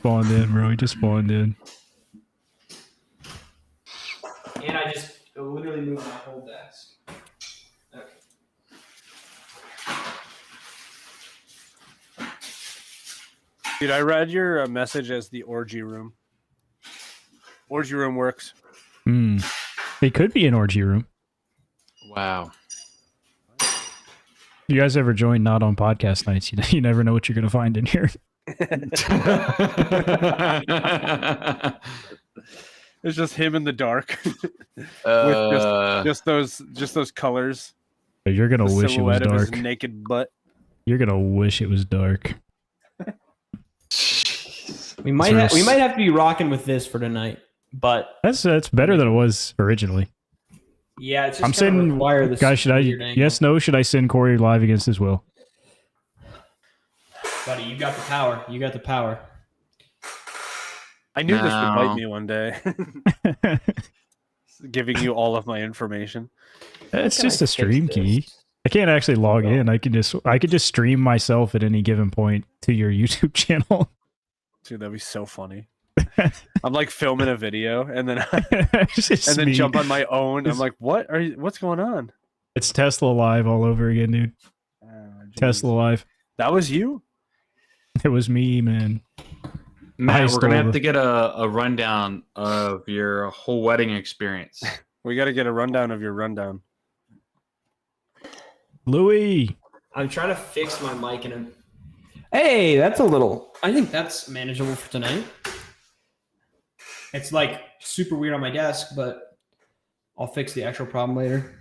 spawned in, bro. He just spawned in. And I just literally moved my whole desk. Okay. Dude, I read your message as the orgy room. Orgy room works. It could be an orgy room. Wow. You guys ever join Not On Podcast Nights? You never know what you're going to find in here. It's just him in the dark with just those colors. You're going to wish it was Silhouette of his dark. naked butt. You're going to wish it was dark. We might have to be rocking with this for tonight, but That's better than it was originally. yeah, it's just I'm gonna saying, require this guys, should I? weird angle. Yes, no. Should I send Corey live against his will? buddy, you got the power. You got the power. I knew this would No. bite me one day. Giving you all of my information. It's How can just I a stream fix key. this? I can't actually log in. I could just stream myself at any given point to your YouTube channel. Dude, that'd be so funny. I'm like filming a video and then It's just and then me. jump on my own. I'm like, what's going on? It's Tesla Live all over again, dude. Oh, geez. Tesla Live. That was you? It was me, man. I Matt, we're stole gonna have the- to get a rundown of your whole wedding experience. We got to get a rundown of your rundown. Louis. I'm trying to fix my mic in a. Hey, that's a little. I think that's manageable for tonight. It's like super weird on my desk, but I'll fix the actual problem later.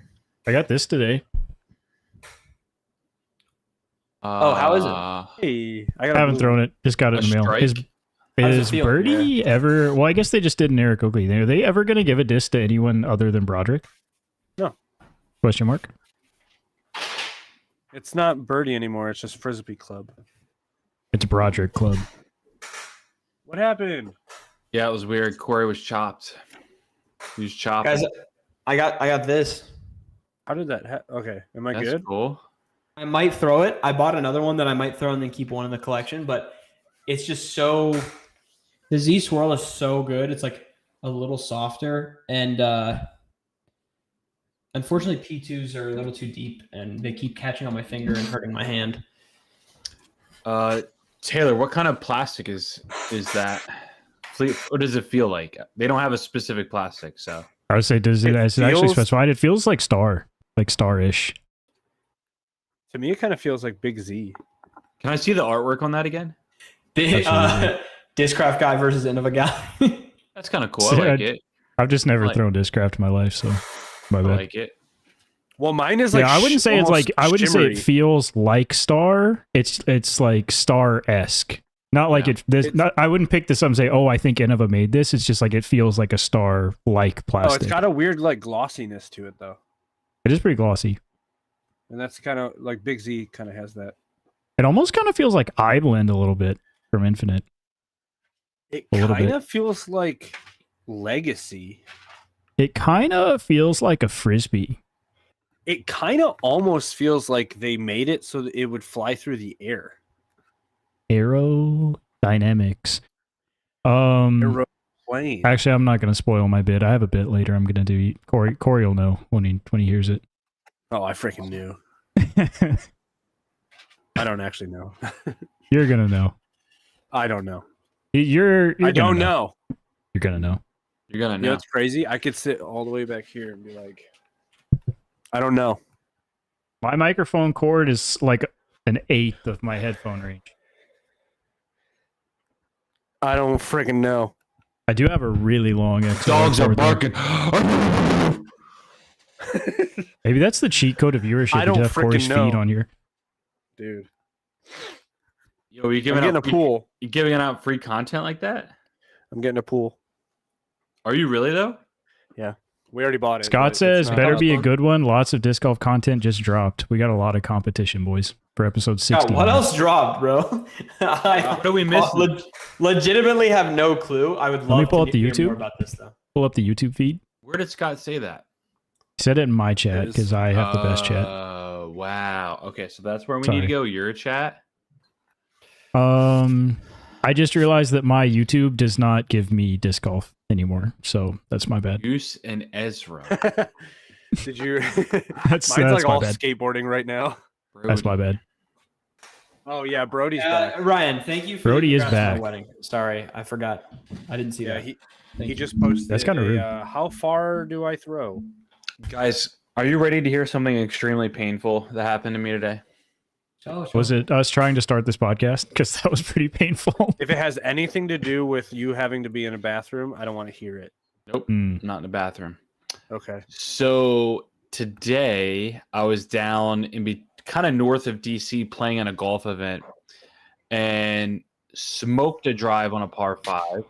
I got this today. Oh, how is it? Hey, I haven't thrown it. Just got it in the mail. strike? Is How's it is feel? Birdie ever? Well, I guess they just did an Eric Oakley. Are they ever going to give a disc to anyone other than Broderick? No. Question mark. It's not Birdie anymore. It's just Frisbee Club. It's Broderick Club. What happened? Yeah, it was weird. Corey was chopped. He was chopped. Guys, I got this. How did that okay, am I That's good? cool. I might throw it. I bought another one that I might throw and then keep one in the collection, but it's just so. The Z Swirl is so good. It's like a little softer, and unfortunately, P2s are a little too deep, and they keep catching on my finger and hurting my hand. Taylor, what kind of plastic is that? What does it feel like? They don't have a specific plastic, so I would say, is it actually feels- specified? It feels like star-ish. To me, it kind of feels like Big Z. can I see the artwork on that again? Discraft guy versus Innova guy. That's kind of cool. I like it. I've just never Like- thrown Discraft in my life, so my I bad. like it. Well, mine is like I wouldn't say it's like. I wouldn't say shimmery. it feels like Star. It's like Star-esque. Not like Yeah. it. Not. I wouldn't pick this up and say, "Oh, I think Innova made this." It's just like it feels like a Star-like Oh, plastic. it's got a weird like glossiness to it though, It is pretty glossy. and that's kind of like Big Z kind of has that. It almost kind of feels like Iblend a little bit from Infinite. It A little kind bit. of feels like Legacy. It kind of feels like a Frisbee. It kind of almost feels like they made it so that it would fly through the air. Aerodynamics. Plane. Actually, I'm not going to spoil my bit. I have a bit later. I'm going to do. Corey will know when he hears it. Oh, I freaking knew. I don't actually know. You're gonna know. I don't know. You're I gonna don't know. You're gonna know. You're gonna You know know. what's crazy? I could sit all the way back here and be like, I don't know. My microphone cord is like an eighth of my headphone range. I don't freaking know. I do have a really long XLR Dogs are cord, though. barking. Maybe that's the cheat code of viewership. I You don't have Corey's frickin' know. feed on your. Dude. Yo, you I'm giving getting a out pool. you giving out free content like that? I'm getting a pool. Are you really though? We already bought it. Scott but it's says, not- "Better be a fun. good one." Lots of disc golf content just dropped. We got a lot of competition, boys, for episode 60. what else dropped, bro? What do we miss? Legitimately have no clue. I would love me pull to up the hear YouTube. more about this though. Pull up the YouTube feed. Where did Scott say that? He said it in my chat because I have the best chat. Oh wow. Okay, so that's where we Sorry. need to go. Your chat. I just realized that my YouTube does not give me disc golf anymore, so that's my bad. Goose and Ezra. Did you? That's Mine's like my all bad. skateboarding right now. That's my bad. Oh yeah, Brody's back. Ryan, thank you for Brody the is congrats on my back. wedding. Sorry, I forgot. I didn't see Yeah, that. he Thank you. just posted. That's kinda rude. How far do I throw? Guys, are you ready to hear something extremely painful that happened to me today? Was it us trying to start this podcast? Because that was pretty painful. If it has anything to do with you having to be in a bathroom, I don't want to hear it. Nope, Mm. not in the bathroom. Okay. So today I was down in kind of north of DC playing in a golf event and smoked a drive on a par 5.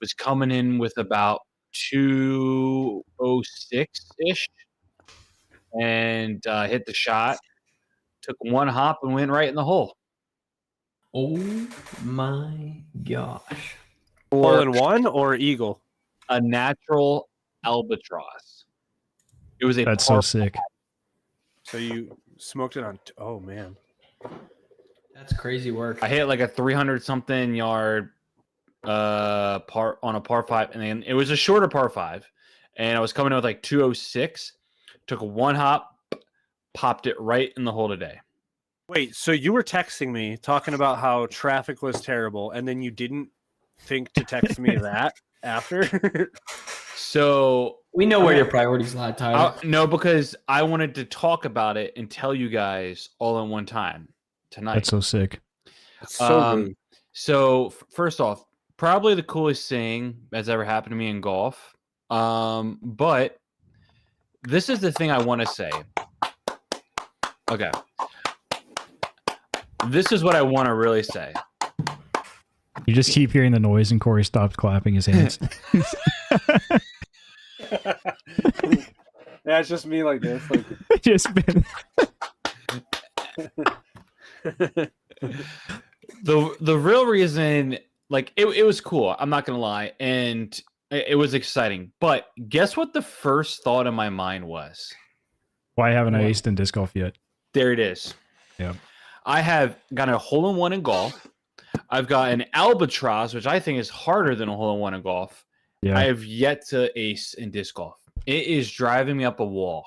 Was coming in with about 206 ish and hit the shot. Took one hop and went right in the hole. Oh my gosh. Hole in one or eagle? A natural albatross. It was a That's par so sick. So you smoked it on. Oh man. That's crazy work. I hit like a 300 something yard par on a par 5, and then it was a shorter par 5, and I was coming in with like 206. Took one hop, popped it right in the hole today. Wait, so you were texting me talking about how traffic was terrible, and then you didn't think to text me that after? So We know where your priorities lie, Tyler. no, because I wanted to talk about it and tell you guys all in one time tonight. That's so sick. So rude. So first off, probably the coolest thing that's ever happened to me in golf. But this is the thing I want to say. Okay. This is what I want to really say. You just keep hearing the noise, and Corey stops clapping his hands. Yeah, it's just me like this. Like, Just been. The real reason, like, it was cool. I'm not gonna lie, and it was exciting. But guess what? The first thought in my mind was, Why haven't I aced in disc golf yet? there it is. Yeah. I have got a hole-in-one in golf. I've got an albatross, which I think is harder than a hole-in-one in golf. Yeah. I have yet to ace in disc golf. It is driving me up a wall.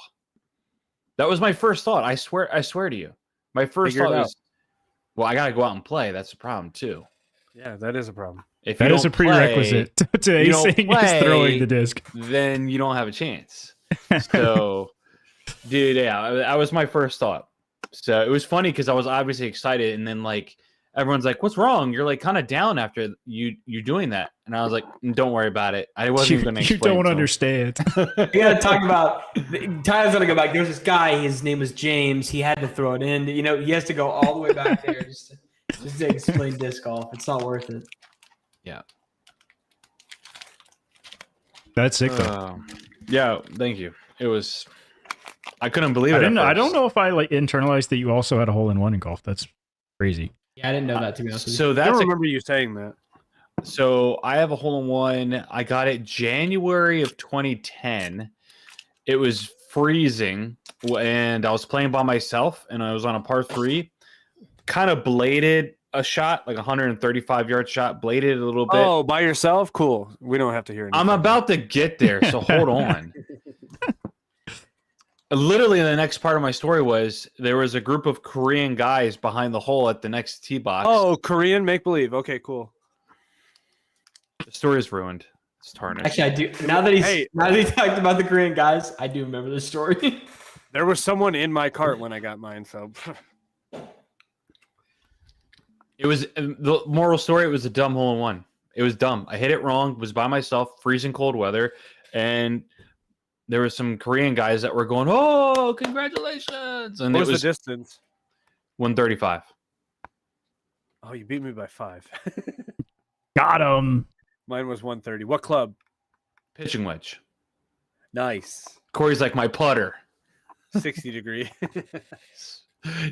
That was my first thought. I swear to you. My first Figure it thought out. was, well, I gotta go out and play. That's the problem too. yeah, that is a problem. If That you is a don't play, prerequisite to you don't acing is play, throwing the disc. then you don't have a chance. So, dude, yeah, that was my first thought. So it was funny because I was obviously excited, and then like everyone's like, "What's wrong? You're like kind of down after you doing that." And I was like, "Don't worry about it. I wasn't even going to You explain." don't it to 'em." understand. We gotta talk about Tyler's gonna go back. There's this guy, his name was James. He had to throw it in. You know, he has to go all the way back there just to explain disc golf. It's not worth it. That's sick though. Yeah, thank you. It was. I couldn't believe it. I didn't. at I don't first. know if I like internalized that you also had a hole in one in golf. That's crazy. Yeah, I didn't know that, to be honest with you. So I that's don't a remember you saying that. So I have a hole-in-one. I got it January of 2010. It was freezing, and I was playing by myself, and I was on a par 3. Kind of bladed a shot, like a 135-yard shot, bladed a little bit. Oh, by yourself? Cool. We don't have to hear anything. I'm about to get there, so hold on. Literally, the next part of my story was there was a group of Korean guys behind the hole at the next tee box. Oh, Korean make-believe. Okay, cool. The story is ruined. It's tarnished. Actually, I do. Now that Hey. he talked about the Korean guys, I do remember this story. There was someone in my cart when I got mine, so It was the moral story. It was a dumb hole-in-one. It was dumb. I hit it wrong. Was by myself, freezing cold weather, and there were some Korean guys that were going, "Oh, congratulations!" And what it was was the distance? 135. Oh, you beat me by 5. Got him. Mine was 130. What club? Pitching wedge. Nice. Corey's like my putter. 60 degree.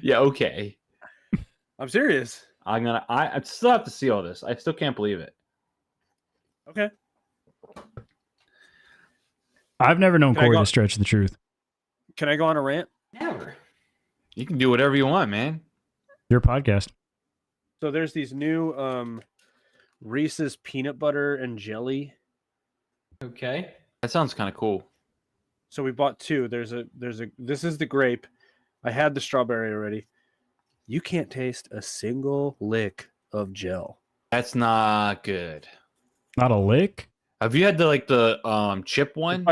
Yeah, okay. I'm serious. I still have to see all this. I still can't believe it. Okay. I've never known Can I Corey go- to stretch the truth. Can I go on a rant? Never. You can do whatever you want, man. Your podcast. So there's these new Reese's peanut butter and jelly. Okay. That sounds kind of cool. So we bought two. This is the grape. I had the strawberry already. You can't taste a single lick of gel. That's not good. Not a lick. Have you had the chip one?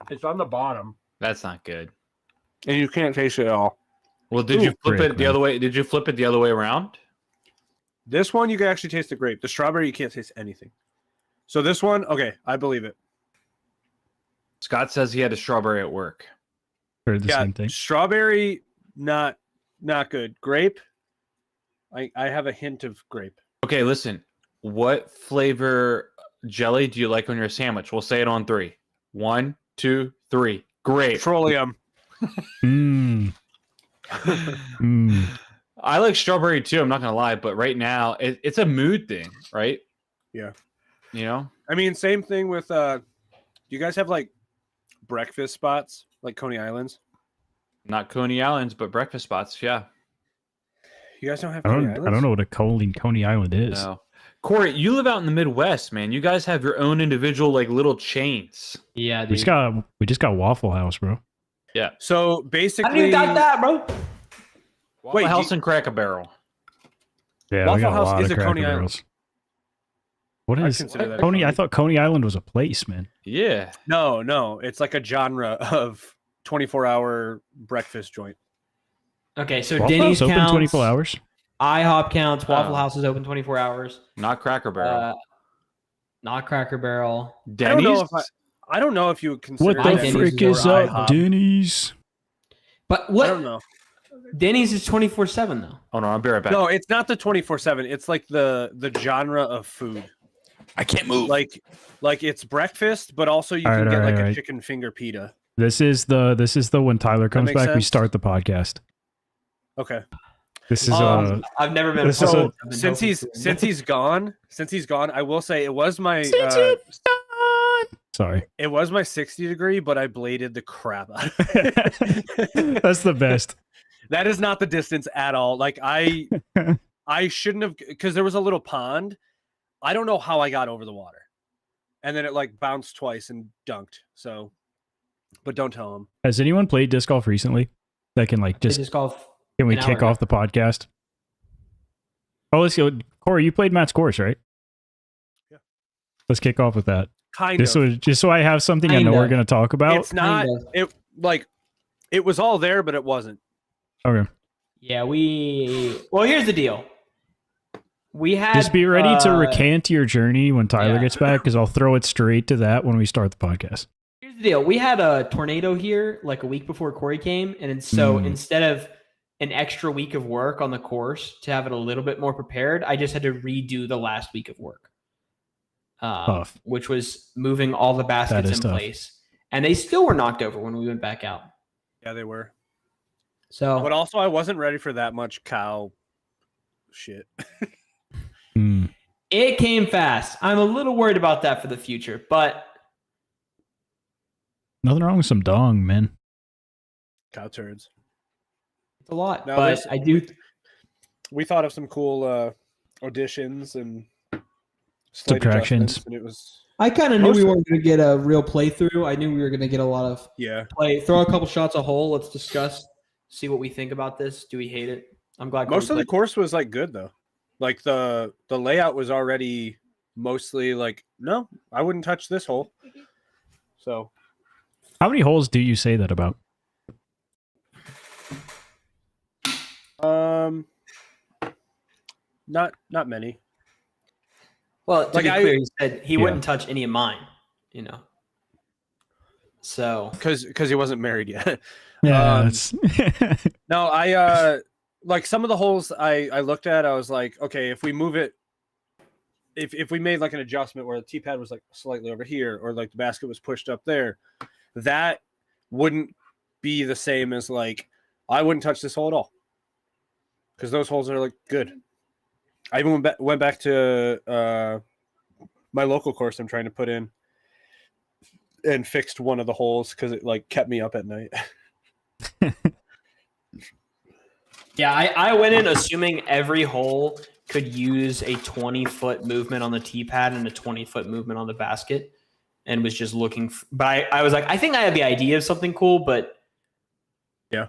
It's on the bottom, That's not good. and you can't taste it at all. Well, did you flip frick, it the man. other way? Did you flip it the other way around? This one, you can actually taste the grape. The strawberry, you can't taste anything. So this one, okay, I believe it. Scott says he had a strawberry at work. Or the Yeah, same thing. strawberry, not good. Grape, I have a hint of grape. Okay, listen. What flavor jelly do you like on your sandwich? We'll say it on 3. 1, 2, 3. Great. Petroleum. Mm. Mm. I like strawberry too. I'm not gonna lie, but right now it's a mood thing, right? Yeah. You know, I mean, same thing with. Do you guys have like breakfast spots like Coney Islands? not Coney Islands, but breakfast spots. Yeah. You guys don't have I Coney don't. Islands? I don't know what a Coney Island is. No. Corey, you live out in the Midwest, man. You guys have your own individual like little chains. Yeah, We dude. just got Waffle House, bro. Yeah. So I basically, didn't even got that, bro. Waffle Wait, House do and Cracker Barrel. Yeah, Waffle we got House a lot is of a Cracker Coney Island. Barrels. What I is consider that Coney? I Coney. thought Coney Island was a place, man. Yeah. No, it's like a genre of 24-hour breakfast joint. Okay, so Waffle Denny's House open counts. 24 hours. IHOP counts. Waffle Oh. House is open 24 hours. Not Cracker Barrel. Not Cracker Barrel. Denny's. I don't know if you would consider What I the Denny's frick is is or up, IHOP. Denny's? But I what? don't know. Denny's is 24/7 though. Oh no, I'll be right back. No, it's not the 24/7. It's like the genre of food. I can't move. Like it's breakfast, but also you All can right, get all like right, a all right. chicken finger pita. This is the when Tyler comes make back, we sense? start the podcast. Okay. This is I've never been. This is So a- since he's gone, I will say it was my sorry. it was my 60 degree, but I bladed the crap out of it. That's the best. That is not the distance at all. Like I shouldn't have, because there was a little pond. I don't know how I got over the water, and then it like bounced twice and dunked. So, but don't tell him. Has anyone played disc golf recently? That can like Just just golf. can we an kick hour off the podcast? Oh, let's go. Corey, you played Matt's course, right? Yeah. Let's kick off with that. Kind Just of. so I have something I know Kinda. we're going to talk about. It's not. Kind of. It like it was all there, but it wasn't. Okay. Yeah, well, here's the deal. We had Just be ready to recant your journey when Tyler yeah. gets back, because I'll throw it straight to that when we start the podcast. Here's the deal. We had a tornado here like a week before Corey came, and so Hmm. instead of an extra week of work on the course to have it a little bit more prepared, I just had to redo the last week of work, Tough. which was moving all the baskets is in tough. place, and they still were knocked over when we went back out. Yeah, they were. So But also, I wasn't ready for that much cow shit. Hmm. it came fast. I'm a little worried about that for the future, but Nothing wrong with some dong, man. Cow turds. it's a lot. No, but there's- I do. We thought of some cool auditions and slight Subtractions. adjustments, and it was I kind of knew we weren't going to get a real playthrough. I knew we were going to get a lot of yeah. play. Throw a couple shots a hole. Let's discuss. See what we think about this. Do we hate it? I'm glad. Most of Corey the course was like good though. Like the layout was already mostly like, no, I wouldn't touch this hole. So How many holes do you say that about? not many. Well, to Like be I- clear, he said he Yeah. wouldn't touch any of mine. You know. So Because he wasn't married yet. Yeah, Um, it's No, I like some of the holes I looked at, I was like, okay, if we move it, if we made like an adjustment where the tee pad was like slightly over here, or like the basket was pushed up there, that wouldn't be the same as like I wouldn't touch this hole at all, because those holes are like good. I even went back to my local course I'm trying to put in and fixed one of the holes because it like kept me up at night. yeah, I went in assuming every hole could use a 20-foot movement on the tee pad and a 20-foot movement on the basket, and was just looking. But I was like, I think I have the idea of something cool, but yeah,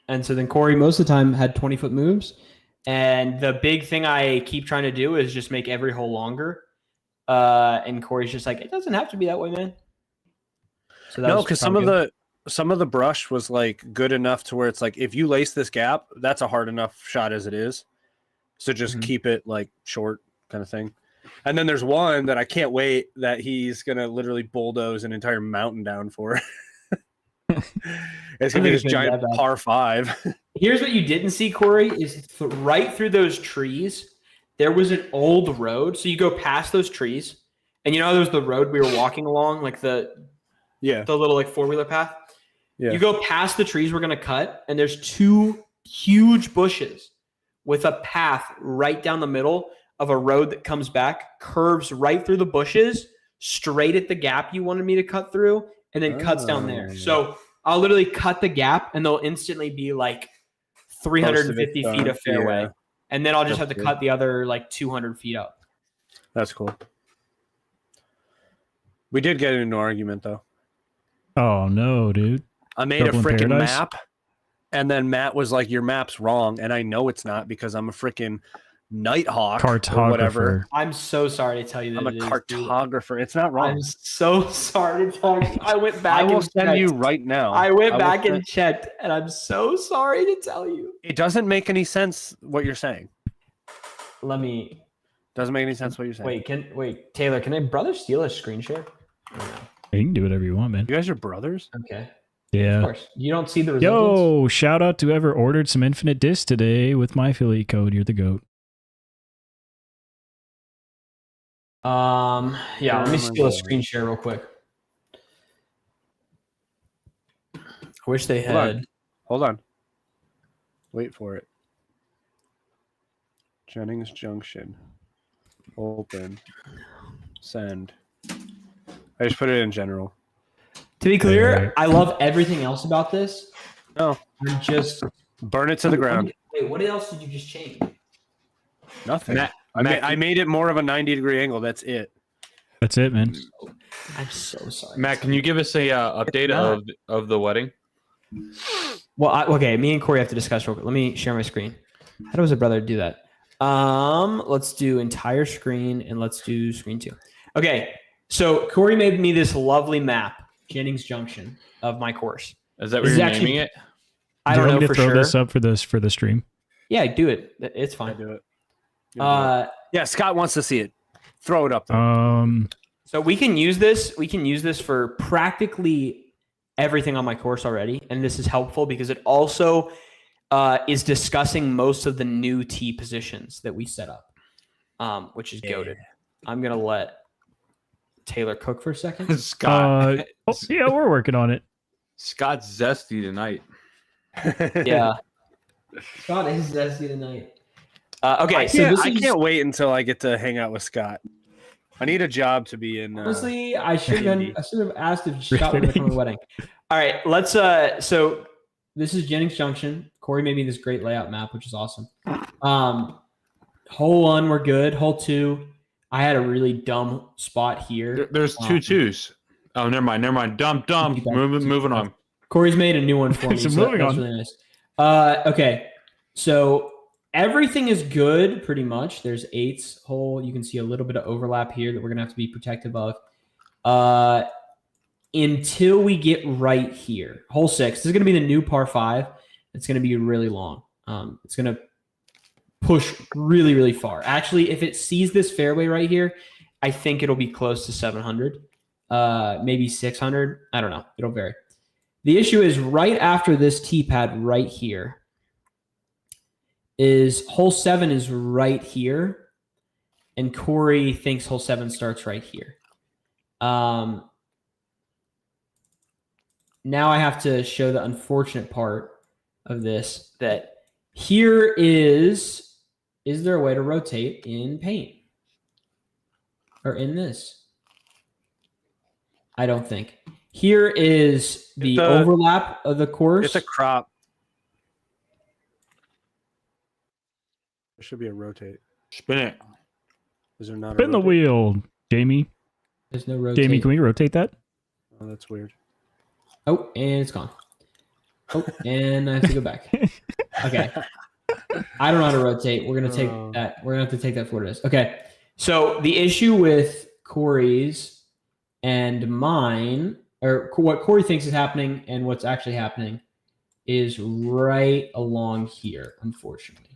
And so then Corey most of the time had 20-foot moves, and the big thing I keep trying to do is just make every hole longer. And Corey's just like, it doesn't have to be that way, man. So no, because some of the brush was like good enough to where it's like if you lace this gap, that's a hard enough shot as it is. So just keep it like short kind of thing. And then there's one that I can't wait that he's gonna literally bulldoze an entire mountain down for. It's gonna be this giant par 5. Here's what you didn't see, Corey, is right through those trees. There was an old road, so you go past those trees, and there was the road we were walking along, like the little like 4-wheeler path. Yeah. You go past the trees we're gonna cut, and there's 2 huge bushes with a path right down the middle of a road that comes back, curves right through the bushes, straight at the gap you wanted me to cut through, and then cuts down there. So I'll literally cut the gap, and they'll instantly be like 350 feet of fairway. Yeah. And then I'll just have to cut the other like 200 feet up. That's cool. We did get into an argument though. Oh no, dude. I made a freaking map, and then Matt was like, your map's wrong. And I know it's not because I'm a freaking Nighthawk or whatever. I'm so sorry to tell you that I'm a cartographer. It's not wrong. I'm so sorry to tell you. I went back. I will send you right now. I went back and checked, and I'm so sorry to tell you. It doesn't make any sense what you're saying. Doesn't make any sense what you're saying. Wait, Taylor, can I brother steal a screen share? You can do whatever you want, man. You guys are brothers? Okay. Yeah. Of course. You don't see the resemblance? Yo, shout out to whoever ordered some Infinite Disc today with my affiliate code. You're the GOAT. Let me steal a screen share real quick. I wish they had. Hold on. Wait for it. Jennings Junction. Open. Send. I just put it in general. To be clear, I love everything else about this. No. I'm just burn it to the ground. Wait, what else did you just change? Nothing. I made it more of a 90-degree angle. That's it. That's it, man. I'm so sorry. Matt, can you give us a update of the wedding? Well, okay. Me and Corey have to discuss real quick. Let me share my screen. How does a brother do that? Let's do entire screen and let's do screen 2. Okay. So Corey made me this lovely map, Jennings Junction, of my course. Is that what you're naming it? I don't know to for throw sure. this up for the stream. Yeah, do it. It's fine. Do it. Yeah, Scott wants to see it. Throw it up there. So we can use this. We can use this for practically everything on my course already, and this is helpful because it also is discussing most of the new tee positions that we set up, which is goated. I'm gonna let Taylor cook for a second. Scott. Yeah, we're working on it. Scott's zesty tonight. Yeah. Scott is zesty tonight. Okay, I can't wait until I get to hang out with Scott. I need a job to be in. Honestly, I should have asked if Scott would come to the wedding. All right, let's. So this is Jennings Junction. Corey made me this great layout map, which is awesome. Hole 1, we're good. Hole 2, I had a really dumb spot here. There's 2 twos. Oh, never mind. Dumb. Moving on. Corey's made a new one for me. So That's really nice. Okay, so everything is good pretty much. There's 8's hole. You can see a little bit of overlap here that we're gonna have to be protective of. Until we get right here, hole 6. This is gonna be the new par 5. It's gonna be really long. It's gonna push really, really far. Actually, if it sees this fairway right here, I think it'll be close to 700, maybe 600. I don't know. It'll vary. The issue is right after this tee pad right here is hole 7 is right here, and Corey thinks hole 7 starts right here. Now I have to show the unfortunate part of this, that here is there a way to rotate in paint? Or in this? I don't think. Here is the overlap of the course. It's a crop. There should be a rotate. Spin it. Is there not Spin a the rotate? wheel, Jamie. There's no rotate. Jamie, can we rotate that? Oh, that's weird. Oh, and it's gone. Oh, and I have to go back. Okay. I don't know how to rotate. We're gonna take that. We're gonna have to take that for what it is. Okay. So the issue with Corey's and mine, or what Corey thinks is happening and what's actually happening, is right along here, unfortunately.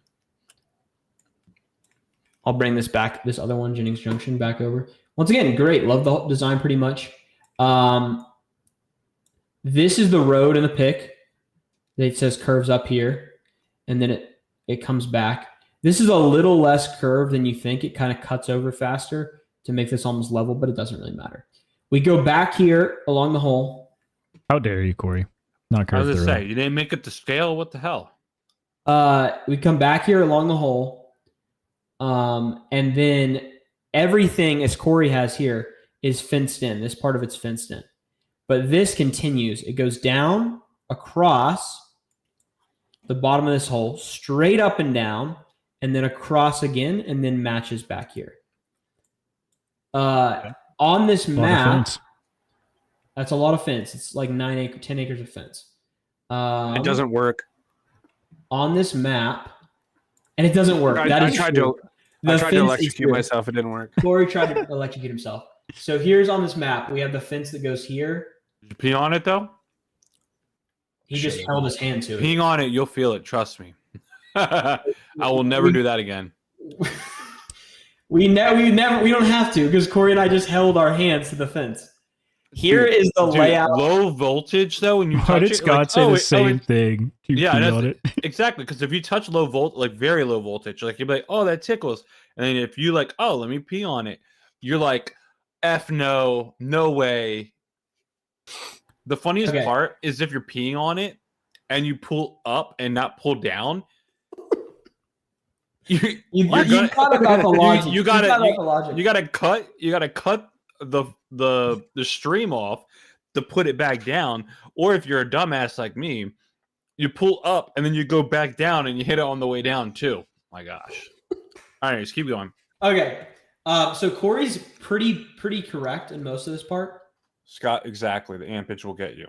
I'll bring this back, this other one, Jennings Junction, back over. Once again, great. Love the design pretty much. This is the road in the pick. It says curves up here, and then it comes back. This is a little less curved than you think. It kind of cuts over faster to make this almost level, but it doesn't really matter. We go back here along the hole. How dare you, Corey? Not I curved was through. gonna say you didn't make it to scale. What the hell? We come back here along the hole. And then everything, as Corey has here, is fenced in. This part of it's fenced in. But this continues. It goes down, across the bottom of this hole, straight up and down, and then across again, and then matches back here. On this map, that's a lot of fence. It's like 10 acres of fence. It doesn't work. On this map, and it doesn't work. I tried to electrocute myself. It didn't work. Corey tried to electrocute himself. So here's on this map, we have the fence that goes here. Did you pee on it though? He just held his hand to it. Peeing on it, you'll feel it. Trust me. I will never do that again. We don't have to, because Corey and I just held our hands to the fence. Here is the layout. Low voltage though, when you Why touch did it, Scott say the same thing? Yeah, pee that's on it. exactly, because if you touch low volt, like very low voltage, like you'll be like, oh, that tickles. And then if you like, oh, let me pee on it, you're like, F no, no way. The funniest part is if you're peeing on it and you pull up and not pull down. You thought about the logic. You gotta cut the stream off to put it back down. Or if you're a dumbass like me, you pull up and then you go back down and you hit it on the way down too. My gosh. All right, just keep going. Okay. So Corey's pretty correct in most of this part. Scott, exactly. The ampage will get you.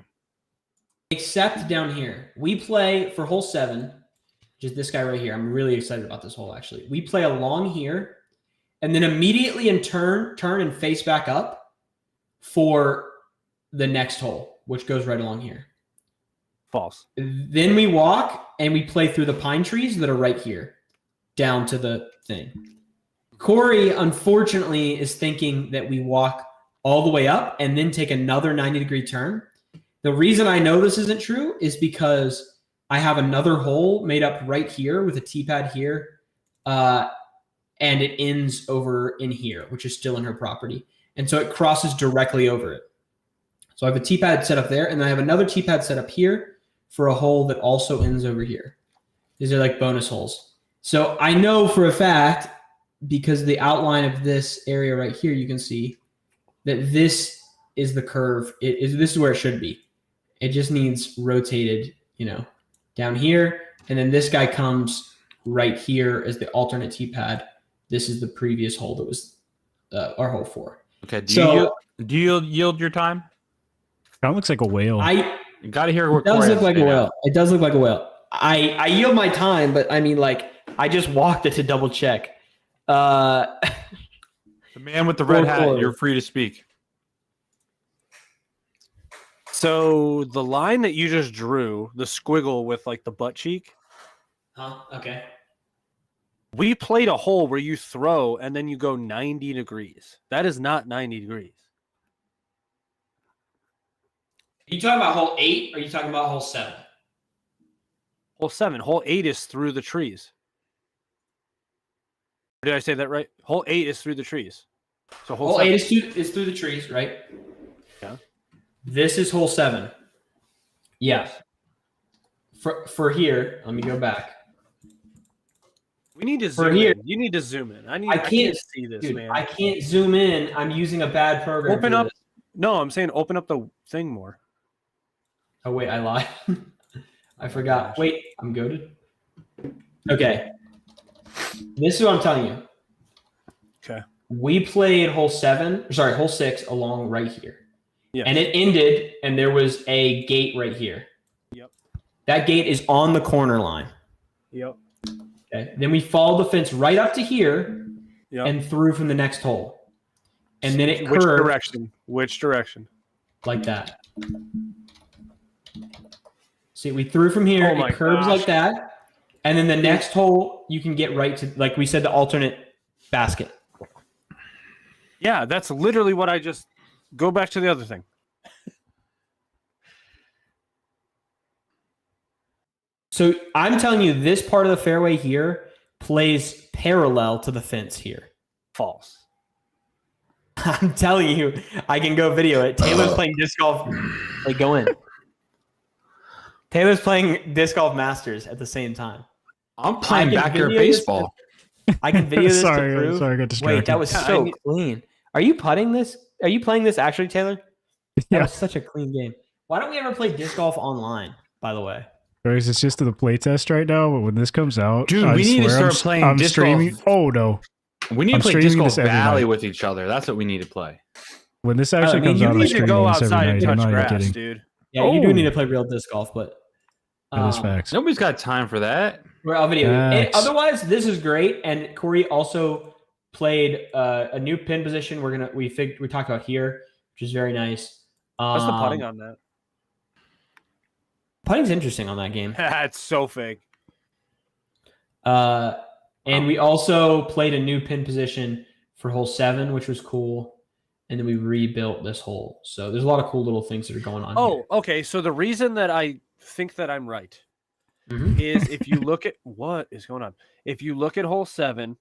Except down here. We play for hole 7, which is this guy right here. I'm really excited about this hole, actually. We play along here, and then immediately turn and face back up for the next hole, which goes right along here. False. Then we walk, and we play through the pine trees that are right here, down to the thing. Corey, unfortunately, is thinking that we walk all the way up and then take another 90-degree turn. The reason I know this isn't true is because I have another hole made up right here with a T-pad here, and it ends over in here, which is still in her property. And so it crosses directly over it. So I have a T-pad set up there, and then I have another T-pad set up here for a hole that also ends over here. These are like bonus holes. So I know for a fact, because the outline of this area right here, you can see that this is the curve. This is where it should be. It just needs rotated, down here. And then this guy comes right here as the alternate T-pad. This is the previous hole that was our hole 4. Okay. Do you yield your time? That looks like a whale. You got to hear what it does look like a whale. It does look like a whale. I yield my time, but I mean, like, I just walked it to double check. The man with the red hat, you're free to speak. So the line that you just drew, the squiggle with like the butt cheek. Okay. We played a hole where you throw and then you go 90 degrees. That is not 90 degrees. Are you talking about hole 8 or are you talking about hole 7? Hole 7. Hole 8 is through the trees. Did I say that right? Hole 8 is through the trees. So hole 8 is through the trees, right? Yeah. This is hole 7. Yes. For here, let me go back. We need to zoom in. You need to zoom in. I can't see this, dude, man. I can't zoom in. I'm using a bad program. Open up. No, I'm saying open up the thing more. Oh, wait, I lied. I forgot. Wait, I'm goated. Okay. This is what I'm telling you. Okay. We played hole 6 along right here. Yeah. And it ended, and there was a gate right here. Yep. That gate is on the corner line. Yep. Okay. Then we followed the fence right up to here and through from the next hole. And then it curved. Which direction? Like that. See, we threw from here. It curves like that. And then the next hole, you can get right to, like we said, the alternate basket. Yeah, that's literally what I just... Go back to the other thing. So I'm telling you, this part of the fairway here plays parallel to the fence here. False. I'm telling you, I can go video it. Taylor's playing disc golf. Like, go in. Taylor's playing disc golf masters at the same time. I'm playing backyard baseball. I can video this. Sorry, to prove. I got distracted. Wait, that was so clean. Are you putting this? Are you playing this actually, Taylor? That was such a clean game. Why don't we ever play disc golf online, by the way? Guys, it's just to the playtest right now, but when this comes out, dude, we need to start playing I'm disc streaming. golf. Oh no, we need to play disc golf Valley with each other. That's what we need to play. When this actually comes out, you need to go outside and touch I'm not grass, kidding. dude. Yeah, you do need to play real disc golf, but that is facts. Nobody's got time for that. I'll video. Otherwise, this is great. And Corey also played a new pin position. We talked about here, which is very nice. What's the putting on that? Putting's interesting on that game. It's so fake. And we also played a new pin position for hole 7, which was cool. And then we rebuilt this hole. So there's a lot of cool little things that are going on. Oh, okay. So the reason that I think that I'm right is if you look at what is going on. If you look at hole 7,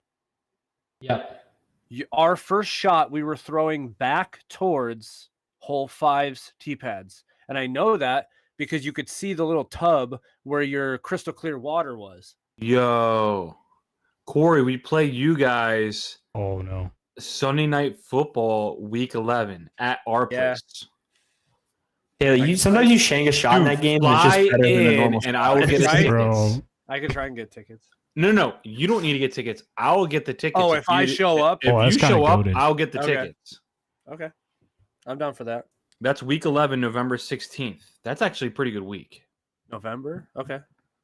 our first shot we were throwing back towards hole 5's tee pads, and I know that because you could see the little tub where your crystal clear water was. Yo, Corey, we play you guys. Oh no. Sunday Night Football Week 11 at our place. Taylor, sometimes you shank a shot in that game, and it's just better than a normal shot. And I will get tickets. Bro. I can try and get tickets. No, you don't need to get tickets. I'll get the tickets. Oh, if I show up? If you show up, I'll get the tickets. Okay. I'm down for that. That's week 11, November 16th. That's actually a pretty good week. November? Okay.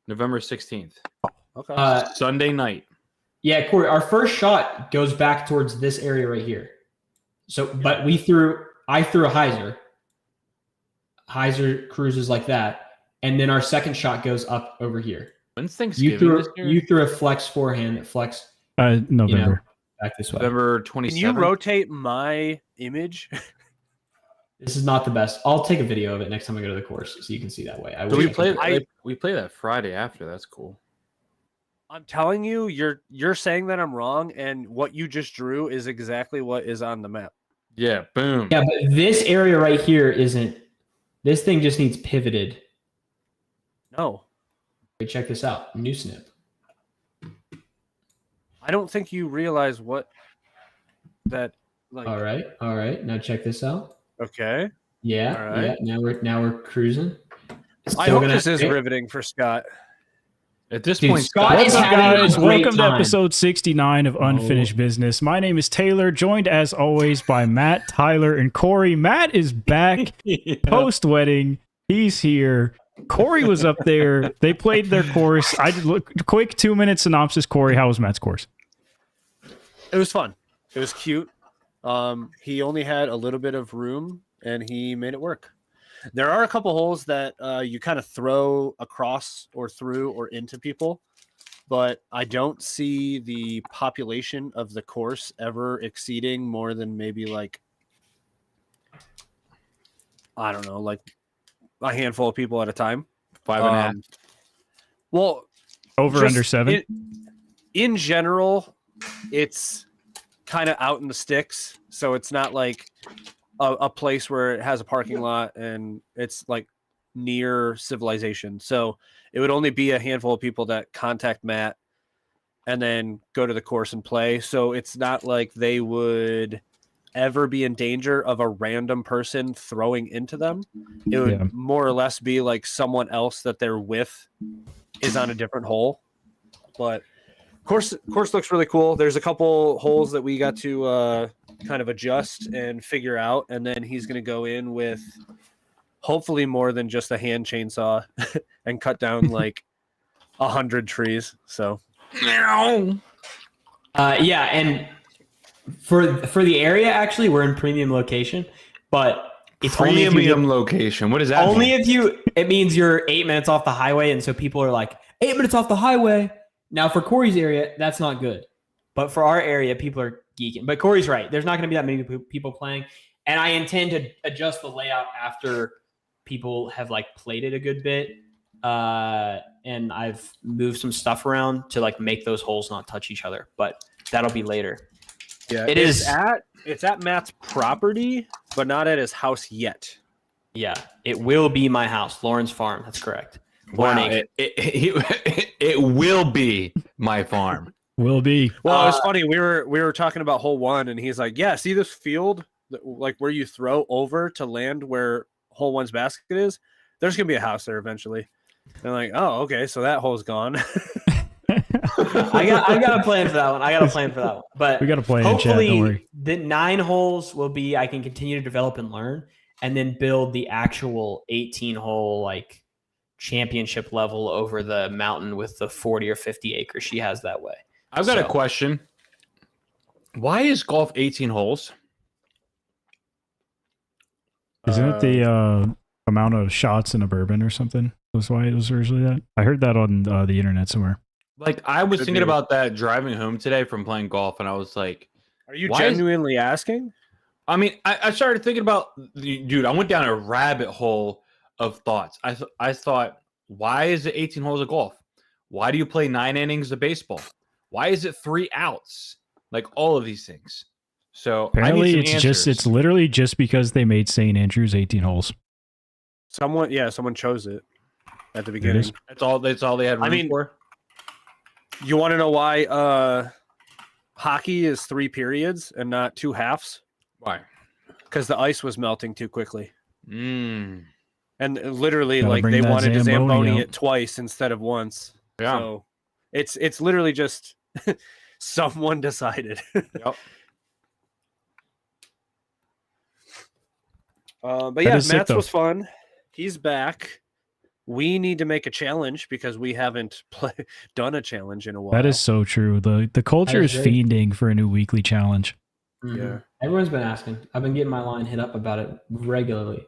November 16th. Okay. Sunday night. Yeah, Corey, our first shot goes back towards this area right here. So, but I threw a hyzer. Hyzer cruises like that. And then our second shot goes up over here. When's Thanksgiving this year? You threw a flex forehand that flex. November. Back this way. November 27th. Can you rotate my image? This is not the best. I'll take a video of it next time I go to the course so you can see that way. We play that Friday after. That's cool. I'm telling you, you're saying that I'm wrong, and what you just drew is exactly what is on the map. Yeah, boom. Yeah, but this area right here isn't. This thing just needs pivoted. No. Wait, check this out. New snip. I don't think you realize what that. Like. All right. Now check this out. Okay. Yeah. All right. Yeah. Now we're cruising. I hope this is riveting for Scott. At this point, Scott is guys, welcome to time. episode 69 of Unfinished Business. My name is Taylor, joined as always by Matt, Tyler, and Corey. Matt is back post-wedding. He's here. Corey was up there. They played their course. I did look quick 2-minute synopsis. Corey, how was Matt's course? It was fun. It was cute. He only had a little bit of room, and he made it work. There are a couple holes that you kind of throw across or through or into people, but I don't see the population of the course ever exceeding more than maybe like, I don't know, like a handful of people at a time. 5.5. Well, over under 7. In general, it's kind of out in the sticks, so it's not like a place where it has a parking lot and it's like near civilization. So it would only be a handful of people that contact Matt and then go to the course and play. So it's not like they would ever be in danger of a random person throwing into them. It would more or less be like someone else that they're with is on a different hole. But Course looks really cool. There's a couple holes that we got to kind of adjust and figure out, and then he's going to go in with hopefully more than just a hand chainsaw and cut down like 100 trees. So, yeah, and for the area, actually, we're in premium location, but it's premium location. What does that only mean? if you. It means you're 8 minutes off the highway, and so people are like 8 minutes off the highway. Now, for Corey's area, that's not good. But for our area, people are geeking. But Corey's right. There's not going to be that many people playing. And I intend to adjust the layout after people have like played it a good bit. And I've moved some stuff around to like make those holes not touch each other. But that'll be later. yeah, It's at Matt's property, but not at his house yet. Yeah, it will be my house, Lauren's farm. That's correct. Wow, it will be my farm. Will be. Well, it was funny. We were talking about hole 1, and he's like, "Yeah, see this field, like where you throw over to land where hole 1's basket is? There's gonna be a house there eventually." And I'm like, "Oh, okay, so that hole's gone." I got a plan for that one. But We got a plan in chat. Don't hopefully worry. the 9 holes will be I can continue to develop and learn, and then build the actual 18-hole like championship level over the mountain with the 40 or 50 acres she has that way. I've got a question. Why is golf 18 holes? Isn't it the amount of shots in a bourbon or something? Was why it was originally that? I heard that on the internet somewhere. Like, I was Could thinking be. about that driving home today from playing golf, and I was like, Are you Why is- genuinely asking? I mean, I started thinking about, dude, I went down a rabbit hole of thoughts. I thought, why is it 18 holes of golf? Why do you play 9 innings of baseball? Why is it 3 outs? Like, all of these things. So Apparently, I need it's some just answers. it's literally just because they made St. Andrews 18 holes. Someone chose it at the is. beginning. That's all they had room I mean- for. You want to know why hockey is 3 periods and not 2 halves? Why? Because the ice was melting too quickly. Mm, And literally, Gotta like bring they that wanted to Zamboni Zamboni out. it twice instead of once. yeah. So it's literally just someone decided. Yep. But That yeah, is sick, Matt's though. was fun. He's back. We need to make a challenge because we haven't done a challenge in a while. That is so true. The culture That is is very- fiending for a new weekly challenge. Yeah. Everyone's been asking. I've been getting my line hit up about it regularly.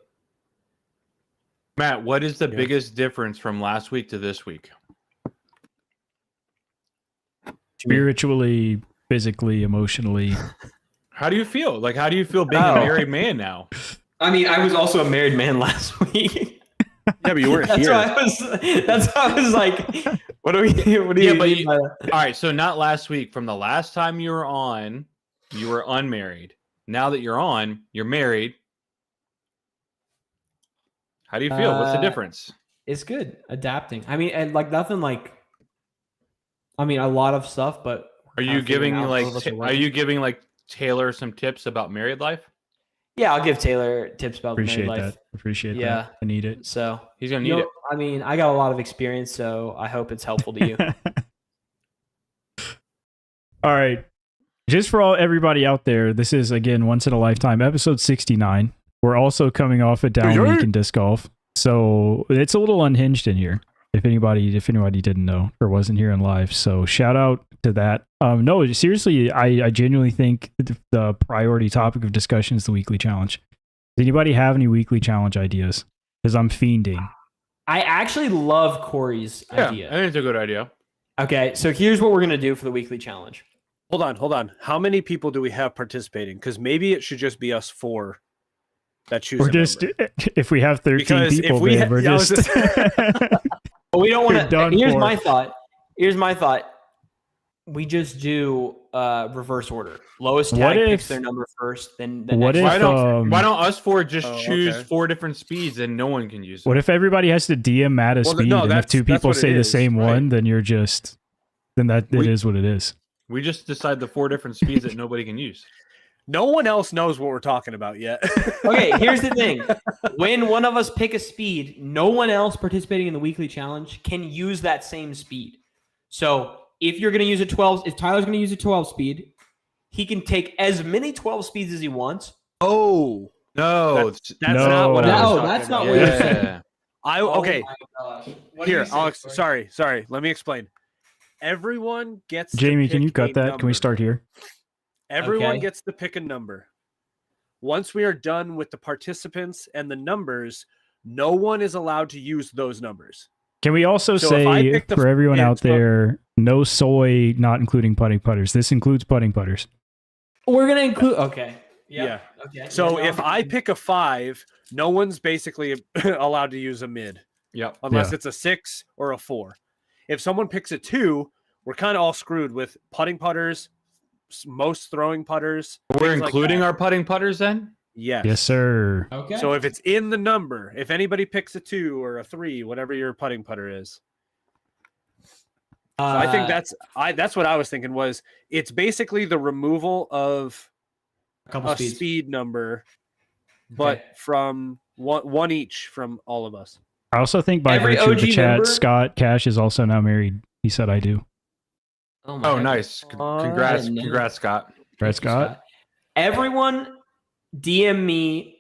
Matt, what is the Yeah. biggest difference from last week to this week? Spiritually, physically, emotionally. How do you feel? Like, how do you feel being Oh. a married man now? I mean, I was also a married man last week. Yeah, but you weren't That's here. why I was like, what do you Yeah, but mean you- by All right, so not last week. From the last time you were on, you were unmarried. Now that you're on, you're married. How do you feel? What's the difference? It's good adapting. I mean, and like nothing like. I mean, a lot of stuff, but Are you giving like Taylor some tips about married life? Yeah, I'll give Taylor tips about Appreciate married life. that. Appreciate Yeah. that. I need it. So He's gonna you need know, I mean, I got a lot of experience, so I hope it's helpful to you. All right. Just for everybody out there, this is again once in a lifetime, episode 69. We're also coming off a down week in disc golf, so it's a little unhinged in here. If anybody didn't know or wasn't here in live, so shout out to that. No, seriously, I genuinely think the priority topic of discussion is the weekly challenge. Does anybody have any weekly challenge ideas? Because I'm fiending. I actually love Corey's Yeah, idea. I think it's a good idea. Okay, so here's what we're gonna do for the weekly challenge. Hold on. How many people do we have participating? Because maybe it should just be us 4 that choose. We're a just member. if we have 13 Because if people, we then we're yeah, I was just. But we don't want You're done to. Here's for. my thought. We just do reverse order. Lowest What tag if- picks their number first. Then the what next if, one. Why don't us 4 just Oh, choose okay. 4 different speeds and no one can use it? What if everybody has to DM Matt a Well, speed, no, and if that's- 2 that's people what it say the is, same right? one, then it We- is what it is. We just decide the 4 different speeds that nobody can use. No one else knows what we're talking about yet. Okay, here's the thing. When one of us pick a speed, no one else participating in the weekly challenge can use that same speed. So if you're going to use a 12, if Tyler's going to use a 12 speed, he can take as many 12 speeds as he wants. Oh No, that's not what I was No, talking that's not about. what you're saying. yeah. Okay. Oh my gosh. What are Here, you saying, Alex. Corey? Sorry. Let me explain. Everyone gets. to Jamie, can pick you cut a that? Can we number. start here? Everyone Okay. gets to pick a number. Once we are done with the participants and the numbers, no one is allowed to use those numbers. Can we also So if I say pick the for everyone yeah, out there, no soy, not including putting putters. This includes putting putters. We're going to include. Okay. Yeah. Okay. So Yeah, if no. I pick a 5, no one's basically allowed to use a mid Yep. unless Yeah. it's a 6 or a 4. If someone picks a 2, we're kind of all screwed with putting putters, most throwing putters. We're things like including that. our putting putters then? Yes. Yes, sir. Okay. So if it's in the number, if anybody picks a 2 or a 3, whatever your putting putter is. So I think that's what I was thinking was it's basically the removal of a couple a speeds. speed number, but Okay. from one each from all of us. I also think by Every virtue of the OG chat, member- Scott Cash is also now married. He said I do. Oh, Oh, nice. I Congrats, didn't know. congrats, Scott. Right, Scott? Everyone DM me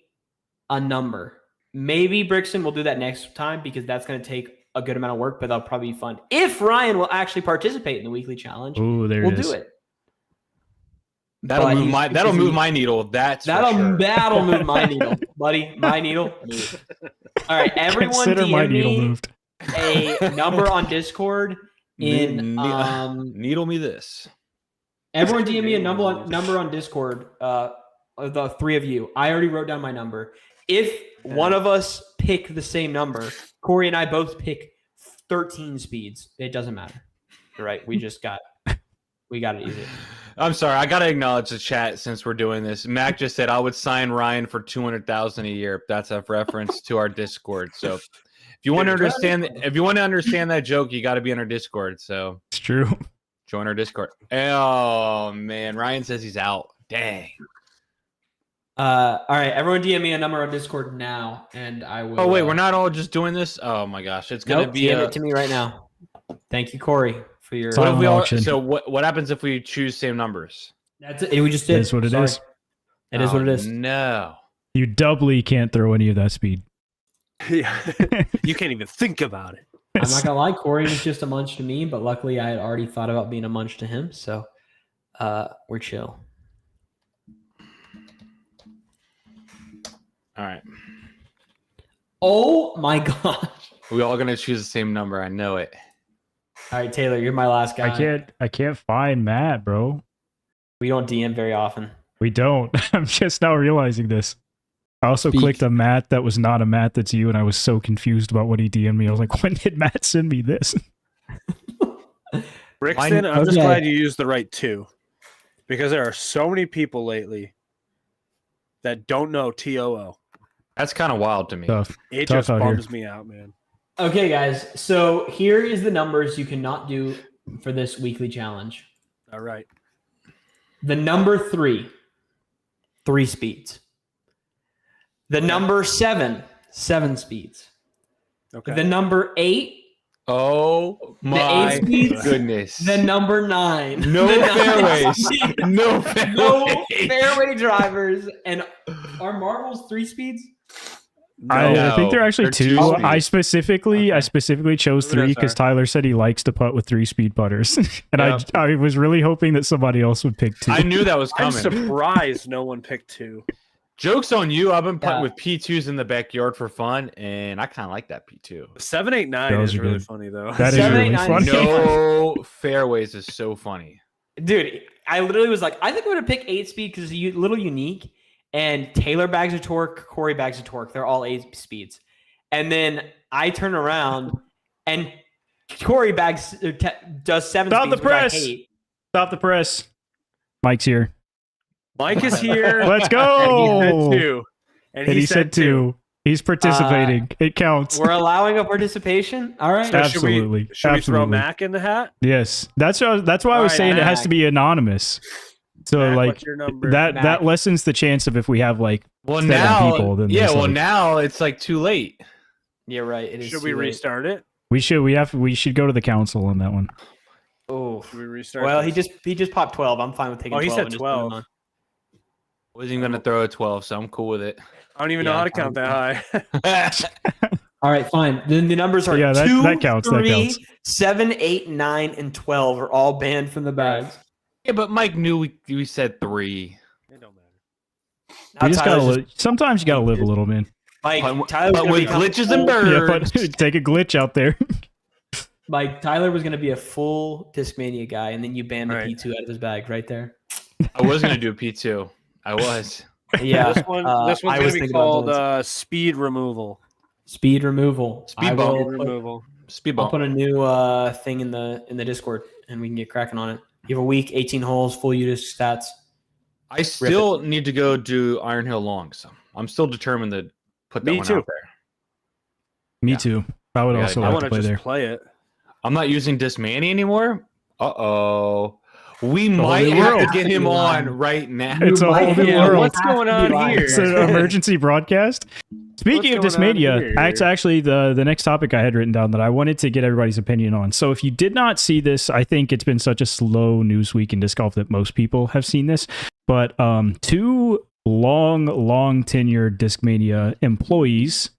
a number. Maybe Brixton will do that next time because that's going to take a good amount of work, but that'll probably be fun. If Ryan will actually participate in the weekly challenge, Oh, there we'll it is. do it. That'll But move he's my too busy. move my needle. That's That'll for sure. that'll move my needle, buddy. My needle. Move. All right, everyone Consider my DM needle me moved. a number on Discord. Needle me this. Everyone DM me a number on Discord. The three of you. I already wrote down my number. If one of us pick the same number, Corey and I both pick 13 speeds. It doesn't matter. You're right. We got it easy. I'm sorry. I gotta acknowledge the chat since we're doing this. Mac just said I would sign Ryan for $200,000 a year. That's a reference to our Discord. So if you want to understand that joke, you got to be on our Discord. So It's true. join our Discord. Oh man, Ryan says he's out. Dang. All right, everyone DM me a number on Discord now, and I will. Oh wait, we're not all just doing this. Oh my gosh, it's gonna be DM it to me right now. Thank you, Corey, for your. Silent What if we all, auction. so what happens if we choose same numbers? That's it. We just did. It is what it Sorry. is. It is what it Oh, is. No. You doubly can't throw any of that speed. Yeah. You can't even think about it. I'm not gonna lie, Corey was just a munch to me, but luckily I had already thought about being a munch to him, so we're chill. All right. Oh my gosh! We all gonna choose the same number. I know it. All right, Taylor, you're my last guy. I can't find Matt, bro. We don't DM very often. We don't. I'm just now realizing this. I also Speak. clicked a Matt that was not a Matt that's you, and I was so confused about what he DM'd me. I was like, when did Matt send me this? Brixton, I'm just Okay. glad you used the right 2 because there are so many people lately that don't know TOO. That's kind of wild to me. Tough. It Tough just out here. bums me out, man. Okay, guys. So here is the numbers you cannot do for this weekly challenge. All right. The number 3 speeds. The number 7 speeds. Okay. The number 8, Oh my eight speeds? goodness. the number 9. No the 9 fairways. speeds. No No fairways. fairway drivers. And are marbles 3 speeds? I think they're actually they're two. two I speeds. specifically chose Whatever 3 those because are. Tyler said he likes to putt with 3-speed putters, and Yeah. I was really hoping that somebody else would pick 2. I knew that was I'm coming. surprised no one picked 2. Joke's on you. I've been putting Yeah. with P2s in the backyard for fun, and I kind of like that P2. 789 Those is are really good. funny though. That is 7, 8, really 9 funny. is No fairways is so funny. Dude, I literally was like, I think I'm going to pick 8 speed because it's a little unique. And Taylor bags of torque, Corey bags of torque. They're all 8 speeds. And then I turn around and Corey does 7 Stop speeds, the press. which I hate. Stop the press. Mike's here. Mike is here. Let's And go. he said 2. And he said 2. He's participating. It counts. We're allowing a participation. All right. So Absolutely. Should we throw Absolutely. Mac in the hat? Yes, that's why I was All right, saying it has to Mac. be anonymous. So Mac, like what's your number? that Mac. lessens the chance of if we have like Well, 7 now, people, then yeah. there's, Well, like- now it's like too late. Yeah, right. It is Should we too late. restart it? we should go to the council on that one. Oh, Should we restart? well, this? he just popped 12. I'm fine with taking. Oh, he 12 said and just 12. moving on. Wasn't even gonna throw a 12, so I'm cool with it. I don't even know Yeah, how to count that high. All right, fine. Then the numbers are Yeah, 2, that counts, that 3, counts. 7, 8, 9, and 12 are all banned from the bags. Yeah, but Mike knew we said 3. It don't matter. Now You just Tyler's gotta sometimes you gotta live a little, man. Mike, But Tyler's gonna with become glitches and full- birds. Yeah, but take a glitch out there. Mike, Tyler was going to be a full Discmania guy, and then you banned the Right. P2 out of his bag right there. I was gonna do a P2. I was. Yeah, This one, this I one's was gonna be thinking about called those. speed removal. Speed removal. Speed I bump. will Speed put- removal. Speed I'll bump. put a new thing in the Discord, and we can get cracking on it. You have a week, 18 holes, full UDisc stats. I still need to go do Iron Hill Long, so I'm still determined to put that Me one too. out there. Me Yeah. too. I would Yeah, also I I like want to to play just there. play it. I'm not using Dismania anymore. Uh-oh. We whole might new have world. to get him on right now. It's a whole new world. What's going on here? It's an emergency broadcast. Speaking of What's going on Discmania, here? that's actually the next topic I had written down that I wanted to get everybody's opinion on. So if you did not see this, I think it's been such a slow news week in disc golf that most people have seen this. But 2 long tenured Discmania employees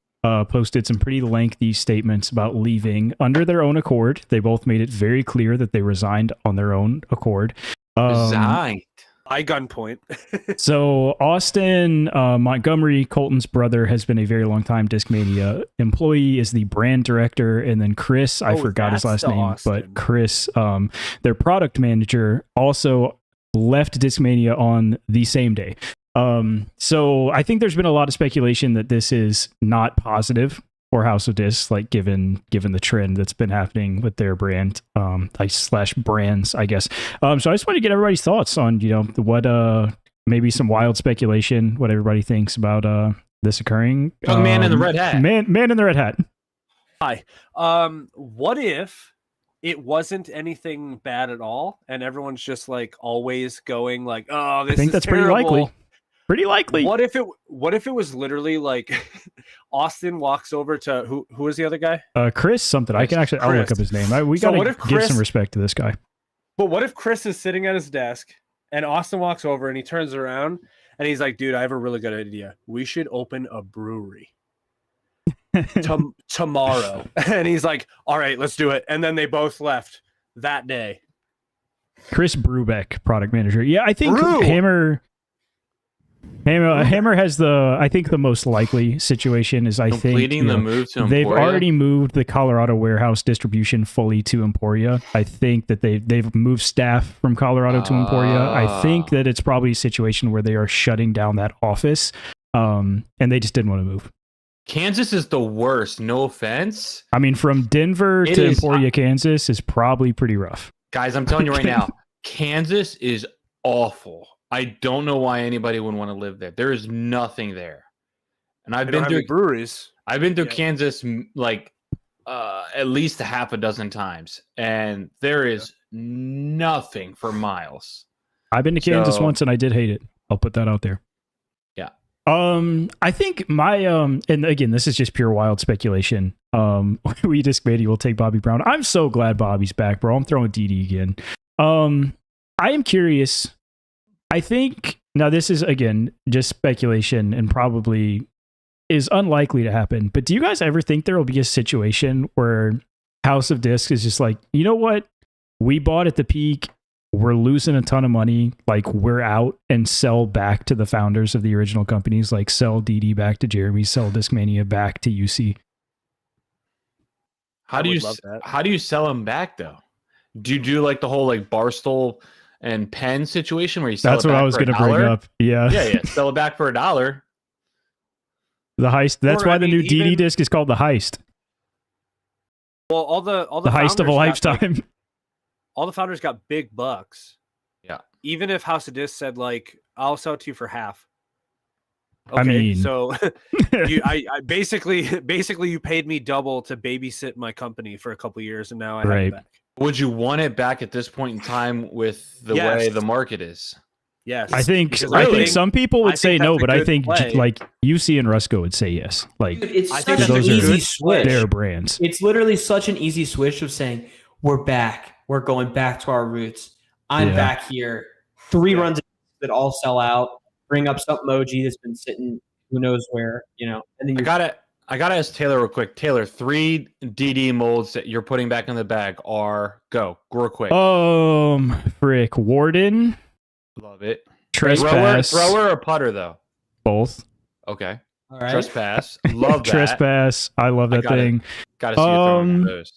posted some pretty lengthy statements about leaving under their own accord. They both made it very clear that they resigned on their own accord. Resigned. By gunpoint. So Austin Montgomery, Colton's brother, has been a very long time Discmania employee, is the brand director, and then Chris, I Oh, forgot his that's last the name, Austin. but Chris, their product manager, also left Discmania on the same day. So I think there's been a lot of speculation that this is not positive for House of Disc, like given the trend that's been happening with their brand, slash brands, I guess. So I just want to get everybody's thoughts on, what maybe some wild speculation, what everybody thinks about this occurring. Young man in the red hat. Man in the red hat. Hi. What if it wasn't anything bad at all, and everyone's just like always going like, "Oh, this I think is that's terrible." pretty likely. Pretty likely. What if it was literally like Austin walks over to who was the other guy? Chris something. I can actually. I'll look Chris. up his name. We So gotta what if give Chris- some respect to this guy. But what if Chris is sitting at his desk and Austin walks over and he turns around and he's like, "Dude, I have a really good idea. We should open a brewery tomorrow." And he's like, "All right, let's do it." And then they both left that day. Chris Brubeck, product manager. Yeah, I think Brew. Hammer has the most likely situation is Completing the move to they've Emporia. already moved the Colorado warehouse distribution fully to Emporia. I think that they've moved staff from Colorado to Emporia. I think that it's probably a situation where they are shutting down that office, and they just didn't want to move. Kansas is the worst. No offense. I mean, from Denver It to is- Emporia, Kansas is probably pretty rough. Guys, I'm telling you right now, Kansas is awful. I don't know why anybody would want to live there. There is nothing there. And I've They been don't have through any breweries. I've been through Yeah. Kansas like at least a half a dozen times, and there is nothing for miles. I've been to Kansas So- once and I did hate it. I'll put that out there. Yeah. I think my and again, this is just pure wild speculation. We Discmania will take Bobby Brown. I'm so glad Bobby's back, bro. I'm throwing DD again. I am curious. I think now this is again just speculation and probably is unlikely to happen. But do you guys ever think there will be a situation where House of Disc is just like, you know what? We bought at the peak. We're losing a ton of money. Like, we're out, and sell back to the founders of the original companies. Like, sell DD back to Jeremy, sell Discmania back to UC. How I do would you love that. how do you sell them back though? Do you do like the whole like Barstool and Penn situation where you sell That's it what back I was for going to bring $1? up. Yeah. Yeah, sell it back for $1. The heist. That's Or, why I the mean, new DD even- disc is called The Heist. Well, all the The heist of a founders got, like, lifetime. all the founders got big bucks. Yeah. Even if House of Disc said like, "I'll sell it to you for half." I mean- so I basically you paid me double to babysit my company for a couple years, and now I have Right. it back. Would you want it back at this point in time with the Yes. way the market is? Yes, I think because I think think- some people would I say think no, that's a but I good think play. like UC and Rusco would say yes. Like, Dude, it's I such think that's an a easy good switch. their brands. It's literally such an easy switch of saying we're back. We're going back to our roots. I'm Yeah. back here. 3 runs that all sell out. Bring up some emoji that's been sitting who knows where, and then I gotta ask Taylor real quick. Taylor, 3 DD molds that you're putting back in the bag are go real quick. Frick, Warden, Love it. Trespass, Thrower or putter though? both. Okay. all right. Trespass. Love that. Trespass, I love that thing. Gotta see you throwing those.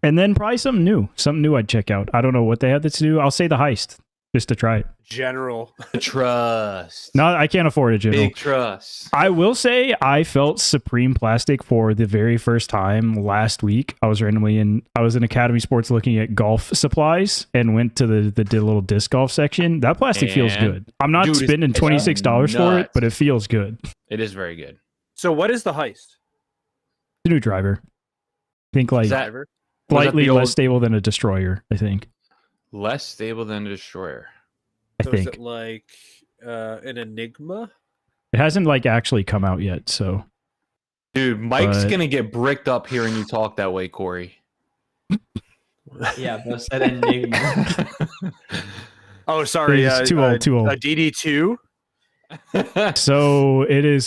And then probably something new I'd check out. I don't know what they have to do. I'll say the heist just to try it. General. Trust. No, I can't afford a general. Big trust. I will say I felt Supreme Plastic for the very first time last week. I was in Academy Sports looking at golf supplies and went to the little disc golf section. That plastic feels good. I'm not spending $26 for it, but it feels good. It is very good. So what is the heist? The new driver. I think like slightly less stable than a destroyer, I think. Less stable than a destroyer. So is it like an Enigma? It hasn't like actually come out yet, so. Dude, Mike's gonna get bricked up hearing you talk that way, Corey. Yeah, but that Enigma. Oh, sorry. Too old. A DD2? So it is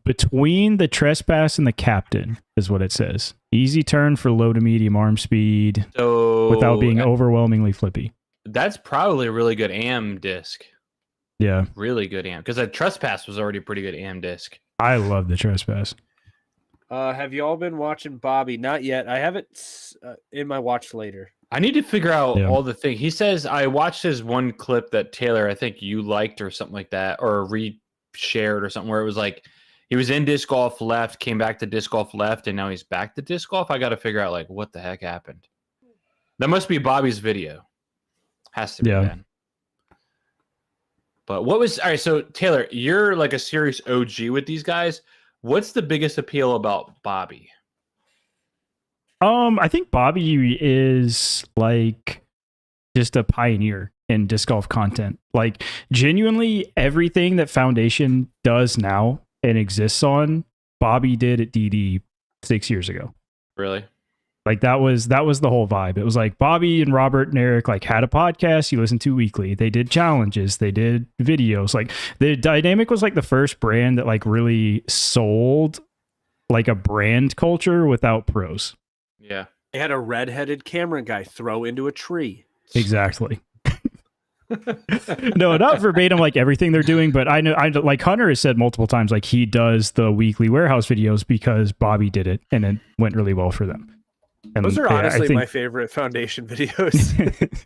between the Trespass and the Captain is what it says. Easy turn for low to medium arm speed without being overwhelmingly flippy. That's probably a really good AM disc. Yeah. Really good AM. Because the Trespass was already a pretty good AM disc. I love the Trespass. Have you all been watching Bobby? Not yet. I have it in my watch later. I need to figure out all the things. He says, I watched his one clip that Taylor, I think you liked or something like that, or re-shared or something where it was like, he was in disc golf left, came back to disc golf left, and now he's back to disc golf. I got to figure out like what the heck happened. That must be Bobby's video. Has to be then. But all right, so Taylor, you're like a serious OG with these guys. What's the biggest appeal about Bobby? I think Bobby is like just a pioneer in disc golf content. Like genuinely everything that Foundation does now and exists on, Bobby did at DD 6 years ago. Really? Like that was the whole vibe. It was like Bobby and Robert and Eric like had a podcast you listen to weekly. They did challenges, they did videos. Like the Dynamic was like the first brand that like really sold like a brand culture without pros. Yeah. They had a redheaded camera guy throw into a tree. Exactly. No, not verbatim like everything they're doing, but I know like Hunter has said multiple times like he does the weekly warehouse videos because Bobby did it and it went really well for them. And those are honestly my favorite Foundation videos.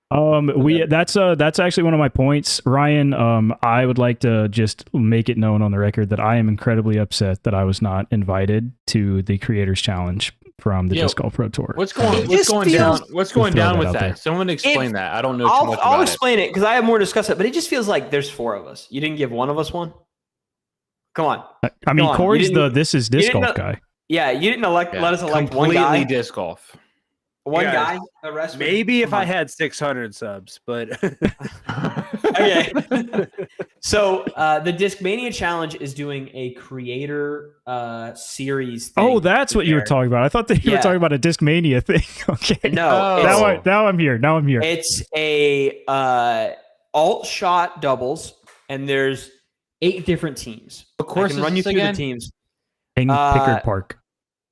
That's actually one of my points, Ryan. I would like to just make it known on the record that I am incredibly upset that I was not invited to the Creators Challenge from the Disc Golf Pro Tour. What's going down with that? Someone explain that. I don't know too much about I'll explain it because I have more to discuss it, but it just feels like there's 4 of us. You didn't give one of us one? Come on. I mean, Corey's the This Is Disc Golf guy. Yeah, you didn't let us elect one guy. Completely disc golf. One guy. The rest. Maybe if I had 600 subs, but okay. So the Discmania Challenge is doing a creator series thing. Oh, that's what you were talking about. I thought that you were talking about a Discmania thing. Okay. No. Now I'm here. It's a alt shot doubles, and there's 8 different teams. Of course, I can run you through the teams. Pickard Park.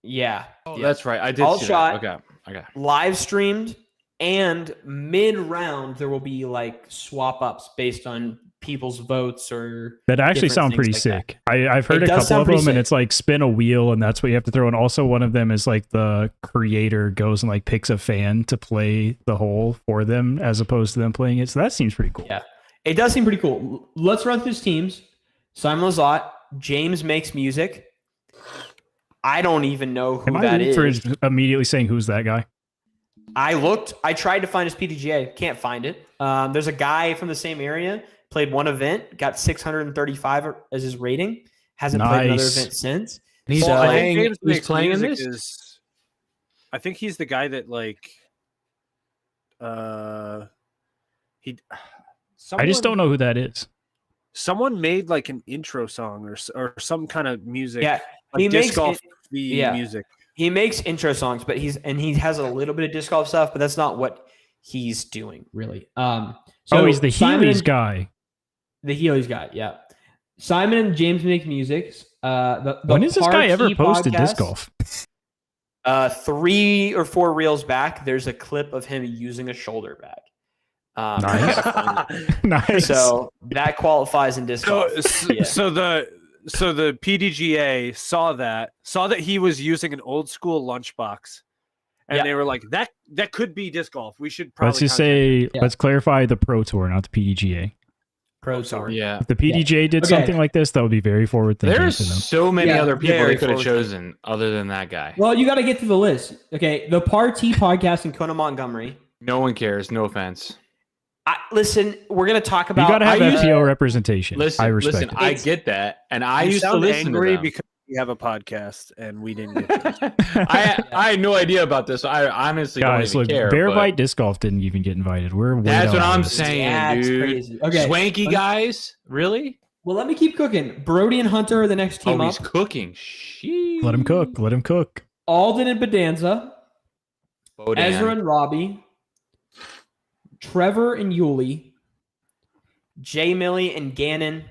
Yeah. Oh, that's right. I did alt see shot. That. Okay. Live streamed, and mid round there will be like swap ups based on people's votes or that actually sound pretty sick. I've heard a couple of them, and it's like spin a wheel, and that's what you have to throw. And also one of them is like the creator goes and like picks a fan to play the hole for them as opposed to them playing it. So that seems pretty cool. Yeah, it does seem pretty cool. Let's run through his teams. Simon Lizotte, James Makes Music. I don't even know who that is. For immediately saying who's that guy? I tried to find his PTGA, can't find it. There's a guy from the same area, played one event, got 635 as his rating, hasn't played another event since. He's playing in this. I think he's the guy that like I just don't know who that is. Someone made like an intro song or some kind of music. Yeah, like he disc makes golf music. He makes intro songs, but he has a little bit of disc golf stuff, but that's not what he's doing really. So he's the Heelys guy. The Heelys guy, yeah. Simon and James Make Music. When has this guy ever posted disc golf? 3 or 4 reels back, there's a clip of him using a shoulder bag. Nice. Nice. So that qualifies in disc golf. So the PDGA saw that he was using an old school lunchbox, and they were like, that could be disc golf. We should probably let's clarify the Pro Tour, not the PDGA. Pro Tour. Yeah. If the PDGA did something like this, that would be very forward thinking. There's so many other people very they could have chosen other than that guy. Well, you got to get to the list. Okay, the Party Podcast in Kona, Montgomery. No one cares. No offense. Listen, we're gonna talk about. You got to have FPO representation. I respect listen, it. I get that, and I You used to sound listen angry to them. because we have a podcast and we didn't get to I had no idea about this. I honestly Guys, don't look, even care. Bear but Bite Disc Golf didn't even get invited. We're way that's down what the I'm list. saying, That's dude. crazy. Okay, Swanky guys, really? Well, let me keep cooking. Brody and Hunter are the next team Oh, up. he's cooking. Sheesh. Let him cook. Let him cook. Alden and Bedanza. Bodan. Ezra and Robbie. Trevor and Yuli. Jay Millie and Gannon.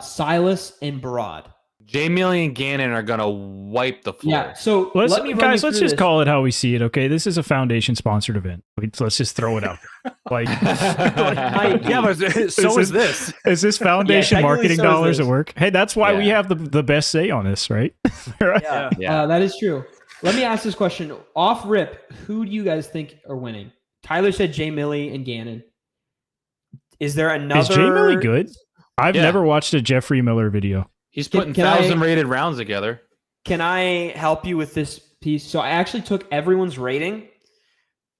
Silas and Broad. Jay Millie and Gannon are gonna wipe the floor. Yeah. So Let's let me run just you through this. call it how we see it. Okay, this is a foundation sponsored event. Let's just throw it out there. Like, yeah, but so is this. is this foundation technically marketing so is dollars this. at work? Hey, that's why we Yeah. have the best say on this, right? Right? Yeah, Yeah. that is true. Let me ask this question. Off rip, who do you guys think are winning? Tyler said Jay Millie and Gannon. Is there another? Is Jay Millie good? I've Yeah. never watched a Jeffrey Miller video. He's Can- putting can I- 1,000 rated rounds together. Can I help you with this piece? So I actually took everyone's rating,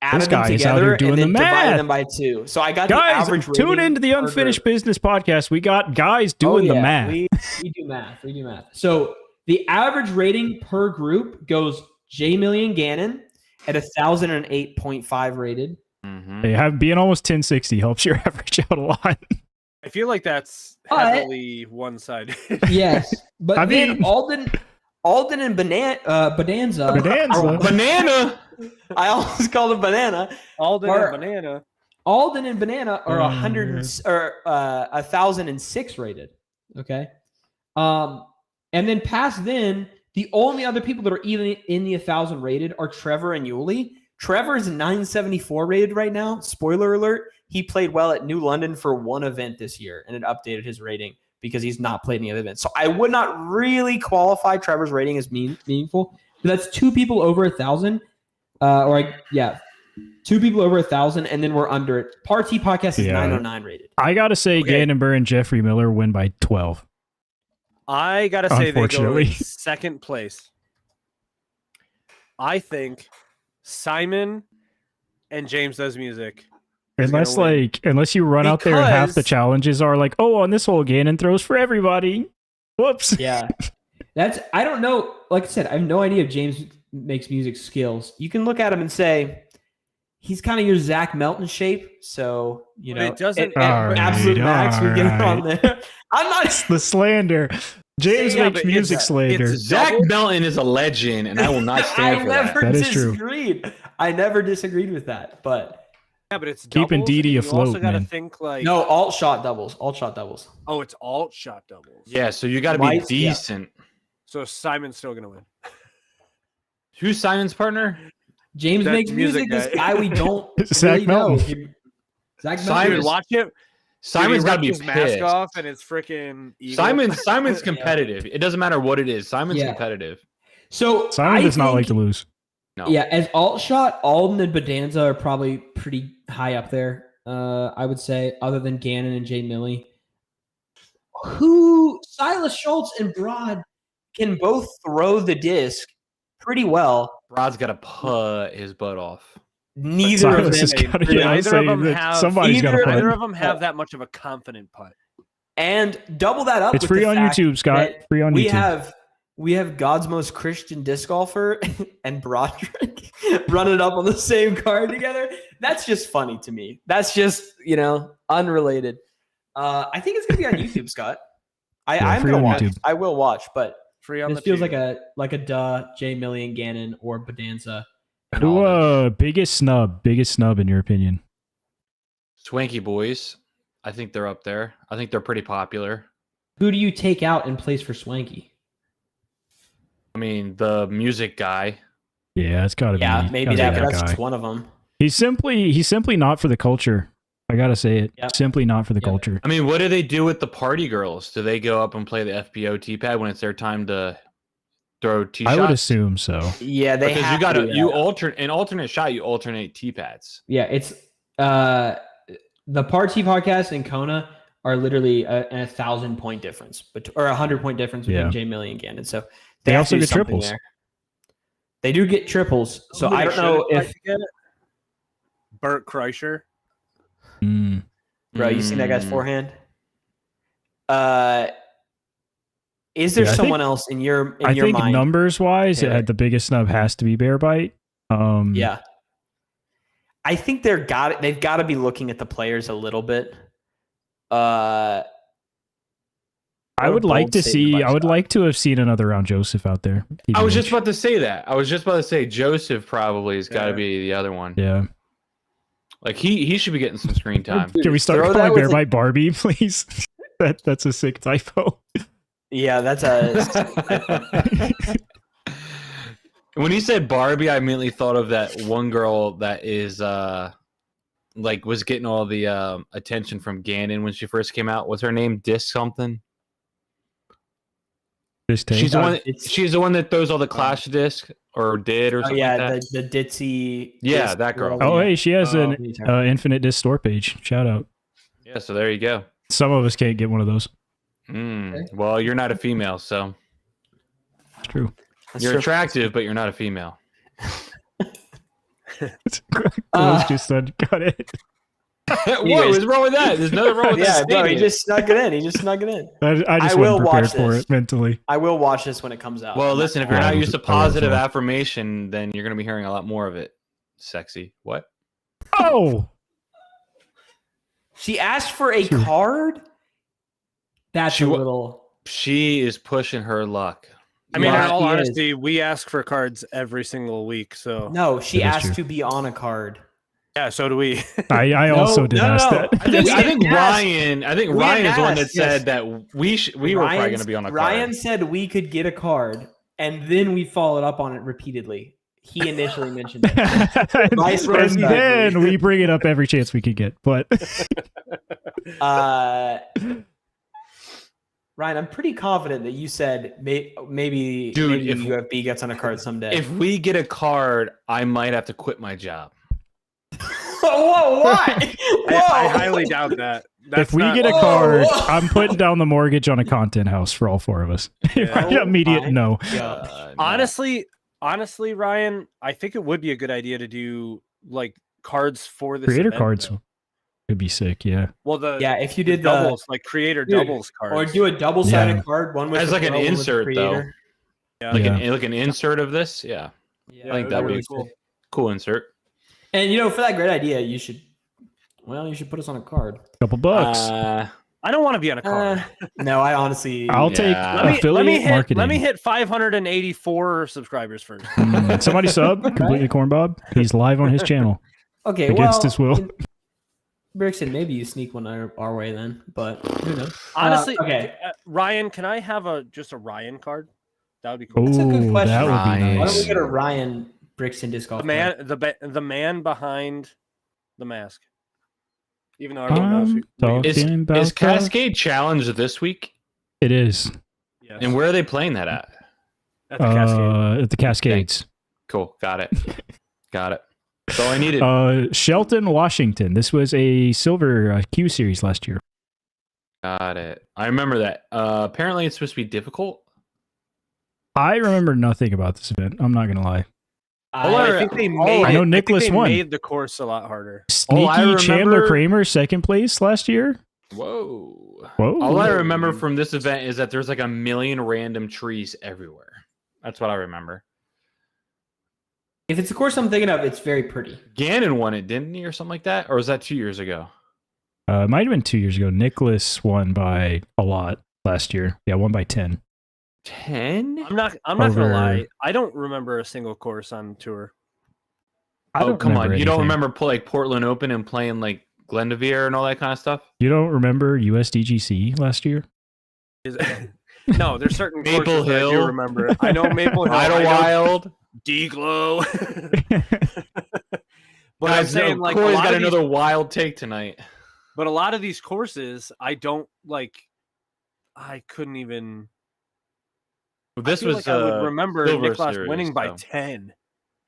added This them guy is out together, here doing and then the divided math. them by 2. So I got Guys, the average tune rating into the per Unfinished group. Business podcast. We got guys doing the math. We do math. We do math. So the average rating per group goes Jay Millie and Gannon at 1,008.5 rated. Mhm. Hey, being almost 1060 helps your average out a lot. I feel like that's But- heavily one-sided. Yes, but I then mean- Alden and Bedanza. Bonanza. Banana. I almost called it banana. Alden Or- and Banana. Alden and Banana are Oh, 1,006 rated. Okay. And then past then, the only other people that are even in the 1,000 rated are Trevor and Yuli. Trevor is 974 rated right now. Spoiler alert: he played well at New London for one event this year, and it updated his rating because he's not played any other events. So I would not really qualify Trevor's rating as meaningful. But that's 2 people over 1,000, two people over 1,000, and then we're under it. Party Podcast is Yeah. 909 rated. I gotta say, Okay. Gannonburr and Jeffrey Miller win by 12. I gotta say they go Unfortunately. in second place. I think Simon and James Does Music. is Unless gonna win. unless you run out there and half the Because- challenges are like, oh, on this hole, Gannon throws for everybody. Whoops. Yeah. I don't know. Like I said, I have no idea if James Makes Music skills. You can look at him and say, he's kind of your Zach Melton shape. So, you But know, it doesn't- at absolute max, we get it on there. I'm not. The slander. James Yeah, makes but music it's- slander. it's- Zach Double? Melton is a legend, and I will not stand I for that. never That is true. disagreed. I never disagreed with that. But Yeah, but it's Keeping doubles, Didi and you also afloat, gotta man. think like no, alt shot doubles. oh, it's alt shot doubles. Yeah, so you got to be White, yeah. decent. So Simon's still gonna win. Who's Simon's partner? James That's Makes Music. music This guy. guy we don't Zach really know. Melton. Zach Simon- Melton. Dude, watch it. Simon's got to got be his mask pissed. off and it's freaking Simon's competitive. It doesn't matter what it is. Simon's Yeah. competitive. So Simon I does not like think- to lose. No. Yeah, as alt shot, Alden and Bedanza are probably pretty high up there. I would say, other than Gannon and Jay Millie, who Silas Schultz and Broad can both throw the disc pretty well. Rod's got to put his butt off. Neither of Silas them, has gotta- Neither yeah, I was of saying them that have somebody's gotta either- putt. Neither of them have that much of a confident putt. and double that up. It's with free the on fact YouTube, Scott. that Free on we YouTube. have God's most Christian disc golfer and Broderick running up on the same card together. That's just funny to me. That's just unrelated. I think it's gonna be on YouTube, Scott. Yeah, I'm free gonna on watch. YouTube. I will watch, but Free on This the feels tube. like a duh J Million Ganon or Bonanza. and Who all that. biggest snub in your opinion? Swanky Boys. I think they're up there. I think they're pretty popular. Who do you take out in place for Swanky? I mean, the music guy. Yeah, it's got to be. Yeah, maybe gotta be that's guy. just one of them. He's simply not for the culture. I gotta say it. Yep. Simply not for the Yep. culture. I mean, what do they do with the party girls? Do they go up and play the FBO T-pad when it's their time to throw T-shots? I would assume so. Yeah, they because have you got to to do that. alternate shot. You alternate T-pads. Yeah, it's the Party podcast and Kona are literally a 1,000-point difference, or 100-point difference between Yeah. J Million and Ganon. So They have also to do get something triples. there. They do get triples. So I don't know if Bert Kreischer. Mm. bro, you seen that guy's Mm. forehand? Is there Yeah, I someone else in your mind? numbers wise, Taylor. the biggest snub has to be Bear Bite. Yeah. I think they've got to be looking at the players a little bit. I What would a like bold to statement see. by I would Scott. like to have seen another round Joseph out there. I was just TBH. about to say that. I was just about to say Joseph probably has got to Yeah. be the other one. Yeah. Like he should be getting some screen time. Can we start Throw that calling with Bear a- Bite Barbie, please? That's a sick typo. Yeah, that's a When he said Barbie, I immediately thought of that one girl that is like was getting all the attention from Ganon when she first came out. What's her name? Disc something. Just take. She's the one. it's- She's the one that throws all the Clash disc or did or oh, something yeah, like that. the ditzy. Yeah, disc that girl. Oh, hey, she has Oh. an infinite disc store page. Shout out. Yeah, so there you go. Some of us can't get one of those. Well, you're not a female, so It's true. That's you're true. attractive, but you're not a female. Close just said, got it. What Anyways. is wrong with that? There's nothing wrong with Yeah, that. bro, he statement. just snuck it in. He just snuck it in. I just I will wasn't prepared watch for this. it mentally. I will watch this when it comes out. Well, listen, if you're Yeah, not I used to was- I was positive well. affirmation, then you're going to be hearing a lot more of it. Sexy. What? Oh, She asked for a Sure. card. That's She a wa- little. She is pushing her luck. I mean, Yeah, in all she is. honesty, we ask for cards every single week. So No, she That is asked true. to be on a card. yeah, so do we. I also did ask that. I think, We I think didn't ask. Ryan. I think We Ryan didn't is the one that ask, yes. said that we were probably going to be on a card. Ryan said we could get a card, and then we followed up on it repeatedly. He initially mentioned it. Vice and versa. then we bring it up every chance we could get. But Ryan, I'm pretty confident that you said maybe Dude, maybe if- UFB gets on a card someday. If we get a card, I might have to quit my job. Whoa, why? I highly doubt that. That's if we not- get a Whoa, card, whoa. I'm putting down the mortgage on a content house for all four of us. Yeah. Immediate my no. God. No. honestly, Ryan, I think it would be a good idea to do like cards for this Creator event, cards though. would be sick. Yeah. Well, the Yeah, if you the did the doubles, like creator Dude, doubles cards, or do a double-sided Yeah. card, one with As the like an pro, one with the insert, though. creator. Yeah. Like Yeah. an insert of this. Yeah, Yeah, I think that'd be cool insert. And for that great idea, you should put us on a card. Couple bucks. I don't want to be on a card. No, I honestly. I'll take yeah. affiliate marketing. Let me hit 584 subscribers first. Somebody sub completely corn Bob. He's live on his channel Okay, against his will. Brixton, maybe you sneak one our way then, but who knows? Honestly, okay. Ryan, can I have just a Ryan card? That would be cool. That's a good Ooh, question. that would be Ryan. Why don't we nice. get a Ryan Brixton disc golf? The man behind the mask. Even though everyone knows I'm who Is talking about is Cascade Challenge this week? It is yes. And where are they playing that at? At the Cascade. at the Cascades. Cool. Got it. Got it. That's all I needed. Shelton, Washington. This was a silver Q series last year. Got it. I remember that. Apparently, it's supposed to be difficult. I remember nothing about this event. I'm not gonna lie. I think they made. I know it- Nicholas think they won. made the course a lot harder. Sneaky I Chandler remember- Kramer second place last year. Whoa. Whoa. All I remember from this event is that there's like a million random trees everywhere. That's what I remember. If it's the course I'm thinking of, it's very pretty. Ganon won it, didn't he, or something like that? Or was that 2 years ago? It might have been 2 years ago. Nicholas won by a lot last year. Yeah, won by 10. 10? I'm not gonna Over- lie. I don't remember a single course on tour. I Oh, don't come on. remember You don't anything. remember like Portland Open and playing like Glendovier and all that kind of stuff? You don't remember USDGC last year? Is no, there's certain Maple courses that I do Hill. remember. I know Maple Hill. I know Idlewild. D-Glow. But I'm Guys, saying no, like Corey's a lot got of these, another wild take tonight. but a lot of these courses, I don't like. I couldn't even. This I feel was like I would remember Silver Nicklaus Series, winning by though. 10.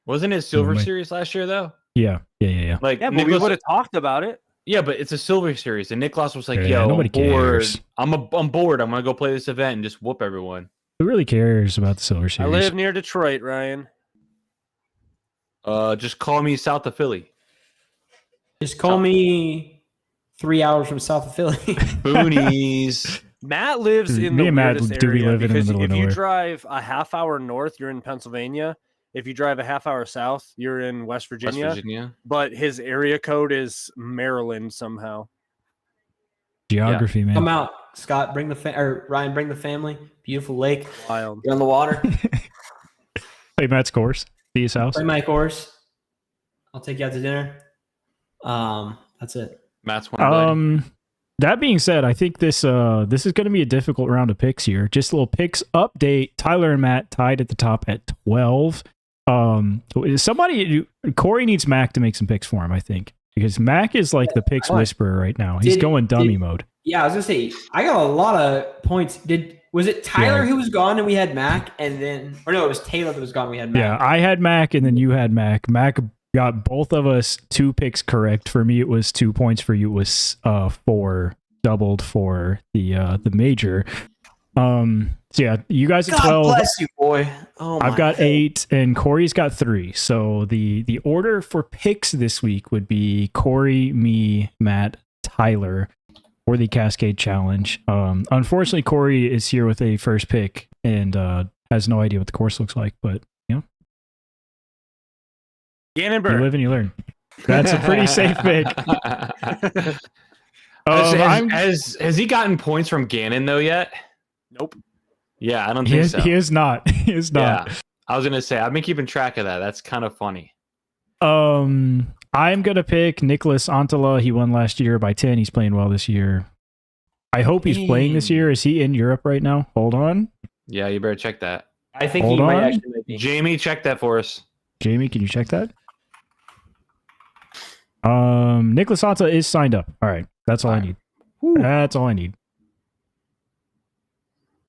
Wasn't it Silver Wait. Series last year though? Yeah. Like Yeah, but we Nicholas, would have talked about it. yeah, but it's a Silver Series, and Nicklaus was like, Yeah, "Yo, nobody I'm bored. cares. I'm bored. I'm gonna go play this event and just whoop everyone." Who really cares about the Silver I Series? live near Detroit, Ryan. Just call me south of Philly. Just call me 3 hours from south of Philly. Boonies. Matt lives in Me the and Matt weirdest do be area living in the because middle of if you nowhere. drive a half hour north, you're in Pennsylvania. If you drive a half hour south, you're in West West Virginia. Virginia. But his area code is Maryland somehow. Geography, man. Come out, Scott. Bring the or Ryan. Bring the family. Beautiful lake. Wild. You're on the water. Play Matt's course. See his house. Play my course. I'll take you out to dinner. That's it. Matt's one. That being said, I think this is going to be a difficult round of picks here. Just a little picks update. Tyler and Matt tied at the top at 12. Corey needs Mac to make some picks for him, I think, because Mac is like the picks whisperer right now. He's going dummy mode. Yeah, I was gonna say I got a lot of points. Was it Tyler who was gone and we had Mac, and then or no, it was Taylor that was gone. We had Mac. Yeah, I had Mac and then you had Mac. Mac got both of us 2 picks correct. For me, it was 2 points. For you, it was 4, doubled for the major. So yeah, you guys at 12. God bless you, boy. Oh my I've got God. 8 and Corey's got 3. So the order for picks this week would be Corey, me, Matt, Tyler for the Cascade Challenge. Unfortunately, Corey is here with a first pick and has no idea what the course looks like, but you know, you Gannonburg. live and you learn. That's a pretty safe pick. Has he gotten points from Gannon though yet? Nope. Yeah, I don't think so. He is not. He is not. Yeah, I was gonna say I've been keeping track of that. That's kind of funny. I'm gonna pick Nicholas Antala. He won last year by 10. He's playing well this year. I hope he's playing this year. Is he in Europe right now? Hold on. Yeah, you better check that. I think Hold he might on. actually be. Jamie, check that for us. Jamie, can you check that? Nicholas Antala is signed up. All right, that's all I need. That's all I need.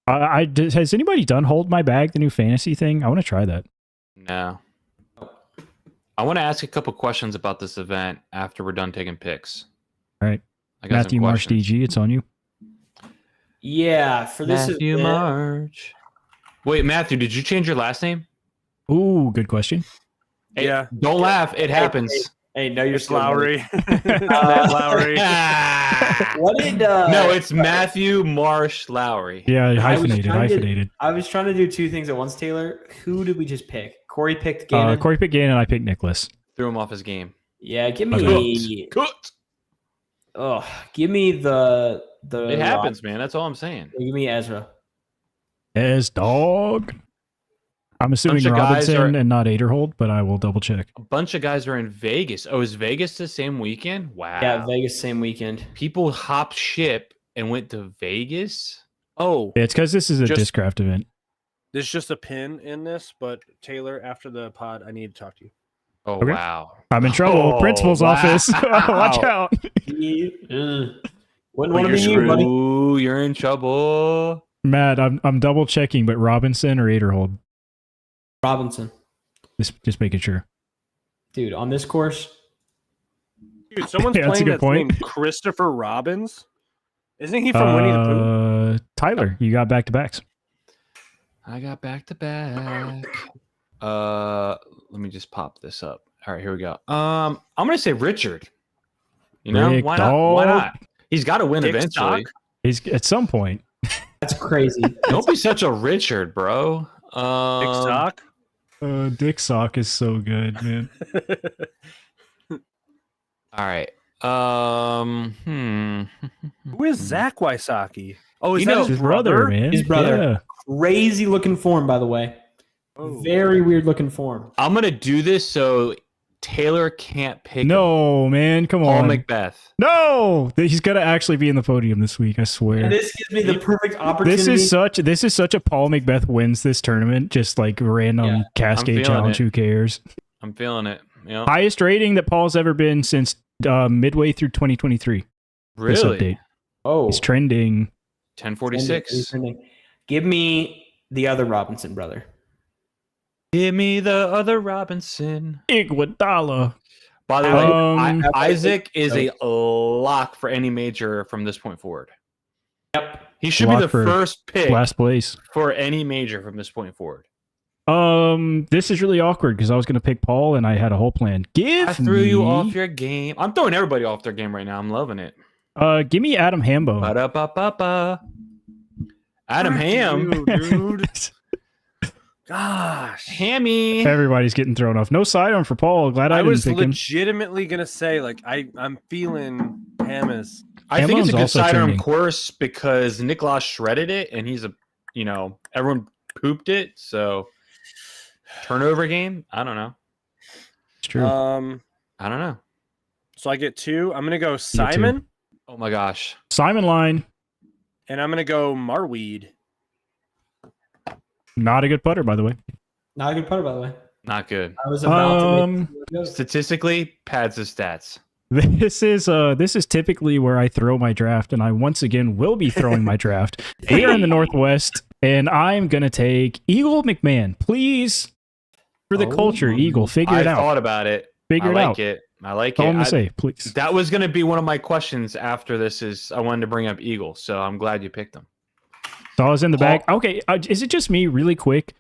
Has anybody done Hold My Bag, the new fantasy thing? I want to try that. No. I want to ask a couple questions about this event after we're done taking picks. All right, I got Matthew some Marsh questions. DG, it's on you. Yeah, for this Matthew event, March. Wait, Matthew, did you change your last name? Ooh, good question. Hey, Yeah. Don't laugh. It happens. Hey, no, you're It's still Lowry. Matt Lowry. What did? No, it's Matthew Marsh Lowry. Yeah, was hyphenated. trying to- Hyphenated. I was trying to do 2 things at once, Taylor. Who did we just pick? Corey picked Gannon. Corey picked Gannon, I picked Nicholas. Threw him off his game. Yeah, give Okay. me. Cooked. Give me the. It happens, man. That's all I'm saying. Give me Ezra. Yes, dog. I'm assuming Bunch of guys Robinson and not Aderhold, but I will double check. A bunch of guys are in Vegas. Oh, is Vegas the same weekend? Wow. Yeah, Vegas same weekend. People hopped ship and went to Vegas. Oh, Yeah, it's because this is a Just- Discraft event. there's just a pin in this, but Taylor, after the pod, I need to talk to you. Oh, Okay. wow. I'm in trouble. Oh, Principal's wow. office. Watch out. Wouldn't But want to you're be you, screwed. buddy. Ooh, you're in trouble. Matt, I'm double checking, but Robinson or Aderhold? Robinson, Just making sure. dude, on this course. Dude, someone's Yeah, that's a playing good that's point. named Christopher Robbins. Isn't he from Winnie the Pooh? Tyler, you got back to backs. I got back to back. Let me just pop this up. All right, here we go. I'm gonna say Richard. You know, Rick why not? Why Dog. not? He's got to win Dick eventually. Stock? He's at some point. That's crazy. Don't be such a Richard, bro. Big stock? Dick Sock is so good, man. All right. Who is Zach Wysocki? Oh, is You that know- his His brother, man. His brother. Yeah. Crazy looking form, by the way. Oh. Very weird looking form. I'm gonna do this so Taylor can't pick him. No, man. Come Paul on. Macbeth. No, he's gonna actually be in the podium this week. I swear. And this gives me the perfect opportunity. This is such a Paul Macbeth wins this tournament. Just like random Yeah. Cascade feeling challenge. it. Who cares? I'm feeling it. You know? Highest rating that Paul's ever been since midway through 2023. This Really? update. Oh, It's trending. 1046. Give me the other Robinson brother. Give me the other Robinson. Iguodala. By the way, Um, Isaac is a lock for any major from this point forward. Yep. He should be Lock the for first pick Last place. for any major from this point forward. This is really awkward because I was gonna pick Paul and I had a whole plan. I threw you off your game. I'm throwing everybody off their game right now. I'm loving it. Give me Adam Hambo. Ba-da-ba-ba-ba. Adam Ham. Dude. Gosh. Hammy. Everybody's getting thrown off. No sidearm for Paul. Glad I, I didn't was pick him. legitimately gonna say, like, I'm feeling Hamas. I think it's a Hammon's good also sidearm trending. course because Nicholas shredded it and he's everyone pooped it. So turnover game? I don't know. It's true. I don't know. So I get 2. I'm gonna go two. Simon, Oh my gosh. Simon Line, and I'm gonna go Marweed. not a good putter, by the way. Not a good putter, by the way. Not good. I was about to Um, make Statistically, pads his stats. This is typically where I throw my draft, and I once again will be throwing my draft. We are in the Northwest, and I'm gonna take Eagle McMahon, please, for the Oh, culture. Eagle, figure it I out. thought about it. Figure I it like out. it. I like All I'm it. gonna say, please. That was going to be one of my questions after this. Is I wanted to bring up Eagle, so I'm glad you picked him. So I was in the bag. Okay, is it just me? Really quick,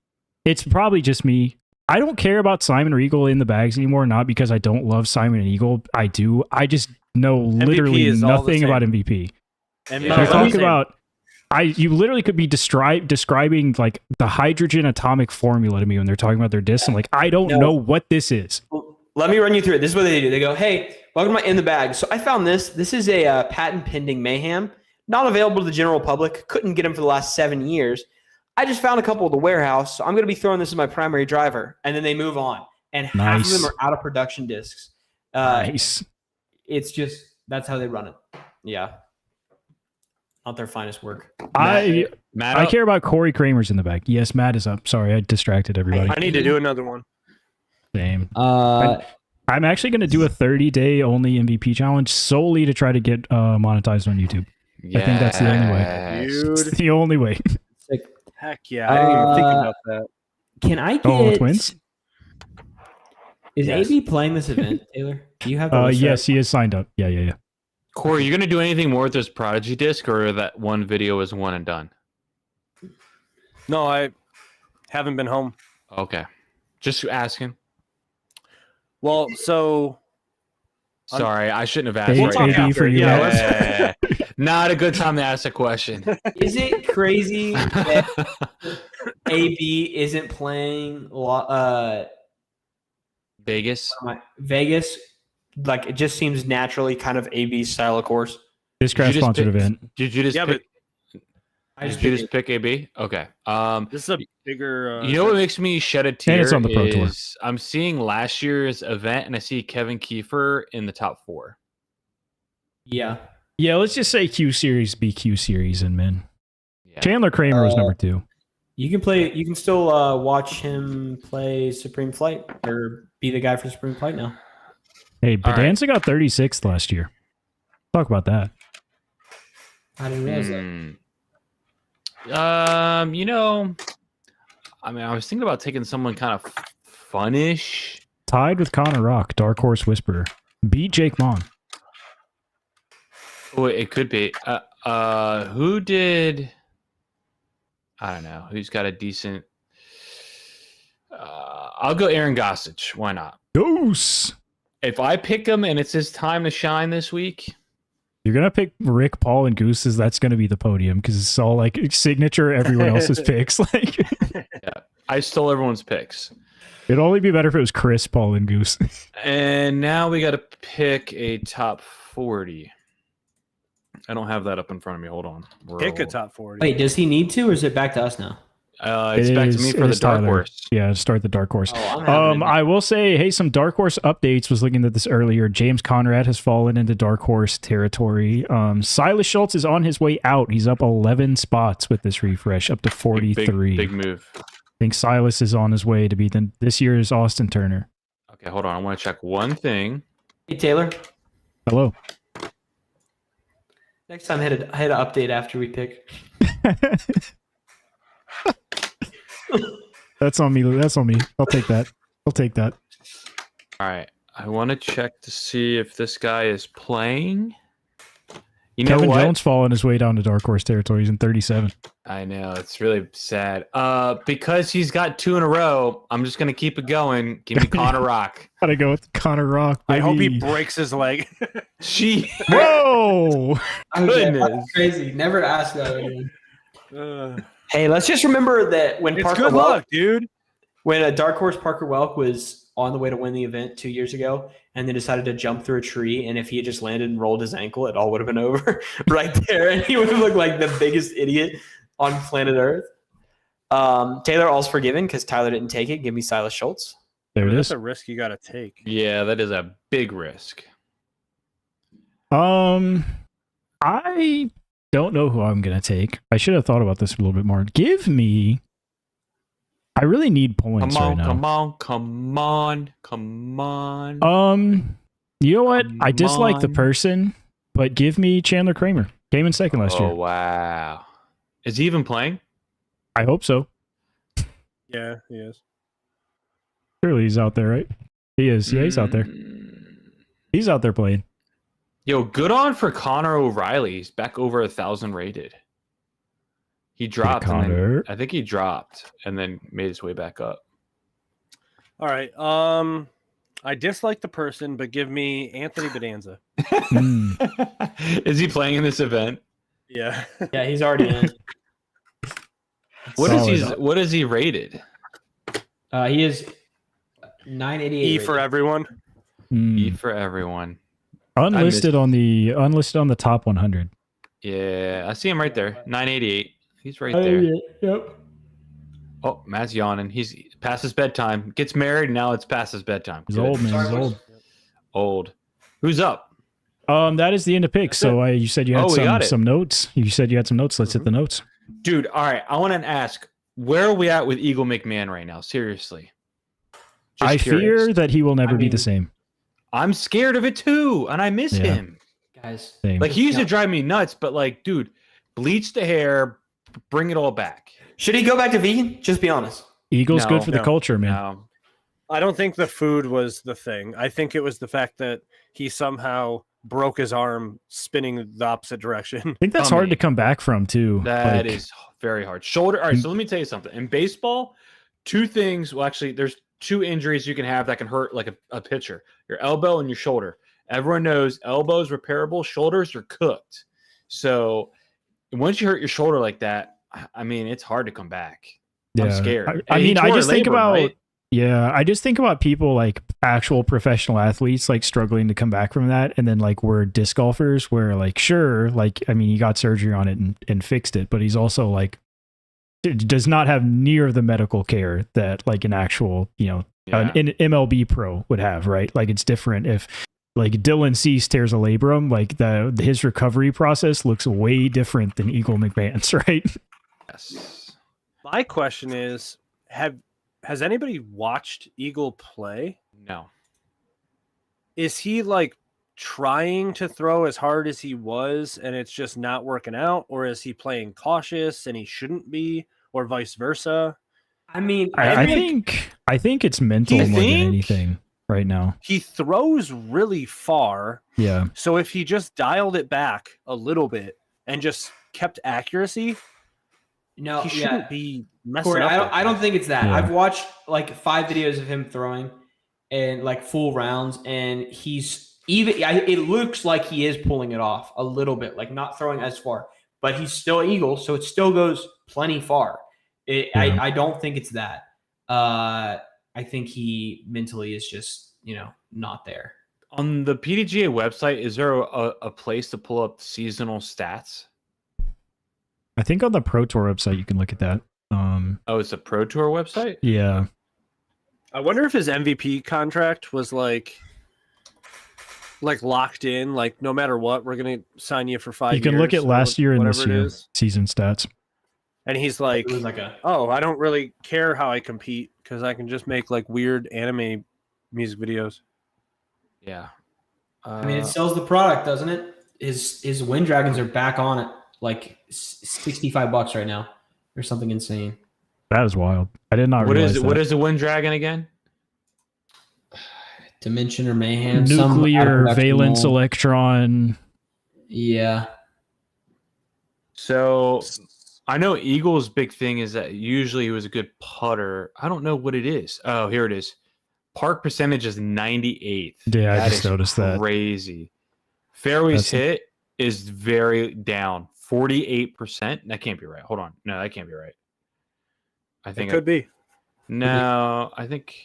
it's probably just me. I don't care about Simon or Eagle in the bags anymore. Not because I don't love Simon and Eagle. I do. I just know literally is all the nothing same. about MVP. And Yeah. You're Let me talking Same. about. You literally could be describing like the hydrogen atomic formula to me when they're talking about their discs. I'm like, I don't No. know what this is. Let me run you through it. This is what they do. They go, hey, welcome to my In the Bag. So I found this. This is a patent pending Mayhem. Not available to the general public. Couldn't get them for the last 7 years. I just found a couple at the warehouse. So I'm going to be throwing this as my primary driver. And then they move on. And half of Nice. them are out of production discs. Nice. It's just, that's how they run it. Yeah. Not their finest work. I Matt, care about Corey Kramer's in the bag. Yes, Matt is up. Sorry, I distracted everybody. I need to do another one. Same. Uh, I'm actually going to do a 30-day only MVP challenge solely to try to get monetized on YouTube. I think that's the only way. Yes. It's Dude. the only way. Heck yeah. I didn't even think about that. can I get Oh, twins? Is Yes. AB playing this event, Taylor? Do you have the list Yes, he is signed up. Yeah. Corey, you going to do anything more with this Prodigy disc, or that one video is one and done? No, I haven't been home. Okay. Just asking. Well, so Sorry, I shouldn't have asked. Thanks, right AD, now. for you. Yeah. Not a good time to ask a question. Is it crazy that AB isn't playing Vegas. Vegas? Like, it just seems naturally kind of AB's style of course. Discraft just sponsored pick- event. Did you just Yeah, pick? I just Did you just pick AB? Okay. this is a bigger. You know what makes me shed a tear? it's on the Pro Tour. is I'm seeing last year's event and I see Kevin Kiefer in the top 4. Yeah. Yeah, let's just say Q Series be Q Series and men. Yeah. Chandler Kramer was number 2. You can still watch him play Supreme Flight or be the guy for Supreme Flight now. Hey, All right. Bedanza got 36th last year. Talk about that. I didn't realize that. I mean, I was thinking about taking someone kind of funnish. Tied with Connor Rock, Dark Horse Whisperer. Beat Jake Mon. Oh, it could be. Who did? I don't know. Who's got a decent? I'll go Aaron Gossage. Why not? Goose. If I pick him and it's his time to shine this week, You're going to pick Rick, Paul, and Goose's. That's going to be the podium because it's all like signature, everyone else's picks. Like, I stole everyone's picks. it'd only be better if it was Chris, Paul, and Goose. And now we got to pick a top 40. I don't have that up in front of me. Hold on. Pick a top 40. Wait, does he need to, or is it back to us now? It's back to me for the dark horse. Yeah, start the dark horse. Oh, I will say, hey, some dark horse updates. Was looking at this earlier. James Conrad has fallen into dark horse territory. Silas Schultz is on his way out. He's up 11 spots with this refresh, up to 43. Big move. I think Silas is on his way to be this year's Austin Turner. Okay, hold on. I want to check one thing. Hey, Taylor. Hello. Next time, hit an update after we pick. That's on me. That's on me. I'll take that. All right. I want to check to see if this guy is playing. You know Kevin what? Jones falling his way down to dark horse territory. He's in 37. I know. It's really sad. Because he's got 2 in a row, I'm just going to keep it going. Give me Connor Rock. Gotta go with Connor Rock. I hope he baby. breaks his leg. Whoa! Goodness. That's crazy. Never ask that again. Hey, let's just remember that when It's Parker good Welk, luck, dude. when a dark horse Parker Welk was on the way to win the event 2 years ago, and then decided to jump through a tree, and if he had just landed and rolled his ankle, it all would have been over right there, and he would have looked like the biggest idiot on planet Earth. Taylor, all's forgiven because Tyler didn't take it. Give me Silas Schultz. There it That's is. a risk you got to take. Yeah, that is a big risk. I don't know who I'm gonna take. I should have thought about this a little bit more. Give me. I really need points right now. Come on. You know what? I Come dislike the on. person, but give me Chandler Kramer. Came in second last Oh, year. wow. Is he even playing? I hope so. Yeah, he is. Surely he's out there, right? He is. Yeah, he's out there. He's out there playing. Yo, good on for Connor O'Reilly. He's back over 1,000 rated. He dropped. And then, Connor. I think he dropped and then made his way back up. All right. I dislike the person, but give me Anthony Bedanza. Is he playing in this event? Yeah. Yeah, he's already in. What is he rated? He is 988. E for everyone. E for everyone. Unlisted on the top 100. Yeah, I see him right there. 988. He's right there. Yep. Oh, Matt's yawning. He's past his bedtime. Gets married. Now it's past his bedtime. He's Good. old, man. He's old. Old. Who's up? That is the end of picks. So you said you had we got it. some notes. You said you had some notes. Let's hit the notes. Dude, all right. I want to ask, where are we at with Eagle McMahon right now? Seriously. Just I curious. fear that he will never be the same. I'm scared of it too, and I miss him. Guys. Same. Like, he used to drive me nuts, but like, dude, bleach the hair, bring it all back. Should he go back to vegan? Just be honest. Eagle's No, good for the no, culture, man. No. I don't think the food was the thing. I think it was the fact that he somehow broke his arm spinning the opposite direction. I think that's hard to come back from too. That Like, is very hard. Shoulder. All right, so let me tell you something. In baseball, 2 things. Well, actually, there's 2 injuries you can have that can hurt like a pitcher: your elbow and your shoulder. Everyone knows elbows repairable, shoulders are cooked. So once you hurt your shoulder like that, I mean, it's hard to come back. I'm scared. I And he mean, I tore just think labrum, about right? I just think about people like actual professional athletes like struggling to come back from that, and then like we're disc golfers where like sure, like I mean, he got surgery on it and fixed it, but he's also like does not have near the medical care that like an actual an MLB pro would have, right? Like it's different if like Dylan Cease tears a labrum, like his recovery process looks way different than Eagle McMahon's, right? Yes. My question is, has anybody watched Eagle play? No. Is he like trying to throw as hard as he was and it's just not working out, or is he playing cautious and he shouldn't be, or vice versa? I mean, I think it's mental more than anything right now. He throws really far. Yeah. So if he just dialed it back a little bit and just kept accuracy, no, he shouldn't be messing Corey, up. I don't think it's that. Yeah. I've watched like 5 videos of him throwing and like full rounds, and he's it looks like he is pulling it off a little bit, like not throwing as far, but he's still Eagle, so it still goes plenty far. I don't think it's that. I think he mentally is just not there. On the PDGA website, is there a place to pull up seasonal stats? I think on the Pro Tour website you can look at that. Oh, it's a Pro Tour website? Yeah. I wonder if his MVP contract was like locked in, like no matter what, we're gonna sign you for 5 years. You can look at last year and this whatever it year is. season stats. And he's like, It was like a oh, I don't really care how I compete because I can just make like weird anime music videos. Yeah. I mean, it sells the product, doesn't it? His Wind Dragons are back on it, like $65 right now, or something insane. That is wild. I did not What realize is that. what is the Wind Dragon again? Dimension or Mayhem, Nuclear some valence mold. electron. Yeah, So I know Eagle's big thing is that usually he was a good putter. I don't know what it is. Oh, here it is. Park percentage is 98th. Yeah, I That just is noticed that. Crazy. Fairways That's- hit is very down. 48%. That can't be right. Hold on. No, that can't be right. I It think could be. no, I think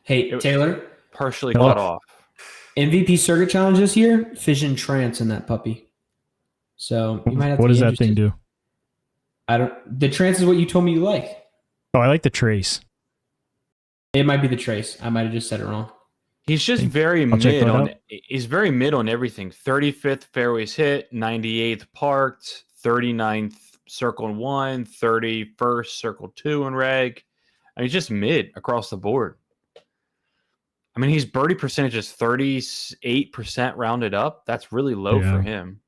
Hey, It- Taylor, partially Hello? cut off. MVP Circuit Challenge this year, Fission Trance in that puppy. So you might have What to does be that thing interested. do? I don't. The Trance is what you told me you like. Oh, I like the trace. It might be the Trace. I might have just said it wrong. He's just Think- very I'll check mid that on. out. He's very mid on everything. 35th fairways hit, 98th parked, 39th circle and 1, 31st circle 2 and reg. I mean, he's just mid across the board. I mean, his birdie percentage is 38% rounded up. That's really low Yeah. for him.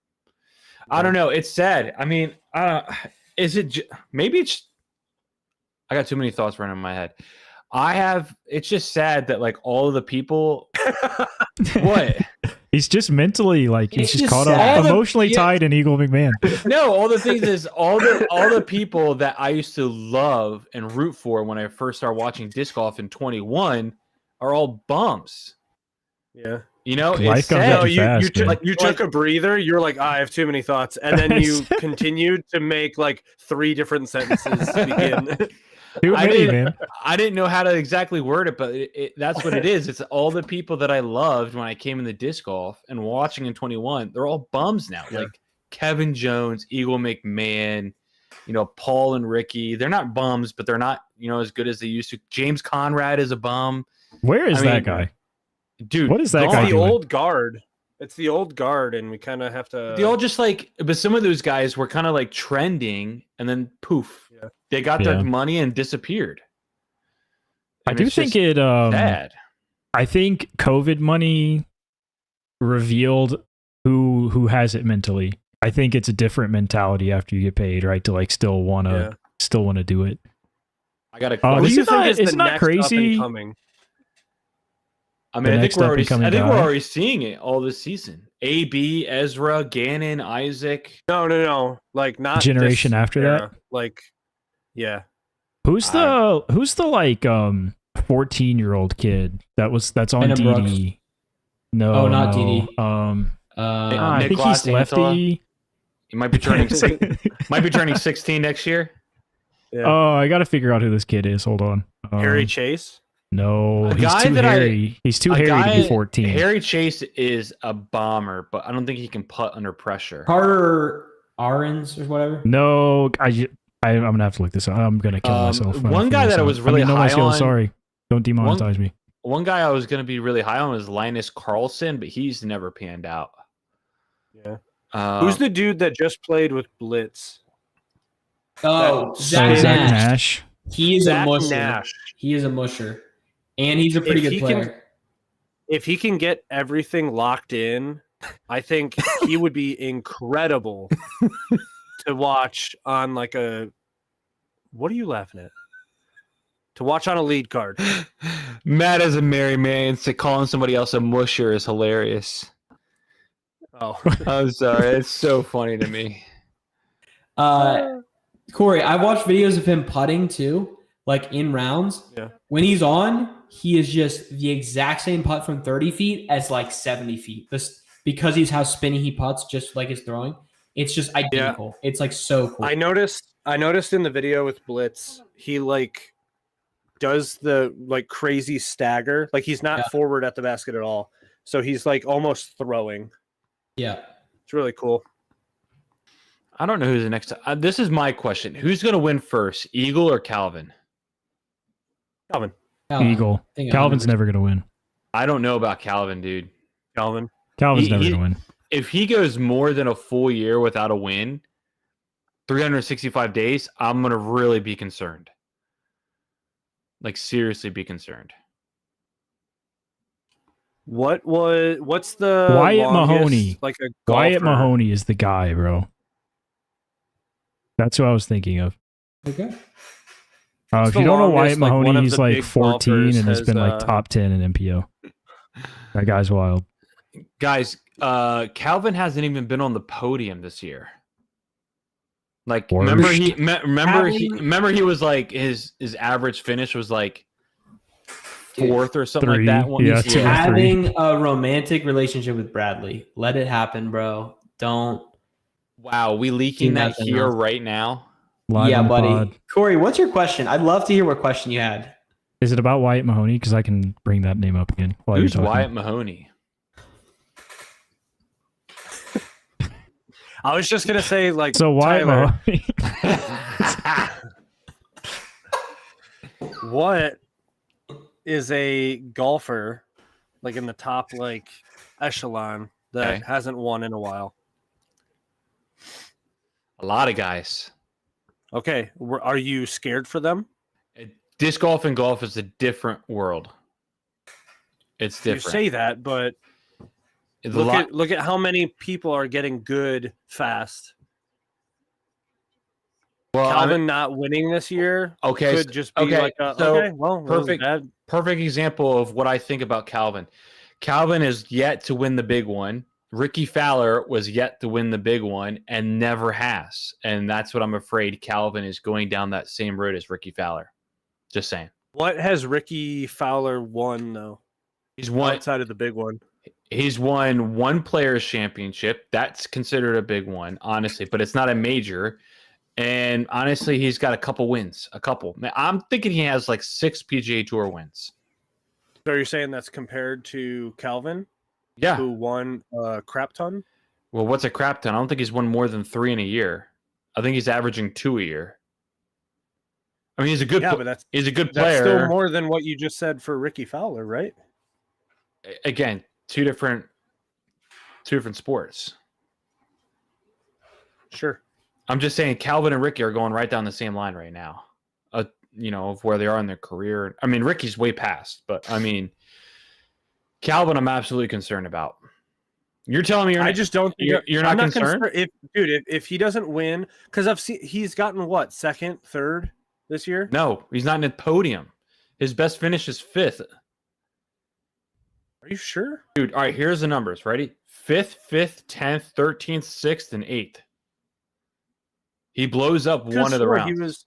I don't know. It's sad. I mean, is it maybe it's I got too many thoughts running in my head. It's just sad that like all of the people what? He's just mentally like he's It's just just caught sad. up, emotionally Yeah. tied in Eagle McMahon. No, all the things is all the people that I used to love and root for when I first started watching disc golf in 21 are all bums. Yeah. You know, Life it's comes sad. at you fast, man. you took a breather. You're like, I have too many thoughts, and then you continued to make like 3 different sentences begin. Too I many, didn't- man. I didn't know how to exactly word it, but that's what it is. It's all the people that I loved when I came into disc golf and watching in 21. They're all bums now. Yeah. Like Kevin Jones, Eagle McMahon, Paul and Ricky. They're not bums, but they're not, as good as they used to. James Conrad is a bum. Where is I that mean, guy? Dude, What is that gone. guy It's the doing? old guard. It's the old guard, and we kind of have to. They all just but some of those guys were kind of like trending and then poof, Yeah. they got their Yeah. money and disappeared. I And do it's think just it sad. I think COVID money revealed who has it mentally. I think it's a different mentality after you get paid, right? To like still wanna do it. I got a Oh, What this do you is think not- is it's the not next crazy. up and coming? I the mean, I think next we're up already. and coming I think guy? we're already seeing it all this season. AB, Ezra, Gannon, Isaac. No. Like not Generation this after that? era. Like, yeah. Who's the like 14-year-old kid that's on Brandon Brooks. DD? No, Oh, not no. DD. I Nick think he's Glass-Antola? lefty. He might be turning might be turning 16 next year. Yeah. Oh, I got to figure out who this kid is. Hold on. Harry Chase. No, A he's guy too that hairy. He's too a hairy to guy- be 14. Harry Chase is a bomber, but I don't think he can putt under pressure. Carter Arens or whatever. No, I'm gonna have to look this up. I'm gonna kill myself. when I one figure guy this that I out. was really no, my high skills, on- Sorry, don't demonetize me. One guy I was going to be really high on was Linus Carlson, but he's never panned out. Yeah. Uh, Who's the dude that just played with Blitz? Oh, So Zach Zach Nash. Nash. He is Zach a musher. Nash. He is a musher, and he's a pretty If good he player. can- If he can get everything locked in, I think he would be incredible to watch on like a. What are you laughing at? To watch on a lead card. Matt as a merry man, so calling somebody else a musher is hilarious. Oh, I'm sorry, it's so funny to me. Corey, I've watched videos of him putting too, like in rounds. Yeah. When he's on, he is just the exact same putt from 30 feet as like 70 feet. This because he's how spinny he putts, just like his throwing. It's just identical. It's like so cool. I noticed in the video with Blitz, he like does the like crazy stagger. Like he's not Yeah. forward at the basket at all. So he's like almost throwing. Yeah. It's really cool. I don't know who's the next. This is my question: who's going to win first, Eagle or Calvin? Calvin. Eagle. Calvin's never going to win. I don't know about Calvin, dude. Calvin's never going to win. If he goes more than a full year without a win, 365 days, I'm going to really be concerned. Like, seriously be concerned. What's the Wyatt longest, Mahoney? Like a Wyatt golfer? Mahoney is the guy, bro. That's who I was thinking of. Okay. If the you don't know longest, Wyatt like, one Mahoney, of he's the like big 14 golfers and has been like has, top 10 in MPO. That guy's wild. Guys, Calvin hasn't even been on the podium this year. Like, remember he was like his average finish was like fourth or something like that. Having a romantic relationship with Bradley. Let it happen, bro. Don't. Wow, we leaking that here right now? Live yeah, buddy. Pod. Corey, what's your question? I'd love to hear what question you had. Is it about Wyatt Mahoney? Because I can bring that name up again. Who's Wyatt Mahoney? I was just gonna say, like, so Wyatt Mahoney. What is a golfer like in the top like echelon that hasn't won in a while? A lot of guys. Okay, are you scared for them? Disc golf and golf is a different world. It's different. You say that, but look at how many people are getting good fast. Well, Calvin not winning this year could just be like perfect example of what I think about Calvin. Calvin is yet to win the big one. Ricky Fowler was yet to win the big one and never has. And that's what I'm afraid Calvin is going down that same road as Ricky Fowler. Just saying. What has Ricky Fowler won though? He's won outside of the big one. He's won one players championship. That's considered a big one, honestly, but it's not a major. And honestly, he's got a couple wins. A couple. I'm thinking he has like 6 PGA Tour wins. So you're saying that's compared to Calvin? Yeah. Who won a crap ton? Well, what's a crap ton? I don't think he's won more than 3 in a year. I think he's averaging 2 a year. I mean, he's a good but he's a good player. player. That's still more than what you just said for Ricky Fowler, right? Again, two different sports. Sure. I'm just saying Calvin and Ricky are going right down the same line right now. Of where they are in their career. I mean, Ricky's way past, but I mean, Calvin, I'm absolutely concerned about. You're telling me I just don't think you're not concerned? If he doesn't win, because he's gotten what, second, third this year? No, he's not in the podium. His best finish is 5th. Are you sure? Dude, all right, here's the numbers. Ready? 5th, 10th, 13th, 6th, and 8th. He blows up one of the rounds.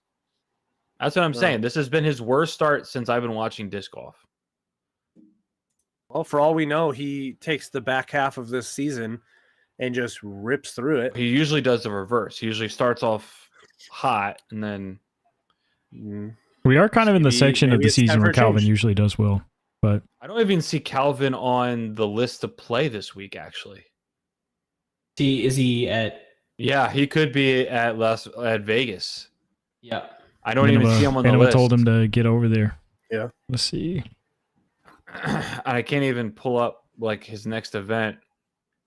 That's what I'm saying. This has been his worst start since I've been watching disc golf. Well, for all we know, he takes the back half of this season and just rips through it. He usually does the reverse. He usually starts off hot and then... We are kind of in the section of the season where Calvin usually does well. But I don't even see Calvin on the list to play this week, actually. Is he at... Yeah, he could be at Vegas. Yeah. I don't even see him on the list. Told him to get over there. Yeah. Let's see. I can't even pull up like his next event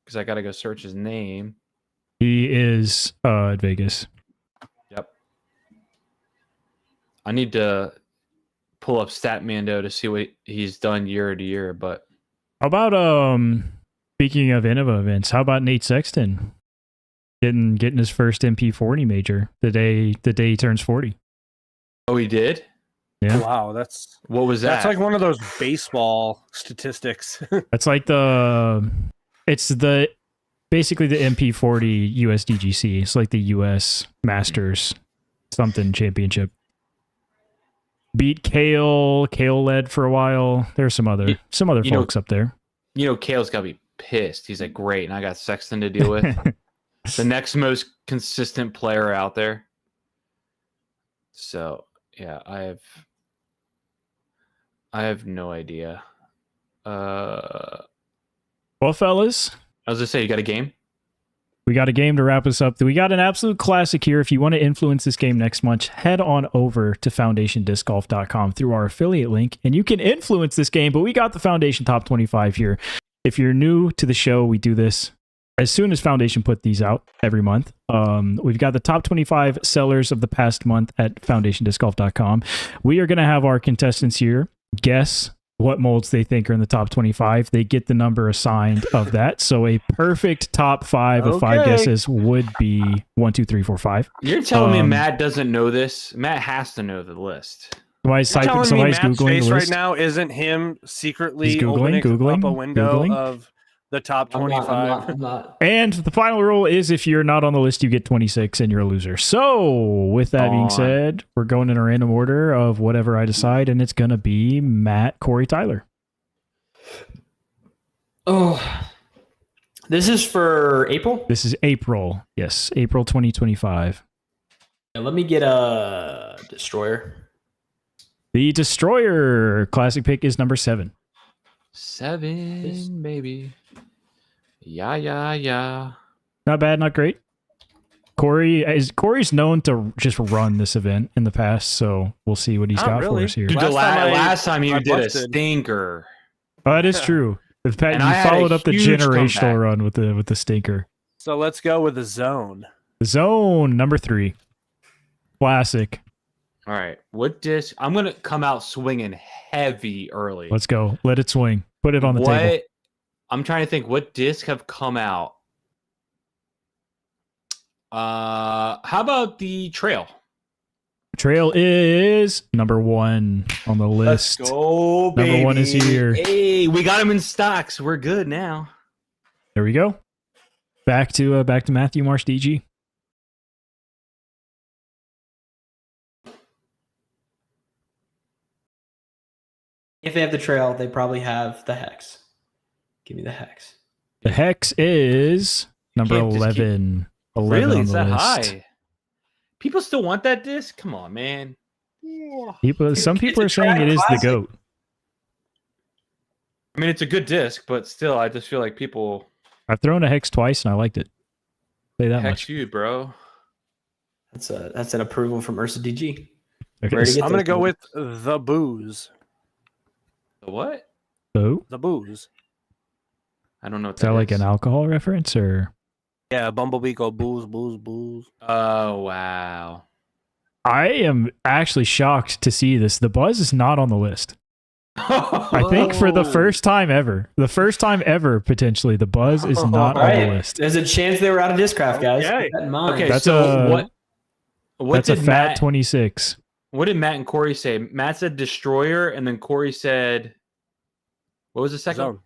because I got to go search his name. He is at Vegas. Yep. I need to pull up Statmando to see what he's done year to year. But how about speaking of Innova events? How about Nate Sexton getting his first MP40 major the day he turns 40? Oh, he did? Yeah. Wow, what was that? That's like one of those baseball statistics. That's like basically the MP40 USDGC. It's like the US Masters something championship. Beat Kale led for a while. There's some other folks up there. Kale's got to be pissed. He's like, great, and I got Sexton to deal with. The next most consistent player out there. So yeah, I have no idea. Well, fellas, I was gonna say, you got a game? we got a game to wrap us up. We got an absolute classic here. If you want to influence this game next month, head on over to foundationdiscgolf.com through our affiliate link, and you can influence this game. But we got the Foundation Top 25 here. If you're new to the show, we do this as soon as Foundation put these out every month. We've got the top 25 sellers of the past month at foundationdiscgolf.com. We are going to have our contestants here guess what molds they think are in the top 25. They get the number assigned of that. So a perfect top 5 of 5 guesses would be 1, 2, 3, 4, 5. You're telling me Matt doesn't know this? Matt has to know the list. Somebody's You're telling me somebody's Matt's Googling face the right list. now isn't him secretly He's Googling, opening up a window Googling. of the top 25. I'm not. And the final rule is if you're not on the list, you get 26 and you're a loser. So, with that being said, we're going in a random order of whatever I decide, and it's going to be Matt, Corey, Tyler. Oh, this is for April? This is April. Yes, April 2025. Yeah, let me get a Destroyer. The Destroyer classic pick is number 7. 7, baby. Yeah. Not bad, not great. Corey's known to just run this event in the past, so we'll see what he's Not got really. for us here. Dude, last time you I did a busted. stinker. Oh, that is true. Pat, And you I had a followed up the huge generational comeback. run with the stinker. So let's go with the zone. Zone number 3. Classic. All right. What disc? I'm going to come out swinging heavy early. Let's go. Let it swing. Put it on the table. I'm trying to think what disc have come out. How about the Trail? Trail is number 1 on the list. Let's go, baby. Number 1 is here. Hey, we got him in stocks. We're good now. There we go. Back to Matthew Marsh DG. If they have the Trail, they probably have the Hex. Give me the Hex. The Hex is number Can't just keep- 11. 11 Really? on It's the that list. high. People still want that disc? Come on, man. Some people are a saying it is the classic. GOAT. I mean, it's a good disc, but still, I just feel like people I've thrown a Hex twice and I liked it. Say that hex much. you, bro. That's an approval from Ursa DG. Okay. Ready to get I'm going to those go with moves. the booze. The what? So, The booze. I don't know what is that like is. an alcohol reference or? Yeah, Bumblebee go booze, booze, booze. Oh, wow. I am actually shocked to see this. The Buzz is not on the list. I think for the first time ever, potentially, the Buzz is not on Right. the list. There's a chance they were out of Discraft, guys. Okay. Keep that in mind. Okay, That's so a- what That's a did fat Matt 26. what did Matt and Corey say? Matt said Destroyer, and then Corey said what was the second? Zone.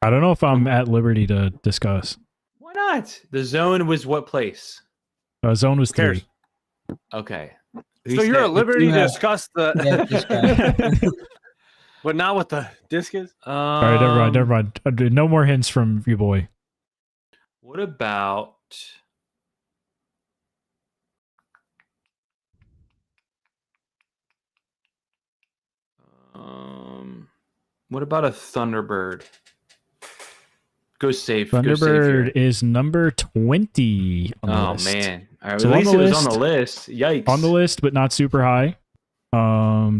I don't know if I'm at liberty to discuss. Why not? The zone was what place? Zone was Who cares? 3. Okay. So you're at liberty to have- discuss Yeah, the, Discraft. but not what the disc is. All right, never mind. No more hints from you, boy. What about what about a Thunderbird? Go safe. Go safe Thunderbird here. is number 20 on the Oh list. man! All right, So at on least the it was list- on the list. Yikes! On the list, but not super high.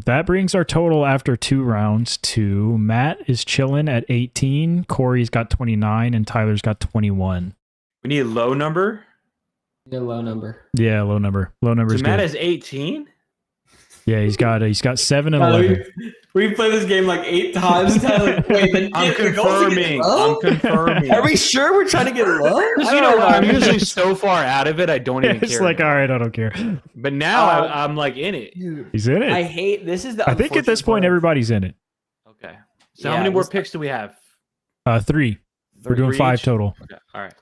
That brings our total after 2 rounds to Matt is chilling at 18, Corey's got 29, and Tyler's got 21. We need a low number. A low number. Yeah, low number. Low number So is Matt good. has 18. Yeah, he's got 7 and Tyler, 11. we've played this game like 8 times. Tyler, wait, the I'm the goals are confirming. getting low? I'm confirming. Are we sure we're trying to get low? You know, I'm usually so far out of it, I don't even It's care. like, all anymore. right, I don't care. But now Um, I'm like in it. He's in I it. hate this. Is the I think at this unfortunate point part. everybody's in it. Okay. So how Yeah, many more this- picks do we have? 3. We're doing Three 5 each? total. Okay. All right.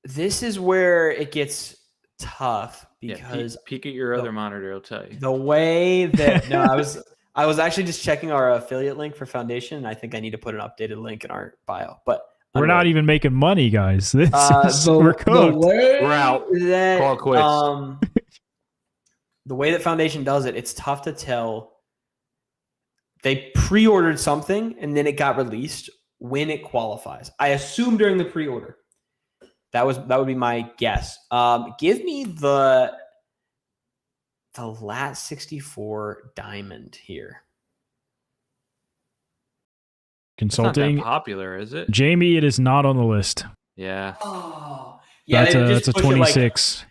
This is where it gets tough Yeah, because peek at your other monitor. It'll tell you. the way that I was actually just checking our affiliate link for Foundation, and I think I need to put an updated link in our bio. But We're not even making money, guys. This is, the, we're the cooked. way We're out. that Call it quits. the way that Foundation does it, it's tough to tell they pre-ordered something and then it got released when it qualifies. I assume during the pre-order. That would be my guess. Give me the Lat 64 Diamond here. Consulting. It's not that popular, is it? Jamie, it is not on the list. Yeah. Oh, yeah. That's a 26.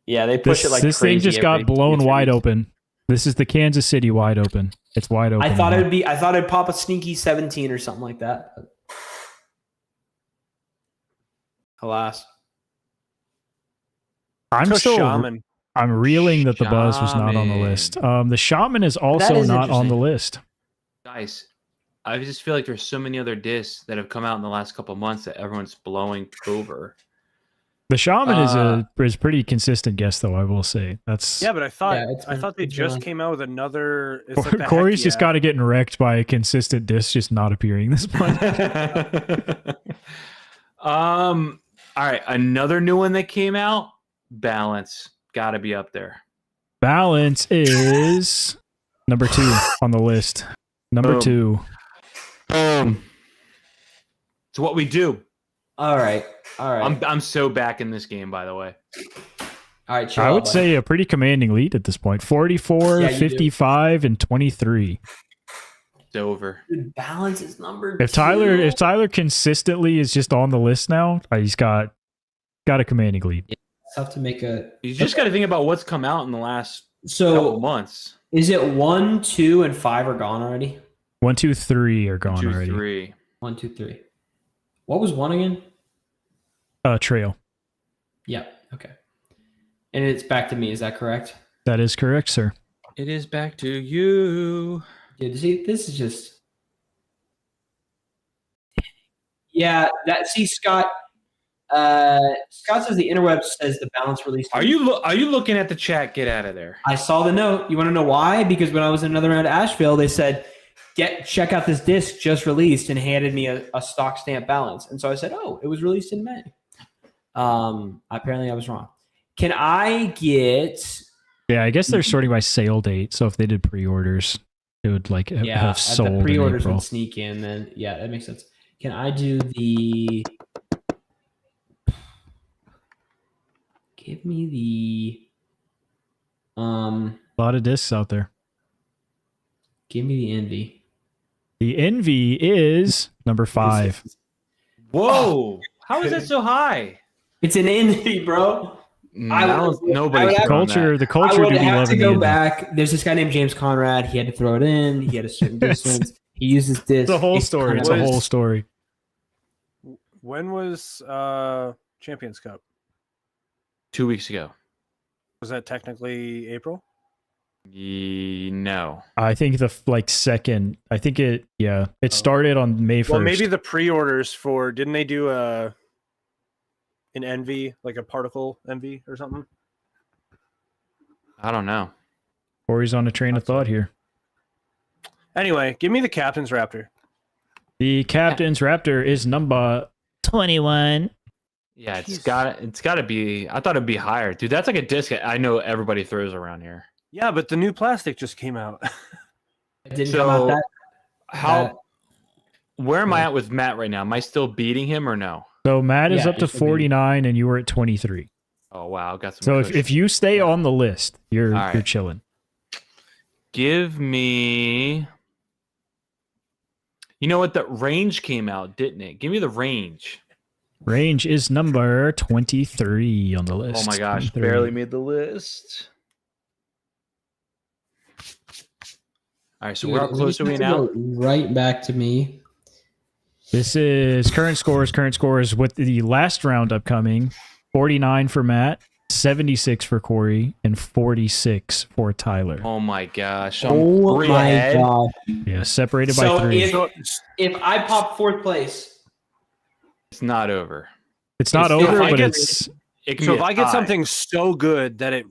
They push it like this crazy thing just got blown wide open. This is the Kansas City wide open. It's wide open. I thought it'd pop a sneaky 17 or something like that. But alas, Shaman. I'm reeling that the Buzz was not on the list. The Shaman is also not on the list. Guys, I just feel like there's so many other discs that have come out in the last couple of months that everyone's blowing over. The Shaman is pretty consistent guess, though. I will say that's but I thought they just came out with another. It's like Corey's just got to getting wrecked by a consistent disc just not appearing this month. All right, another new one that came out. Balance got to be up there. Balance is number 2 on the list. Number 2. It's what we do. all right. I'm so back in this game, by the way. All right. I would say a pretty commanding lead at this point. 44, 55, and 23. It's over. Dude, Balance is number If 2. Tyler consistently is just on the list now, he's got a commanding lead. It's tough to make a. You just got to think about what's come out in the last couple months. Is it 1, 2, and 5 are gone already? 1, 2, 3 are gone 2, already. 3. 1, 2, 3. What was 1 again? Trail. Yeah. Okay. And it's back to me. Is that correct? That is correct, sir. It is back to you. Dude, see, this is just. Yeah. Scott. Scott says the interweb says the Balance release. Are you looking at the chat? Get out of there. I saw the note. You want to know why? Because when I was in another round at Asheville, they said, check out this disc just released, and handed me a stock stamp Balance. And so I said, oh, it was released in May. Apparently I was wrong. Can I get? Yeah, I guess they're sorting by sale date. So if they did pre-orders, it would have sold. The pre-orders in April. would sneak in. Then that makes sense. Can I do the? Give me the. A lot of discs out there. Give me the Envy. The Envy is number 5. Whoa! How is that so high? It's an Envy, bro. Nobody's The culture I would do be have to loving go the back. There's this guy named James Conrad. He had to throw it in. He had a certain distance. He uses this. It's a whole story. It's a whole story. When was Champions Cup? 2 weeks ago. Was that technically April? No. I think second. I think it started on May 1st. Well, maybe the pre-orders for didn't they do an Envy, like a particle Envy or something? I don't know. Corey's on a train of thought here. Anyway, give me the Captain's Raptor. The Captain's Raptor is number 21. Yeah, it's got to be. I thought it'd be higher, dude. That's like a disc I know everybody throws around here. Yeah, but the new plastic just came out. It didn't come out that. Where am I at with Matt right now? Am I still beating him or no? So Matt is up to just a bit. 49, and you were at 23. Oh wow, got some. So cushion. if you stay on the list, you're right. chilling. Give me. You know what? The range came out, didn't it? Give me the range. Range is number 23 on the list. Oh my gosh, 23. barely made the list. All right, so Dude, how close are we now? Right back to me. This is current scores. Current scores with the last round upcoming. 49 for Matt, 76 for Corey, and 46 for Tyler. Oh my gosh. Oh my god. Yeah, separated by 3. If I pop 4th place, It's not over. It's not If over, I but get- it's... It can So be if a I get tie. something so good that it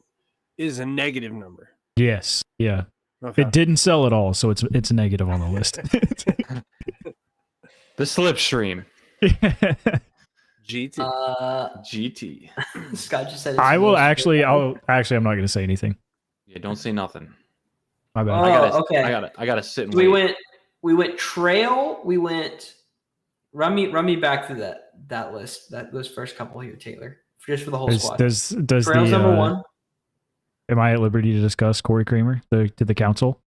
is a negative number. Yes, yeah. Okay. It didn't sell at all, so it's negative on the list. The slipstream. GT. GT. Scott just said. I'm not going to say anything. Yeah, don't say nothing. My bad. Okay. I gotta sit and We wait. went trail. We went. Run me back through that list. Those first couple here, Taylor, just for the whole squad. Does Trail's the number one. am I at liberty to discuss Corey Kramer to the council?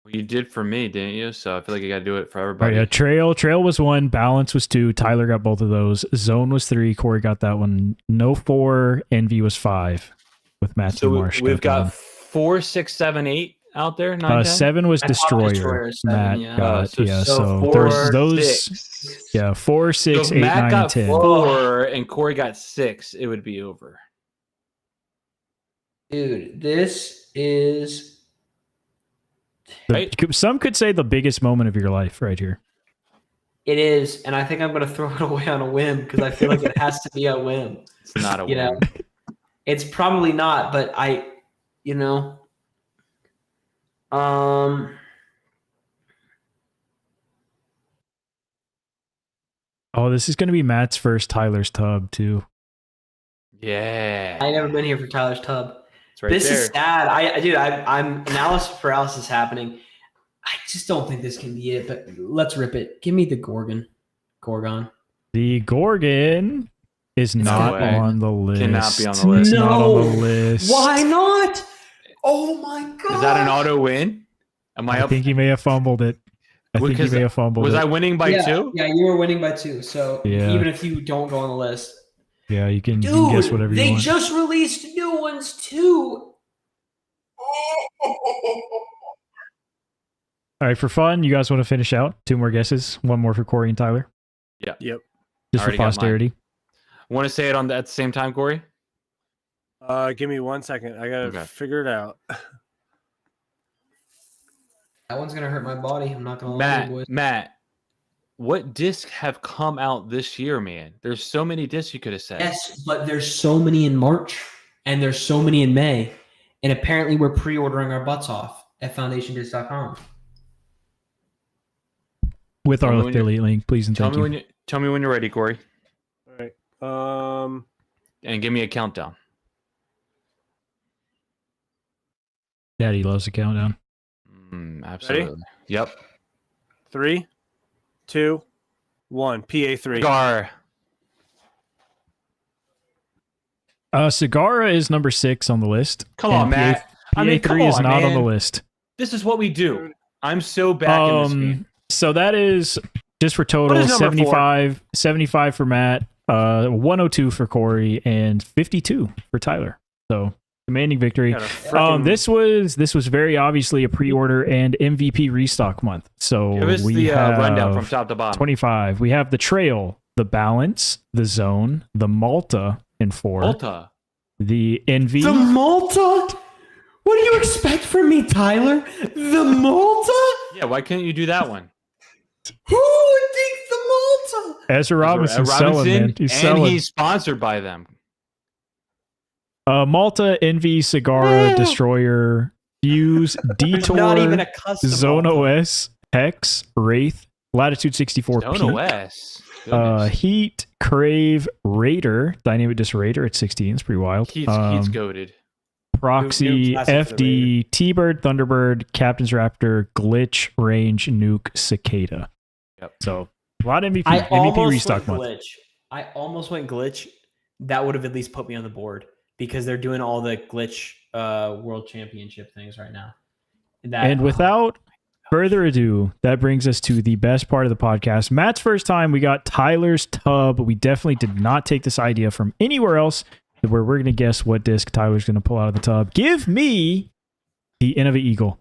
You did for me, didn't you? So I feel like you got to do it for All everybody. right, Trail was 1, balance was 2, Tyler got both of those, zone was 3, Corey got that one, no 4, envy was 5 with Matthew So Marsh. we've got that 4, 6, 7, 8 out there. 9, one. 10? 7 was I thought destroyer. Destroyer is 7, Matt yeah. got So so 4, there's those 6. yeah 4, So 6, if 8, Matt 9, got and 10. 4 and Corey got 6, it would be over. Dude, this is. Right? Some could say the biggest moment of your life right here. It is, and I think I'm going to throw it away on a whim because I feel like it has to be a whim. It's not a You know, win. it's probably not, but Oh, this is going to be Matt's first Tyler's Tub too. Yeah. I never been here for Tyler's Tub. It's right This there. is sad. I'm analysis paralysis happening. I just don't think this can be it. But let's rip it. Give me the Gorgon. The Gorgon is not way. on the list. Cannot be on the list. It's not on the No. list. Why not? Oh my god! Is that an auto win? Am I I up? think he may have fumbled it. I think he Because may have fumbled Was it. I winning by yeah, 2? Yeah, you were winning by 2. So Yeah. even if you don't go on the list, Yeah, you can dude, guess whatever you they want. just released new ones too. All right, for fun, you guys want to finish out 2 more guesses? 1 more for Corey and Tyler, Yep. just I for already got mine. posterity. Want to say it at the same time, Corey? Give me 1 second. I gotta Okay. figure it out. That one's gonna hurt my body. I'm not gonna lie, to you boys. Matt, what discs have come out this year, man? There's so many discs you could have said. Yes, but there's so many in March and there's so many in May, and apparently we're pre-ordering our butts off at foundationdisc.com. With Tell me our when you- affiliate link, please and Tell thank me you. when you're ready, Corey, All right. and give me a countdown. Daddy loves the countdown. Absolutely. Yep. 3, 2, 1. PA3. Gar. Sagara is number 6 on the list. Come and on, Matt. I mean, come PA3 is on, not on man. the list. This is what we do. I'm so back in this game. So that is just for What total is number 75 for Matt, 102 for Corey, and 52 for Tyler. So commanding victory. Got a frickin- This was very obviously a pre-order and MVP restock month. So Give us we the have rundown from top to bottom. 25. We have the Trail, the Balance, the Zone, the Malta in 4, Volta. the Envy. The Malta? What do you expect from me, Tyler? The Malta? Yeah, why couldn't you do that one? Who would think the Malta? Ezra Robinson's selling, man. He's and selling. he's sponsored by them. Malta, Envy, Sagara, Destroyer, Fuse, Detour, Not even a custom Zone Malta. OS, Hex, Wraith, Latitude 64, Don't Peak, OS. Goodness. Heat, Crave, Raider, Dynamic Disc Raider at 16. It's pretty wild. He's goaded. Proxy, New classic for FD, T-Bird, Thunderbird, Captain's Raptor, Glitch, Range, Nuke, Cicada. Yep. So a lot of MVP, I MVP almost restock went month. glitch. I almost went glitch. That would have at least put me on the board because they're doing all the glitch world championship things right now. And without further ado, that brings us to the best part of the podcast. Matt's first time, we got Tyler's Tub. We definitely did not take this idea from anywhere else, where we're going to guess what disc Tyler's going to pull out of the tub. Give me the Innova Eagle.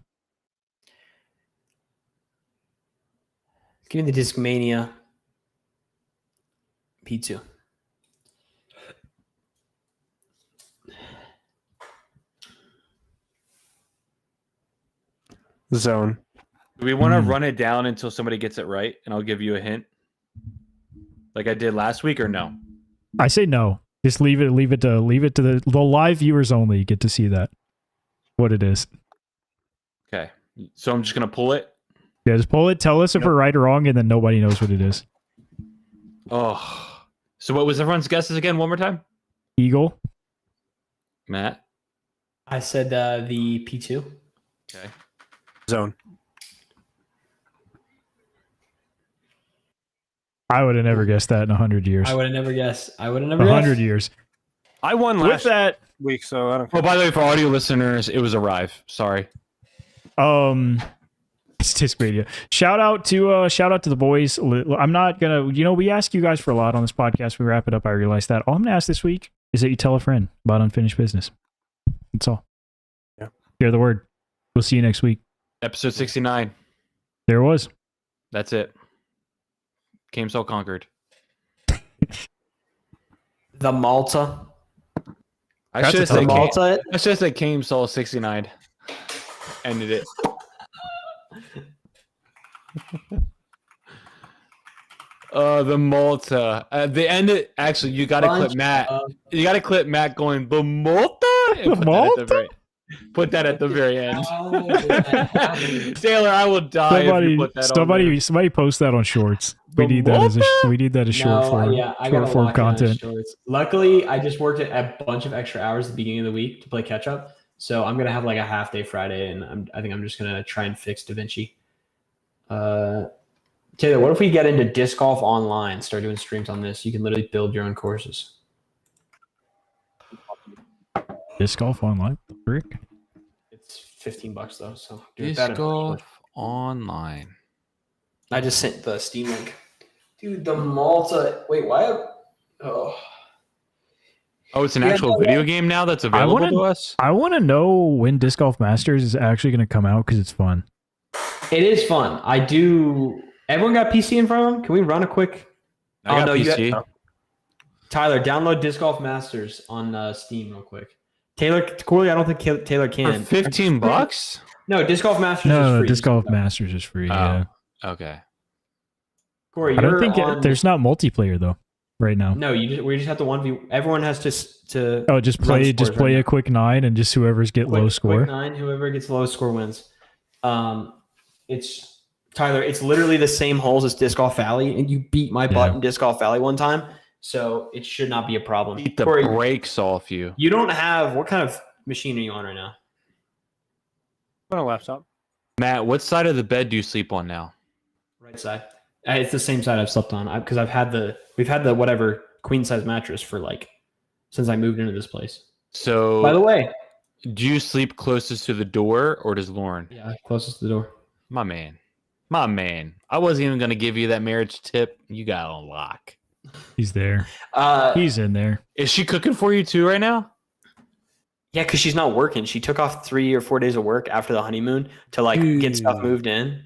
give me the Discmania P2. Zone. Do we want to Hmm. run it down until somebody gets it right, and I'll give you a hint, like I did last week, or no? I say no. Just leave it to the live viewers only get to see that what it is. Okay, so I'm just gonna pull it. Yeah, just pull it. Tell us if we're right or wrong, and then nobody knows what it is. Oh, so what was everyone's guesses again? One more time, Eagle. Matt. I said the P2. Okay. Zone. I would have never guessed that in 100 years. I would have never guessed. I would have never 100 guessed. years. I won With last that, week, so I don't Oh, care. by the way, for audio listeners, it was Arrive. Sorry. it's Discmania. Shout out to the boys. I'm not gonna, we ask you guys for a lot on this podcast. We wrap it up. I realize that. All I'm gonna ask this week is that you tell a friend about unfinished business. That's all. Yeah. Share the word. We'll see you next week. Episode 69. There it was. That's it. Came so conquered. The Malta. I That's should have a The said tough Malta. I should have said Came Soul 69. Ended it. The Malta. The end. Actually, you got to clip Matt. You got to clip Matt going the Malta. And put that at the very end. Taylor, I will die if you put that on there. Somebody post that on shorts. We The need that as Malta? we need that as short form. Yeah, I short gotta form lock down content. shorts. Luckily, I just worked a bunch of extra hours at the beginning of the week to play catch up. So I'm gonna have like a half day Friday, and I think I'm just gonna try and fix DaVinci. Taylor, what if we get into disc golf online? Start doing streams on this. You can literally build your own courses. Disc golf online. Frick. It's $15 though, so do it Disc better. golf online. I just sent the Steam link. Dude, the Malta. Wait, why? Oh. Oh, it's an Yeah, actual video game now that's available wanna- to us? I want to know when Disc Golf Masters is actually going to come out because it's fun. It is fun. I do. Everyone got PC in front of them? Can we run a quick? I got no, you PC. Tyler, download Disc Golf Masters on Steam real quick. Taylor, Corley, I don't think Taylor For can. $15? No, Disc Golf Masters is No, free. Disc Golf Masters is free. Oh. Yeah. Okay. Corey, I don't you're think on... there's not multiplayer though right now. No, we just have to 1v. Everyone has to. Oh, just run play scores just play right a quick 9 and just whoever's get low score. Quick 9, whoever gets the lowest score wins. It's Tyler. It's literally the same holes as Disc Golf Valley, and you beat my butt Yeah. in Disc Golf Valley one time, so it should not be a problem. Beat the Corey, brakes off you. you don't have what kind of machine are you on right now? On a laptop. Matt, what side of the bed do you sleep on now? Right side. It's the same side I've slept on because we've had the whatever queen size mattress for like since I moved into this place. So, By the way, do you sleep closest to the door or does Lauren? yeah, closest to the door. My man. My man. I wasn't even going to give you that marriage tip. You got it on lock. He's there. Yeah, He's in there. Is she cooking for you too right now? because she's not working. She took off 3 or 4 days of work after the honeymoon to like get stuff moved in.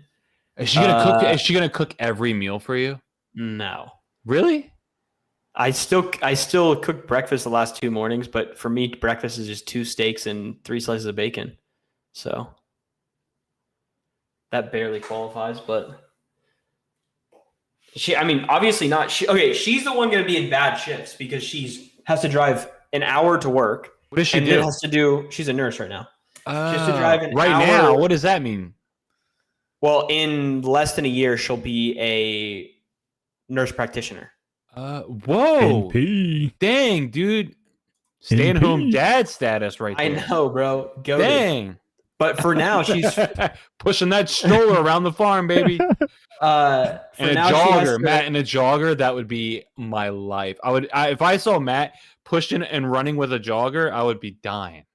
Is she gonna cook? Is she gonna cook every meal for you? No. Really? I still cooked breakfast the last 2 mornings, but for me, breakfast is just 2 steaks and 3 slices of bacon. So that barely qualifies, but obviously not. She's the one going to be in bad shifts because has to drive an hour to work. What does she and do? then has to do. She's a nurse right now. She has to drive an right hour. now. What does that mean? Well, in less than a year, she'll be a nurse practitioner. Whoa. NP. Dang, dude. Staying home dad status right there. I know, bro. Go. Dang. But for now, she's pushing that stroller around the farm, baby. for And a now, she has jogger, to- Matt in a jogger, that would be my life. If I saw Matt pushing and running with a jogger, I would be dying.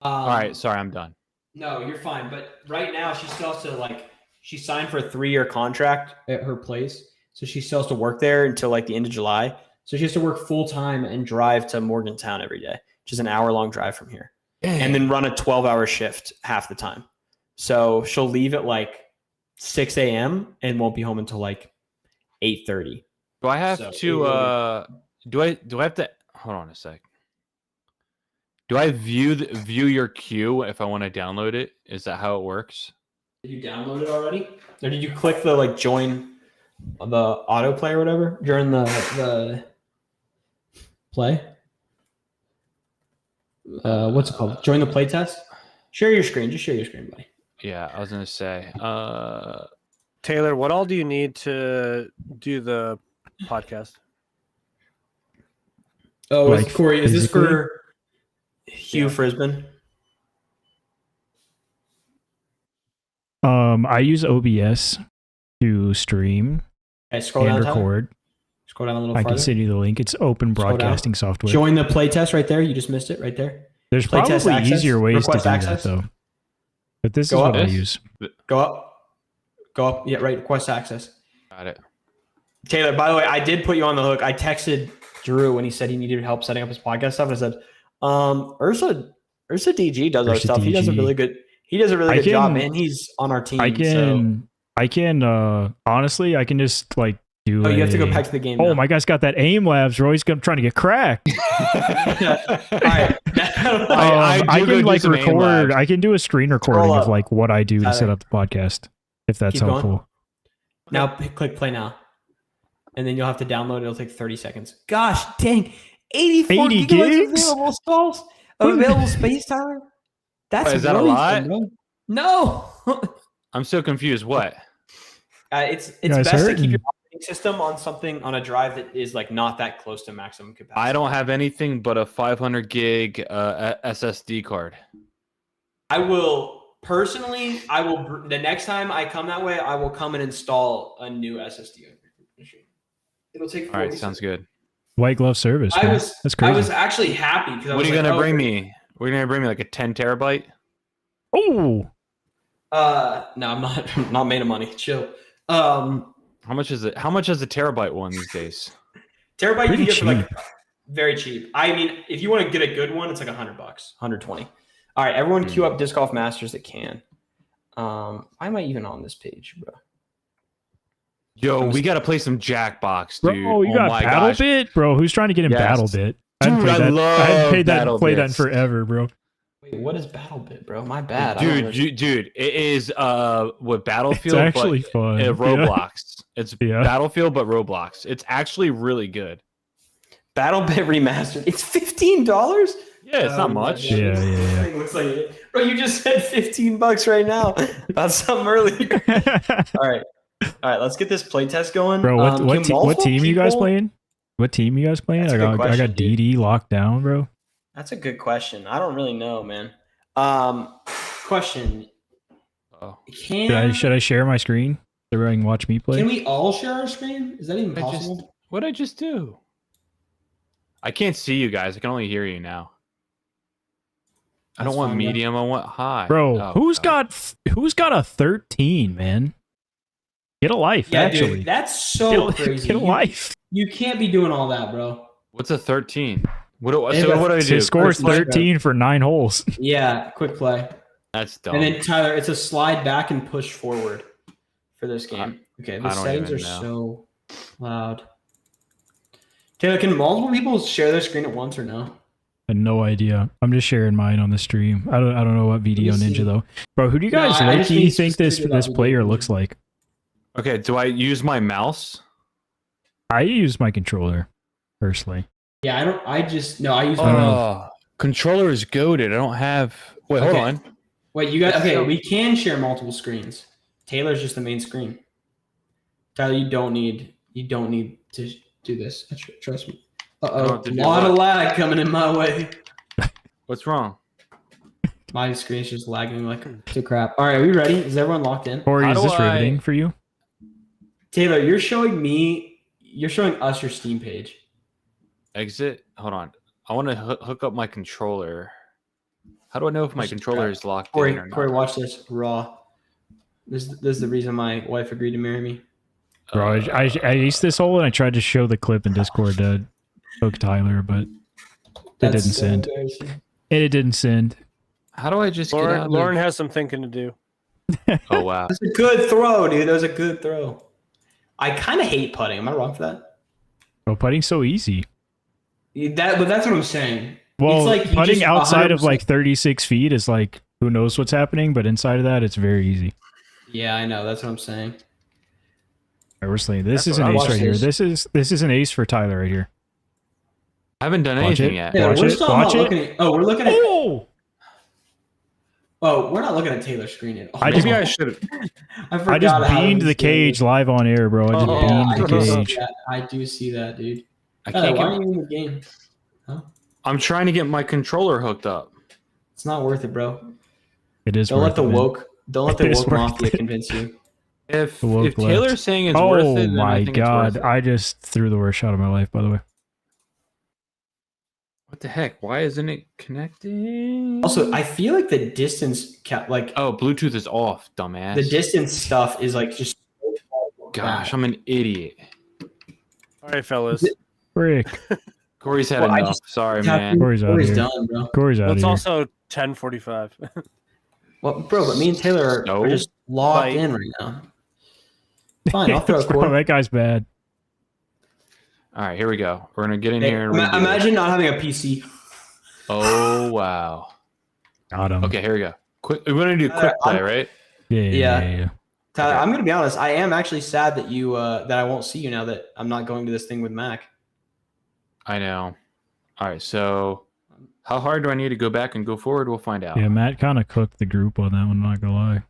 All right, sorry, I'm done. No, you're fine. But right now, she still has to she signed for a 3-year contract at her place, so she still has to work there until like the end of July. So she has to work full time and drive to Morgantown every day, which is an hour-long drive from here, and then run a 12-hour shift half the time. So she'll leave at like 6 a.m. and won't be home until like 8:30. Do I have So, to? Do I have to? Hold on a sec. Do I view your queue if I want to download it? Is that how it works? Did you download it already, or did you click the join the autoplay or whatever during the play? What's it called? Join the play test. Share your screen. Just share your screen, buddy. Yeah, I was gonna say. Taylor, what all do you need to do the podcast? Oh, Like, Corey, is this physically? for Hugh Frisbin? I use OBS to stream Okay, scroll and down, Tyler. record. Scroll down a little I farther. can send you the link. It's open Scroll down. broadcasting software. Join the playtest right there. You just missed it right there. There's Playtest probably access, easier ways to do request access. that though. But this Go is up. what I This? use. Go up. Go up. Yeah, right. Request access. Got it. Taylor, by the way, I did put you on the hook. I texted Drew when he said he needed help setting up his podcast stuff, and I said, Ursa DG does our Ursa stuff. He does a DG. really good job, man. He's on our team. I can honestly I can just like do So. Oh, you have to go a- back to the game. Oh, now. my guy's got that aim labs, bro. He's trying to get cracked. All right. I do go can do like some aim record. labs. I can do a screen recording Scroll of up. like what I do to Tyler. set up the podcast, if that's Keep going. helpful. Now click play now, and then you'll have to download it. It'll take 30 seconds. Gosh dang, 84 80 gigabytes gigs? available stalls, available space, Tyler. That's Wait, is that a worrisome, lot? bro. No. I'm so confused. What? It's Guys best to hurting. keep your operating system on something on a drive that is like not that close to maximum capacity. I don't have anything but a 500 gig SSD card. I will personally. The next time I come that way, I will come and install a new SSD machine. It'll take. All right, 40 sounds seconds. good. White glove service. I man. was. That's I crazy. was actually happy because. What are you gonna bring me? We're gonna bring me like a 10 terabyte. Oh, No, I'm not. I'm not made of money. Chill. How much is it? How much is a terabyte one these days? Terabyte you Pretty can get for like cheap. very cheap. I mean, if you want to get a good one, it's like $100, 120. All right, everyone, queue up Disc Golf Masters that can. Why am I even on this page, bro? Yo, we gotta play some Jackbox, dude. bro, you Oh got my Battle gosh. Bit, bro. Who's trying to get in Yes. Battle Bit? I haven't Dude, played I that. I haven't love played that. Battle Played that in Bits. forever, bro. Wait, what is BattleBit, bro? My bad. I don't Dude, understand. dude, it is what It's Battlefield, actually but fun. Yeah. Roblox. It's Yeah. Battlefield, but Roblox. It's actually really good. BattleBit remastered. It's $15. Yeah, it's not much. Yeah, yeah, Thing looks like it. Bro, you just said $15 right now. That's something earlier. All right, let's get this playtest going. Bro, what Can what multiple team you guys people- playing? What team you guys playing? That's a I good got question, dude. DD locked down, bro. That's a good question. I don't really know, man. Question: Oh. Should I share my screen so everyone can watch me play? Can we all share our screen? Is that even I just- possible? What'd I just do? I can't see you guys. I can only hear you now. I That's don't want fine, bro. medium. I want high. Bro, Oh, who's God. got a 13, man? Get a life, Yeah, actually. dude, that's so get, crazy. Get a You- life. You can't be doing all that, bro. What's a 13? What do I do? His score is First play, 13 for 9 holes. Yeah, quick play. That's dumb. And then Tyler, it's a slide back and push forward for this game. Okay, the I don't settings are even know. so loud. Taylor, can multiple people share their screen at once or no? I have no idea. I'm just sharing mine on the stream. I don't know what Video Let me Ninja see. though. Bro, who do you No, guys I just low-key need think this specifically about player Video looks Ninja. like? Okay, do I use my mouse? I use my controller personally. Yeah, I don't. I just no. I use. I don't know. Oh, controller is goaded. I don't have. Wait, hold Okay. on. Wait, you got okay. So- We can share multiple screens. Taylor's just the main screen. Tyler, you don't need to do this. Trust me. I don't Uh-oh. have to A do lot of what? lag coming in my way. What's wrong? My screen's just lagging like to crap. All right, are we ready? Is everyone locked in? Or How is do this riveting for you? Taylor, you're showing us your Steam page. Exit. Hold on. I want to hook up my controller. How do I know if my controller is locked in or Corey, not? watch this raw. This is the reason my wife agreed to marry me. Bro, I aced this hole and I tried to show the clip in Discord to hook Tyler, but it didn't send. embarrassing. And it didn't send. How do I just get out? Lauren has some thinking to do. Oh wow. That's a good throw, dude. That was a good throw. I kind of hate putting. Am I wrong for that? Bro, putting's so easy. But that's what I'm saying. Well, like you putting just outside of 100% like 36 feet is like, who knows what's happening, but inside of that, it's very easy. Yeah, I know. That's what I'm saying. All right, we're saying this That's is what an I ace watched right here. this. This is an ace for Tyler right here. I haven't done Watch anything it. yet. Yeah, Watch we're it, still watch not it. looking at. Oh, we're looking at. Oh! Oh, we're not looking at Taylor's screen yet. Oh, I just- Maybe I should have. I I forgot just how beamed this the cage game live on air, bro. I just Oh, beamed is. the I do see cage. that. I do see that, dude. I Tyler, can't why get, are you in the game? I'm trying to get my controller hooked up. It's not worth it, bro. It is Don't let worth the it, man. woke Don't let the It's woke worth mafia it. convince you. If Woke if Taylor's left. saying it's worth it, then I my think god! it's worth it. I just threw the worst shot of my life. By the way. What the heck? Why isn't it connecting? Also, I feel like the distance like Oh, Bluetooth is off, dumbass. the distance stuff is like just so far Gosh, back. I'm an idiot. All right, fellas. Frick. Corey's had Well, I enough. just- Sorry, man. Corey's out Corey's here. done, bro. Corey's out Well, of it's here. also 10:45. Well, bro, but me and Taylor No. are just locked Like- in right now. Fine, I'll throw a Bro, quarter. that guy's bad. All right, here we go. We're gonna get in Hey, here and redo imagine not having a PC. it. Oh wow. Got him. Okay, here we go. Quick. We're gonna do quick play, right? Yeah. Tyler, Okay. I'm gonna be honest. I am actually sad that you that I won't see you now that I'm not going to this thing with Mac. I know. All right. So, how hard do I need to go back and go forward? We'll find out. Yeah, Matt kind of cooked the group on that one. Not gonna lie.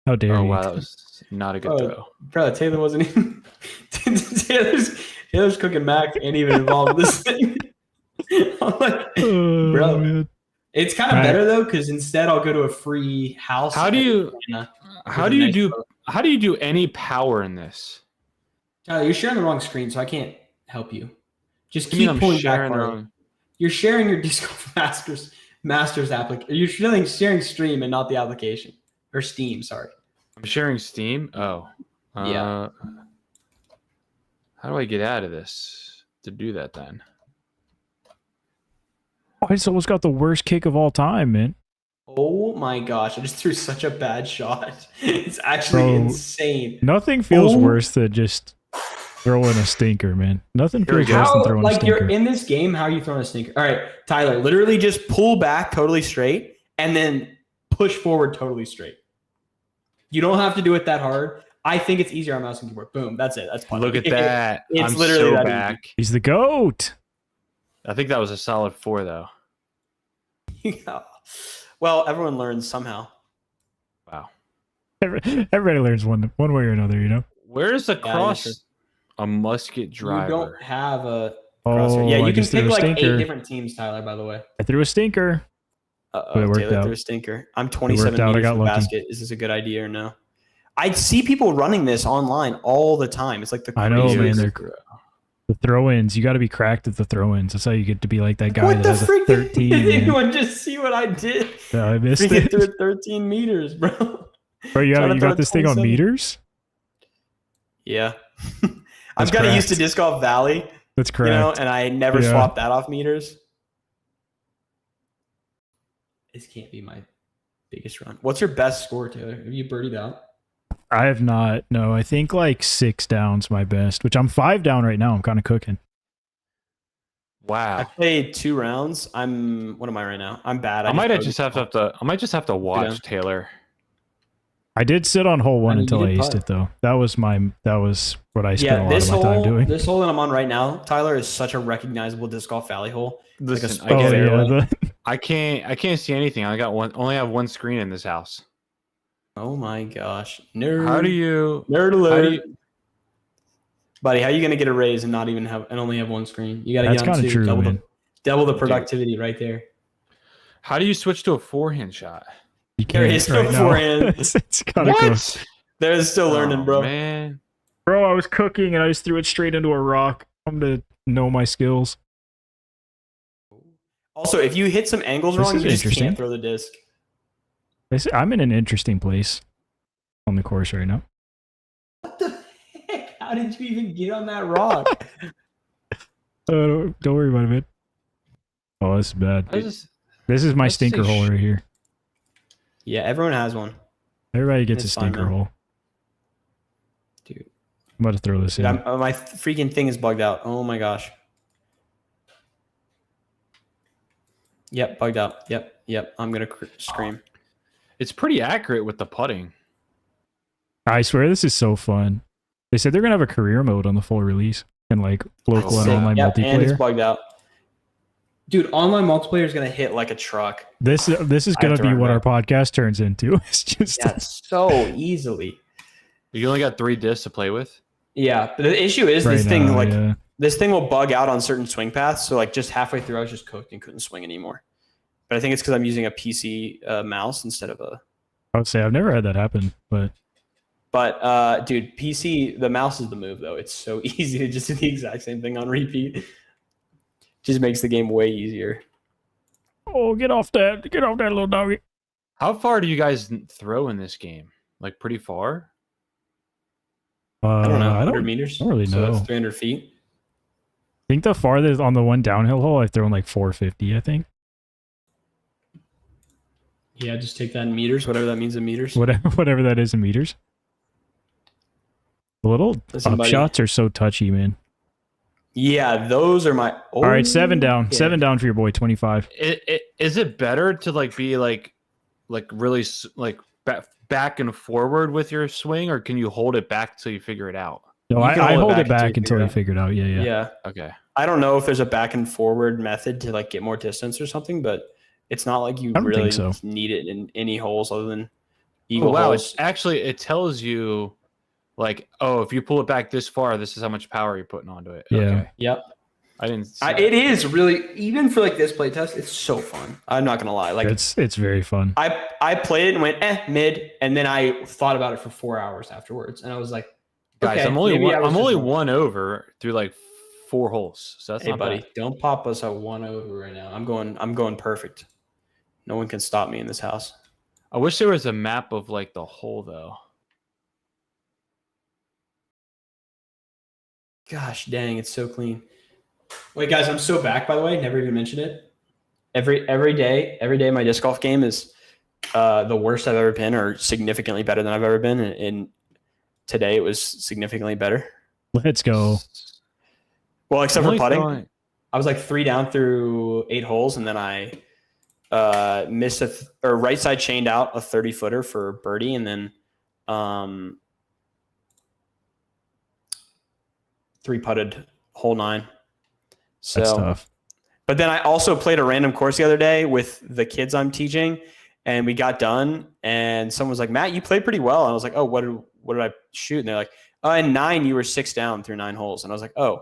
How dare Oh you? wow, that was not a good Oh, throw. Bro, Taylor wasn't even. Taylor's cooking Mac ain't even involved in this thing. I'm like, Oh, bro. man. it's kind of Right. better though because instead I'll go to a free house. How do you- And, How with do a you nice do? boat. How do you do any power in this? Tyler, you're sharing the wrong screen, so I can't help you. Just You mean keep I'm pulling back. sharing the farther. wrong- You're sharing your Discord Masters application. You're sharing Stream and not the application or Steam. Sorry. I'm sharing Steam. Oh. Yeah. How do I get out of this to do that then? Oh, I just almost got the worst kick of all time, man. Oh my gosh! I just threw such a bad shot. It's actually Bro. insane. Nothing feels Oh. worse than just throwing a stinker, man. Nothing Here we feels go. worse than How, throwing a like stinker. you're in this game? How are you throwing a stinker? All right, Tyler. Literally, just pull back totally straight and then push forward totally straight. You don't have to do it that hard. I think it's easier on mouse and keyboard. Boom. That's it. That's fun. Look at that. It's I'm literally so that back. He's the goat. I think that was a solid 4 though. Yeah. Well, everyone learns somehow. Wow. Everybody learns one way or another, you know. Where's the Yeah, cross? sure. A musket driver. You don't have a Oh, crosshair. Yeah, I you can just threw pick a like stinker. 8 different teams, Tyler, by the way. I threw a stinker. Uh-oh, It worked Taylor out. threw a stinker. I'm worked 27 out. I meters got from the lucky. basket. Is this a good idea or no? I see people running this online all the time. It's like the I know, craziest- man. They're the throw-ins. You got to be cracked at the throw-ins. That's how you get to be like that guy What that the has a freak? 13. Did man. anyone just see what I did? I missed Freaking it. threw it 13 meters, bro. Bro, you Trying to throw got this thing on 27. meters? Yeah. That's I've got used to cracked. Disc Golf Valley, That's you correct. know, and I never Yeah. swapped that off meters. This can't be my biggest run. What's your best score, Taylor? Have you birdied out? I have not. No, I think like 6 down's my best, which I'm 5 down right now. I'm kind of cooking. I Wow. played 2 rounds. What am I right now? I'm bad. I might bogeyed. just have to watch Yeah. Taylor. I did sit on hole 1 I mean, until you I did aced putt. it though. That was what I spent Yeah, a lot this of my time hole, doing. this hole that I'm on right now, Tyler, is such a recognizable Disc Golf Valley hole. Listen, Like a I Oh get it. yeah, I can't see anything. Only have one screen in this house. Oh my gosh, nerd! How do you? nerd How alert, do you? buddy? How are you gonna get a raise and not even have and only have one screen? You gotta that's get on kind of 2. true, double man. double the productivity right there. How do you switch to a forehand shot? You There can't is no right now. forehand. it's kind of cool. They're still learning, Oh, bro. Man, Bro, I was cooking and I just threw it straight into a rock. I'm to know my skills. Also, if you hit some angles This wrong, is you just interesting. can't throw the disc. I'm in an interesting place on the course right now. What the heck? How did you even get on that rock? Don't worry about it, man. Oh, this is bad. This is my let's say stinker hole right here. Yeah, everyone has one, Everybody gets It's a fine, stinker man. hole. dude. I'm about to throw this Dude, in. my freaking thing is bugged out. Oh my gosh. Yep, bugged out. Yep. I'm gonna scream. it's pretty accurate with the putting. I swear this is so fun. They said they're gonna have a career mode on the full release and like local and sick. online Yep, and it's multiplayer. bugged out. Dude, online multiplayer is gonna hit like a truck. This is I gonna have to be run what it our podcast turns into. It's just Yeah, so easily. You only got 3 discs to play with. Yeah, but the issue is right this thing now, like yeah. this thing will bug out on certain swing paths. So like just halfway through, I was just cooked and couldn't swing anymore. But I think it's because I'm using a PC mouse instead of a I would say I've never had that happen, but dude, PC, the mouse is the move though. It's so easy to just do the exact same thing on repeat. Just makes the game way easier. oh, get off that little doggy. How far do you guys throw in this game? Like pretty far? I don't know, I 100 meters. I don't really So know. that's 300 feet. think the farthest on the one downhill hole I've thrown like 450. I think Yeah, just take that in meters, whatever that means in meters. whatever that is in meters. The little Listen, up buddy. shots are so touchy, man. Yeah, those are my. All right, 7 down. Okay. 7 down for your boy. 25. Is it better to like be like really like back and forward with your swing, or can you hold it back till you figure it out? No, You can I hold it until back you until figure I it out. figure it out. Yeah, yeah. Yeah. Okay. I don't know if there's a back and forward method to like get more distance or something, but it's not like you I don't think really so. need it in any holes other than Oh, eagle wow, holes. it tells you like, oh, if you pull it back this far, this is how much power you're putting onto it. Yeah. Okay. Yep. I didn't see It is really, even for like this playtest, it's so fun. I'm not gonna lie. Like It's very fun. I played it and went mid, and then I thought about it for 4 hours afterwards, and I was like, Guys, okay, I'm only maybe one, I was I'm just only wrong. one over through like 4 holes. So that's Hey not buddy, bad. don't pop us a 1 over right now. I'm going perfect. No one can stop me in this house. I wish there was a map of like the hole though. Gosh dang, it's so clean. Wait, guys, I'm so back. By the way, never even mentioned it. Every day, my disc golf game is the worst I've ever been, or significantly better than I've ever been. And today, it was significantly better. Let's go. Well, except I'm for only putting, throwing- I was like 3 down through 8 holes, and then I missed or right side chained out a 30-footer for birdie, and then 3-putted hole 9. So, That's tough. but then I also played a random course the other day with the kids I'm teaching, and we got done, and someone was like, "Matt, you played pretty well." And I was like, "Oh, what did I shoot?" And they're like, "In 9, you were 6 down through 9 holes." And I was like, "Oh,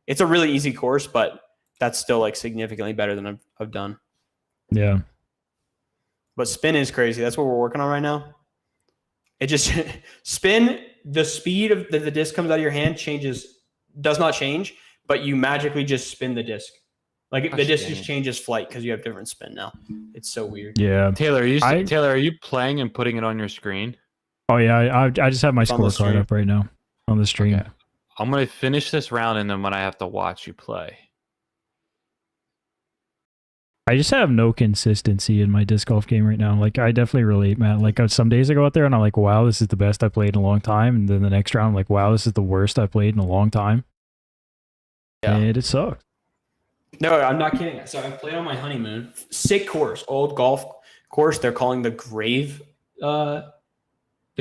it's a really easy course, but that's still like significantly better than I've done." Yeah. But spin is crazy. That's what we're working on right now. It just spin, the speed of the disc comes out of your hand does not change, but you magically just spin the disc. Like the Gosh, disc dang just it. changes flight because you have different spin now. It's so weird. Yeah. Taylor, I- Taylor, are you playing and putting it on your screen? Oh yeah. I just have my It's on the scorecard stream. up right now on the stream. Okay. I'm gonna finish this round, and then when I have to watch you play. I just have no consistency in my disc golf game right now. Like I definitely relate, Matt. Like some days I go out there and I'm like, wow, this is the best I played in a long time. And then the next round, I'm like, wow, this is the worst I played in a long time. Yeah. And it sucked. No, I'm not kidding. So I played on my honeymoon. Sick course, old golf course. They're calling the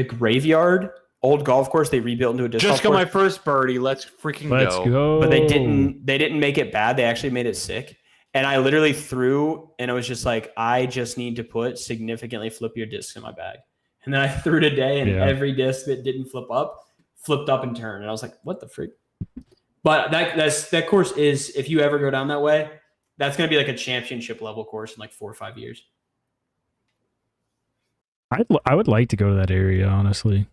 graveyard. Old golf course they rebuilt into a disc Just golf got my course. first birdie. Let's freaking Let's go. But they didn't make it bad. They actually made it sick. And I literally threw, and it was just like, I just need to put significantly flippier discs in my bag. And then I threw today, and Yeah. every disc that didn't flip up, flipped up and turned. And I was like, what the freak? But that course is, if you ever go down that way, that's going to be like a championship level course in like 4 or 5 years. I would like to go to that area, honestly.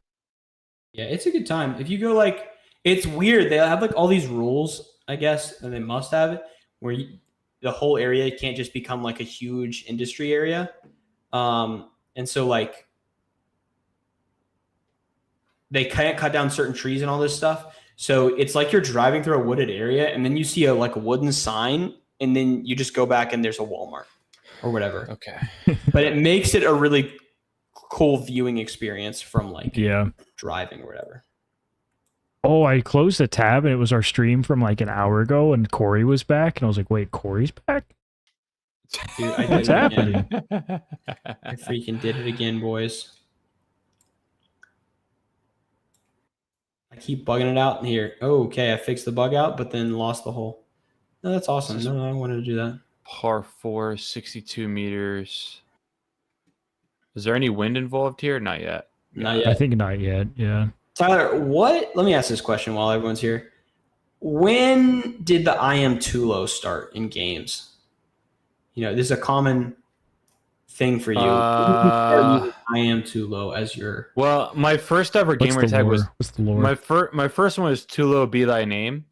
Yeah, it's a good time. If you go like, it's weird. They have like all these rules, I guess, and they must have it, where the whole area can't just become like a huge industry area. And so like they can't cut down certain trees and all this stuff. So it's like you're driving through a wooded area and then you see a wooden sign and then you just go back and there's a Walmart or whatever. Okay. But it makes it a really cool viewing experience from like Yeah. driving or whatever. Oh, I closed the tab and it was our stream from like an hour ago and Corey was back. And I was like, wait, Corey's back? Dude, I What's did it again. happening? I freaking did it again, boys. I keep bugging it out in here. Oh, okay, I fixed the bug out, but then lost the hole. No, that's awesome. No, I wanted to do that. Par 4, 62 meters. Is there any wind involved here? Not yet. Not yet. I think not yet. Yeah. Tyler, let me ask this question while everyone's here. When did the I am Tulo start in games? You know, this is a common thing for you? Uh, I am too low as your. well, my first ever What's gamer the tag was lore? What's the lore? my first one was Tulo Be Thy Name.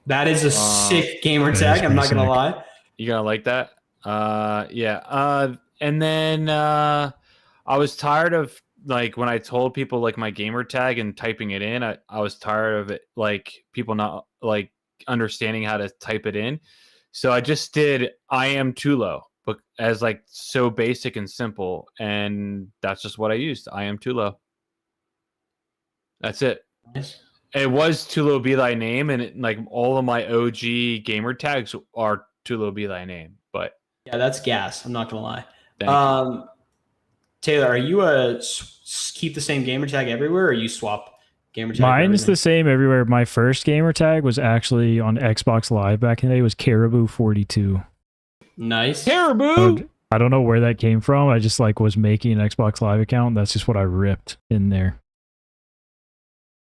That is a sick gamer that tag. is I'm not gonna pretty lie. You gonna like that? Yeah. And then I was tired of like when I told people like my gamer tag and typing it in. I was tired of it, like people not like understanding how to type it in. So I just did I am Tulo, but as like so basic and simple, and that's just what I used. I am Tulo. That's it. Nice. It was Tulo Be Thy Name, and like all of my OG gamer tags are Tulo Be Thy Name. But Yeah, that's gas. I'm not gonna lie. thank you. Taylor, are you keep the same gamer tag everywhere, or you swap gamer tag? Mine's the same everywhere. My first gamer tag was actually on Xbox Live back in the day. It was Caribou42. Nice. Caribou. I don't know where that came from. I just like was making an Xbox Live account. That's just what I ripped in there.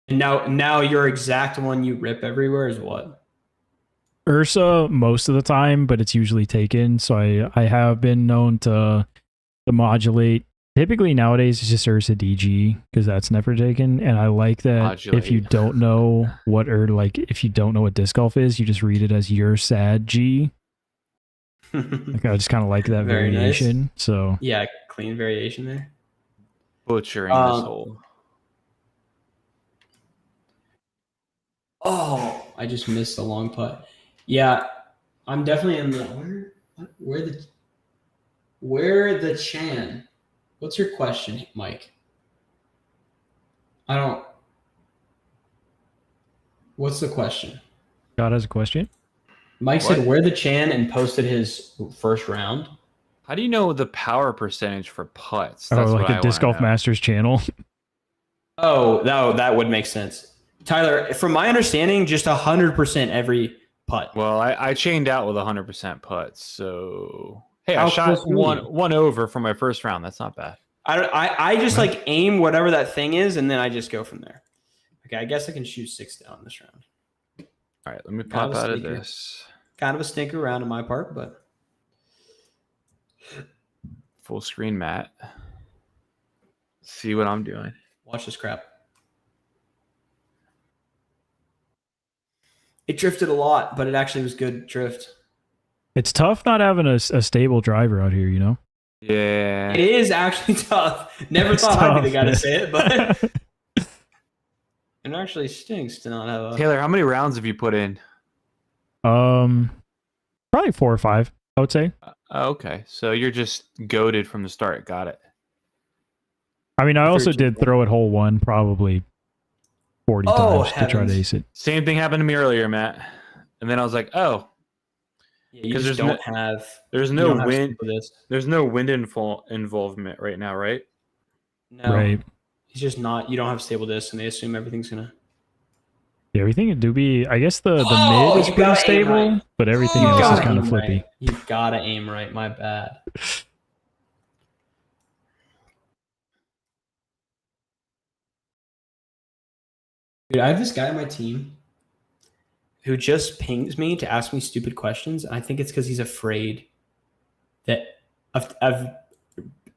And now your exact one you rip everywhere is what? Ursa most of the time, but it's usually taken. So I have been known to modulate. Typically nowadays it's just Ursa DG because that's never taken. And I like that Modulate. if you don't know what if you don't know what disc golf is, you just read it as your sad G. Like I just kind of like that Very variation. nice. So Yeah, clean variation there. Butchering this whole. Oh, I just missed a long putt. Yeah, I'm definitely in the where the Chan. What's your question, Mike? What's the question? God has a question. Mike What? said where the Chan and posted his first round. How do you know the power percentage for putts? Oh, like what a I Disc wanna Golf know. Masters channel. Oh, that would make sense. Tyler, from my understanding, just 100% every putt. Well, I chained out with 100% putts, so hey, I How shot close were you? one over for my first round. That's not bad. I just like aim whatever that thing is, and then I just go from there. Okay, I guess I can shoot 6 down this round. All right, let me Kind of pop a out of sneaker. this. Kind of a stinker round on my part, but Full screen, Matt. See what I'm doing. watch this crap. It drifted a lot, but it actually was good drift. It's tough not having a stable driver out here, you know? Yeah. It is actually tough. Never It's thought I'd be the tough, guy to man. say it, but it actually stinks to not have a. Taylor, how many rounds have you put in? Probably 4 or 5, I would say. Okay, so you're just goated from the start. Got it. I mean, I also 13. did throw it hole one probably 40 Oh, times to try to heavens. ace it. Same thing happened to me earlier, Matt. And then I was like, oh, Yeah, you 'Cause just there's don't have. there's you no don't have wind. for this. There's no wind involvement right now, right? No, Right. He's just not. You don't have stable disc, and they assume everything's gonna. Yeah, everything do be. I guess the Oh, mid is you pretty gotta aim stable, right. but everything You else is gotta kind of aim flippy. right. You gotta aim right. My bad. Dude, I have this guy on my team who just pings me to ask me stupid questions, and I think it's because he's afraid that of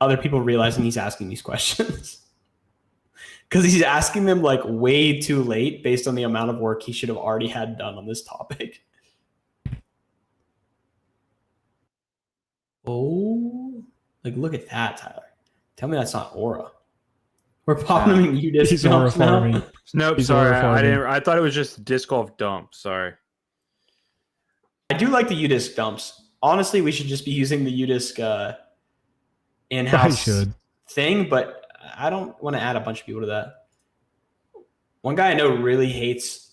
other people realizing he's asking these questions. Because he's asking them like way too late based on the amount of work he should have already had done on this topic. Oh, like look at that, Tyler. Tell me that's not aura. We're popping him in UDisc He's aura jumps now. farming. Nope, He's sorry. I farming. didn't. I thought it was just disc golf dump. Sorry. I do like the UDisc dumps. Honestly, we should just be using the UDisc I in-house should. thing, but I don't want to add a bunch of people to that. One guy I know really hates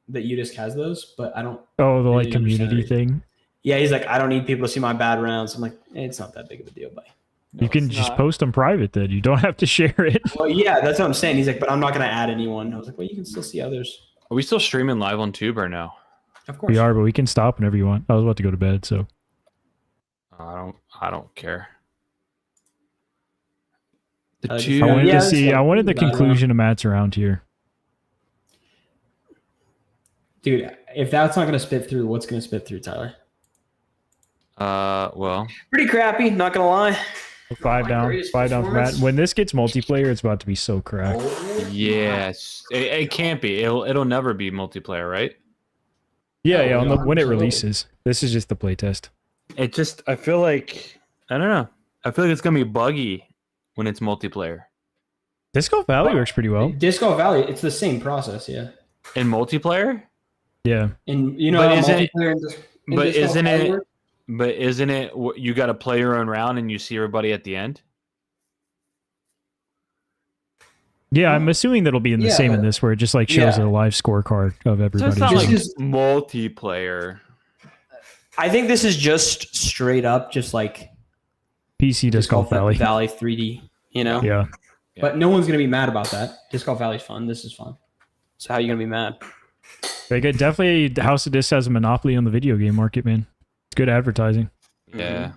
that UDisc has those, but I don't. Oh, the like Really understand community it. thing. Yeah, he's like, I don't need people to see my bad rounds. I'm like, it's not that big of a deal, buddy. No, You can it's just not. post them private then. You don't have to share it. Well, yeah, that's what I'm saying. He's like, but I'm not going to add anyone. I was like, well, you can still see others. Are we still streaming live on Tube or no? Of course. We are, but we can stop whenever you want. I was about to go to bed, so I don't care. The just two. I wanted Yeah, to that's see. like I wanted the bad round. conclusion of Matt's around here. Dude, if that's not going to spit through, what's going to spit through, Tyler? Well, Pretty crappy, not gonna lie. Five My down. greatest 5 down for Matt. performance? When this gets multiplayer, it's about to be so cracked. Oh, yes, it can't be. It'll never be multiplayer, right? Yeah, Oh, yeah. no, When it absolutely. releases, this is just the playtest. It just, I feel like, I don't know. I feel like it's gonna be buggy when it's multiplayer. Disco Valley works pretty well. Disco Valley, it's the same process, yeah. In multiplayer, Yeah. And you know, But how isn't it- multiplayer in but Disco isn't Valley it- works? but isn't it? You got to play your own round and you see everybody at the end. Yeah, I'm assuming that'll be in the Yeah, same in but- this, where it just like shows Yeah. a live scorecard of So everybody. it's not This like is- multiplayer. I think this is just straight up, just like PC Disc Golf Valley. Valley 3D, you know? Yeah. But no one's gonna be mad about that. Disc Golf Valley's fun. This is fun. So how are you gonna be mad? They get definitely House of Disc has a monopoly on the video game market, man. It's good advertising. Yeah.